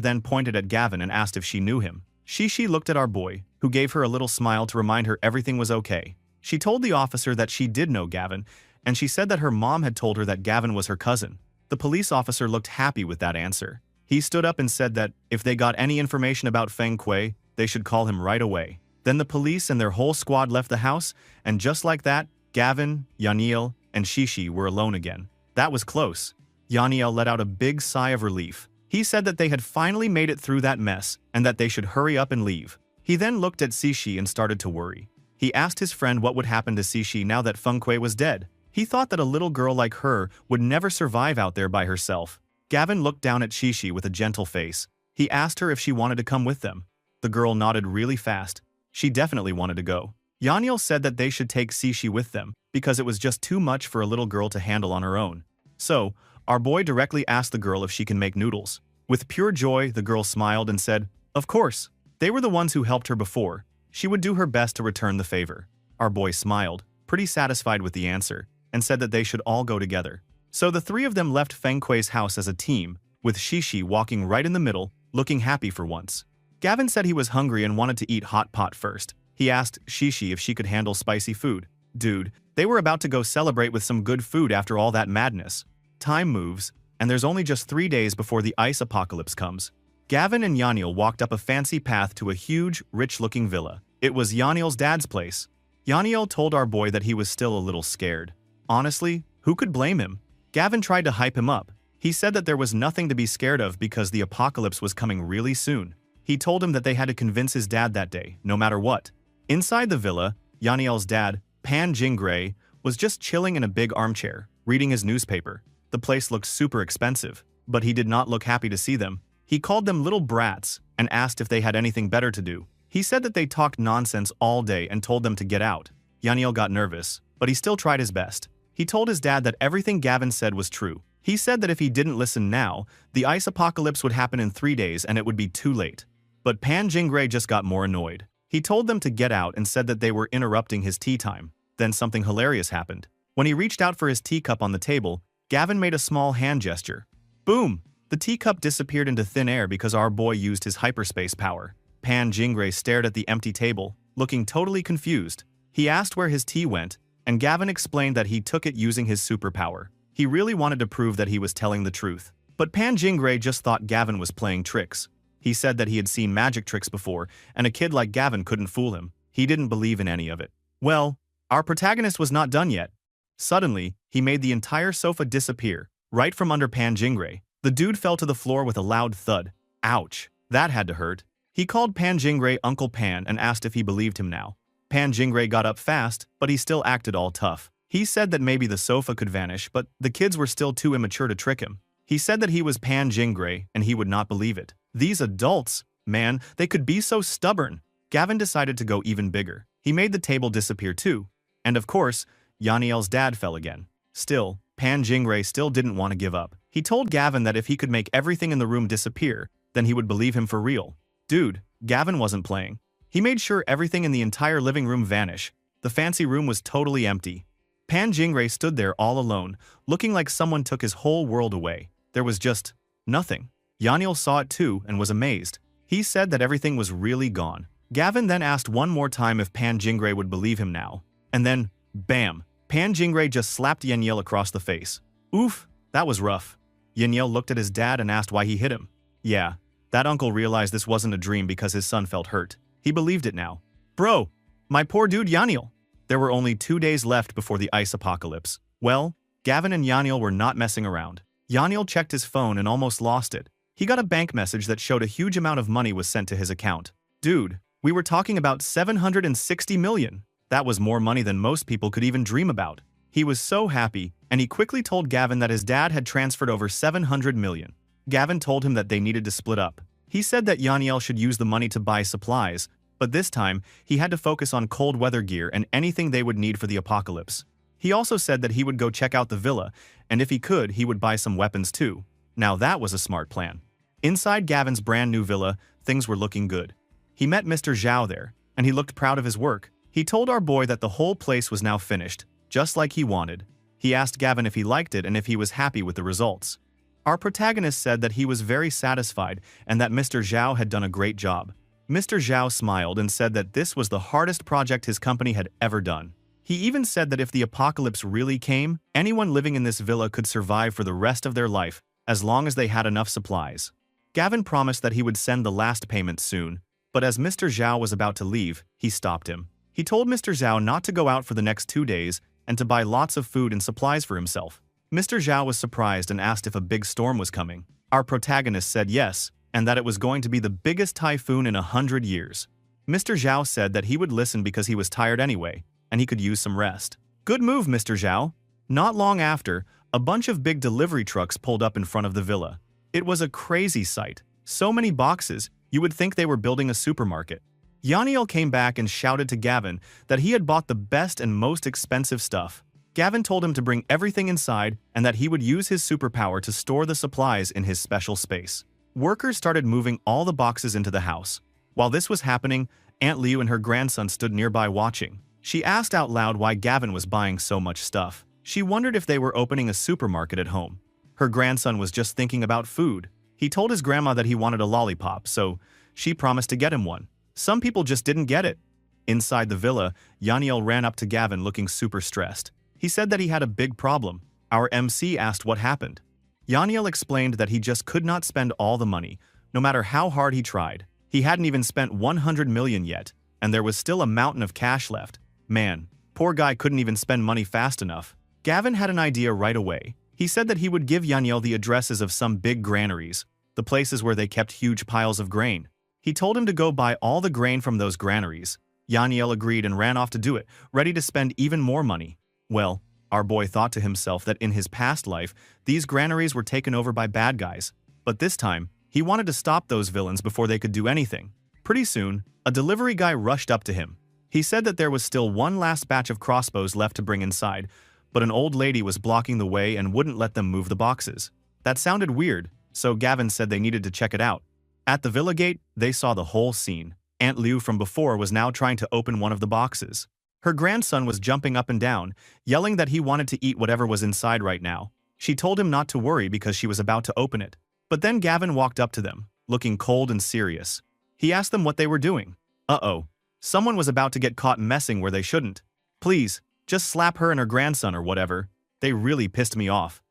then pointed at Gavin and asked if she knew him. Shishi looked at our boy, who gave her a little smile to remind her everything was okay. She told the officer that she did know Gavin, and she said that her mom had told her that Gavin was her cousin. The police officer looked happy with that answer. He stood up and said that if they got any information about Feng Kuei, they should call him right away. Then the police and their whole squad left the house, and just like that, Gavin, Yaniel, and Shishi were alone again. That was close. Yaniel let out a big sigh of relief. He said that they had finally made it through that mess, and that they should hurry up and leave. He then looked at Shishi and started to worry. He asked his friend what would happen to Shishi now that Feng Kuei was dead. He thought that a little girl like her would never survive out there by herself. Gavin looked down at Shishi with a gentle face. He asked her if she wanted to come with them. The girl nodded really fast. She definitely wanted to go. Yaniel said that they should take Shishi with them, because it was just too much for a little girl to handle on her own. So, our boy directly asked the girl if she can make noodles. With pure joy, the girl smiled and said, "Of course. They were the ones who helped her before. She would do her best to return the favor." Our boy smiled, pretty satisfied with the answer, and said that they should all go together. So the 3 of them left Feng Kuei's house as a team, with Shishi walking right in the middle, looking happy for once. Gavin said he was hungry and wanted to eat hot pot first. He asked Shishi if she could handle spicy food. Dude, they were about to go celebrate with some good food after all that madness. Time moves, and there's only just 3 days before the ice apocalypse comes. Gavin and Yaniel walked up a fancy path to a huge, rich-looking villa. It was Yaniel's dad's place. Yaniel told our boy that he was still a little scared. Honestly, who could blame him? Gavin tried to hype him up. He said that there was nothing to be scared of because the apocalypse was coming really soon. He told him that they had to convince his dad that day, no matter what. Inside the villa, Yaniel's dad, Pan Jingray, was just chilling in a big armchair, reading his newspaper. The place looked super expensive, but he did not look happy to see them. He called them little brats and asked if they had anything better to do. He said that they talked nonsense all day and told them to get out. Yaniel got nervous, but he still tried his best. He told his dad that everything Gavin said was true. He said that if he didn't listen now, the ice apocalypse would happen in 3 days and it would be too late. But Pan Jingray just got more annoyed. He told them to get out and said that they were interrupting his tea time. Then something hilarious happened. When he reached out for his teacup on the table, Gavin made a small hand gesture. Boom! The teacup disappeared into thin air because our boy used his hyperspace power. Pan Jingray stared at the empty table, looking totally confused. He asked where his tea went, and Gavin explained that he took it using his superpower. He really wanted to prove that he was telling the truth. But Pan Jingray just thought Gavin was playing tricks. He said that he had seen magic tricks before, and a kid like Gavin couldn't fool him. He didn't believe in any of it. Well, our protagonist was not done yet. Suddenly, he made the entire sofa disappear, right from under Pan Jingray. The dude fell to the floor with a loud thud. Ouch, that had to hurt. He called Pan Jingray Uncle Pan and asked if he believed him now. Pan Jingray got up fast, but he still acted all tough. He said that maybe the sofa could vanish, but the kids were still too immature to trick him. He said that he was Pan Jingray and he would not believe it. These adults, man, they could be so stubborn. Gavin decided to go even bigger. He made the table disappear too. And of course, Yaniel's dad fell again. Still, Pan Jingray still didn't want to give up. He told Gavin that if he could make everything in the room disappear, then he would believe him for real. Dude, Gavin wasn't playing. He made sure everything in the entire living room vanished. The fancy room was totally empty. Pan Jingray stood there all alone, looking like someone took his whole world away. There was just nothing. Yaniel saw it too and was amazed. He said that everything was really gone. Gavin then asked one more time if Pan Jingray would believe him now. And then, bam, Pan Jingray just slapped Yaniel across the face. Oof, that was rough. Yaniel looked at his dad and asked why he hit him. Yeah, that uncle realized this wasn't a dream because his son felt hurt. He believed it now. Bro, my poor dude Yaniel. There were only 2 days left before the ice apocalypse. Well, Gavin and Yaniel were not messing around. Yaniel checked his phone and almost lost it. He got a bank message that showed a huge amount of money was sent to his account. Dude, we were talking about 760 million. That was more money than most people could even dream about. He was so happy, and he quickly told Gavin that his dad had transferred over 700 million. Gavin told him that they needed to split up. He said that Yaniel should use the money to buy supplies, but this time, he had to focus on cold weather gear and anything they would need for the apocalypse. He also said that he would go check out the villa, and if he could, he would buy some weapons too. Now that was a smart plan. Inside Gavin's brand new villa, things were looking good. He met Mr. Zhao there, and he looked proud of his work. He told our boy that the whole place was now finished, just like he wanted. He asked Gavin if he liked it and if he was happy with the results. Our protagonist said that he was very satisfied and that Mr. Zhao had done a great job. Mr. Zhao smiled and said that this was the hardest project his company had ever done. He even said that if the apocalypse really came, anyone living in this villa could survive for the rest of their life as long as they had enough supplies. Gavin promised that he would send the last payment soon, but as Mr. Zhao was about to leave, he stopped him. He told Mr. Zhao not to go out for the next 2 days and to buy lots of food and supplies for himself. Mr. Zhao was surprised and asked if a big storm was coming. Our protagonist said yes, and that it was going to be the biggest typhoon in 100 years. Mr. Zhao said that he would listen because he was tired anyway, and he could use some rest. Good move, Mr. Zhao. Not long after, a bunch of big delivery trucks pulled up in front of the villa. It was a crazy sight. So many boxes, you would think they were building a supermarket. Yaniel came back and shouted to Gavin that he had bought the best and most expensive stuff. Gavin told him to bring everything inside and that he would use his superpower to store the supplies in his special space. Workers started moving all the boxes into the house. While this was happening, Aunt Liu and her grandson stood nearby watching. She asked out loud why Gavin was buying so much stuff. She wondered if they were opening a supermarket at home. Her grandson was just thinking about food. He told his grandma that he wanted a lollipop, so she promised to get him one. Some people just didn't get it. Inside the villa, Yaniel ran up to Gavin looking super stressed. He said that he had a big problem. Our MC asked what happened. Yaniel explained that he just could not spend all the money, no matter how hard he tried. He hadn't even spent 100 million yet, and there was still a mountain of cash left. Man, poor guy couldn't even spend money fast enough. Gavin had an idea right away. He said that he would give Yaniel the addresses of some big granaries, the places where they kept huge piles of grain. He told him to go buy all the grain from those granaries. Yaniel agreed and ran off to do it, ready to spend even more money. Well, our boy thought to himself that in his past life, these granaries were taken over by bad guys. But this time, he wanted to stop those villains before they could do anything. Pretty soon, a delivery guy rushed up to him. He said that there was still one last batch of crossbows left to bring inside, but an old lady was blocking the way and wouldn't let them move the boxes. That sounded weird, so Gavin said they needed to check it out. At the villa gate, they saw the whole scene. Aunt Liu from before was now trying to open one of the boxes. Her grandson was jumping up and down, yelling that he wanted to eat whatever was inside right now. She told him not to worry because she was about to open it. But then Gavin walked up to them, looking cold and serious. He asked them what they were doing. Uh-oh. Someone was about to get caught messing where they shouldn't. Please, just slap her and her grandson or whatever. They really pissed me off.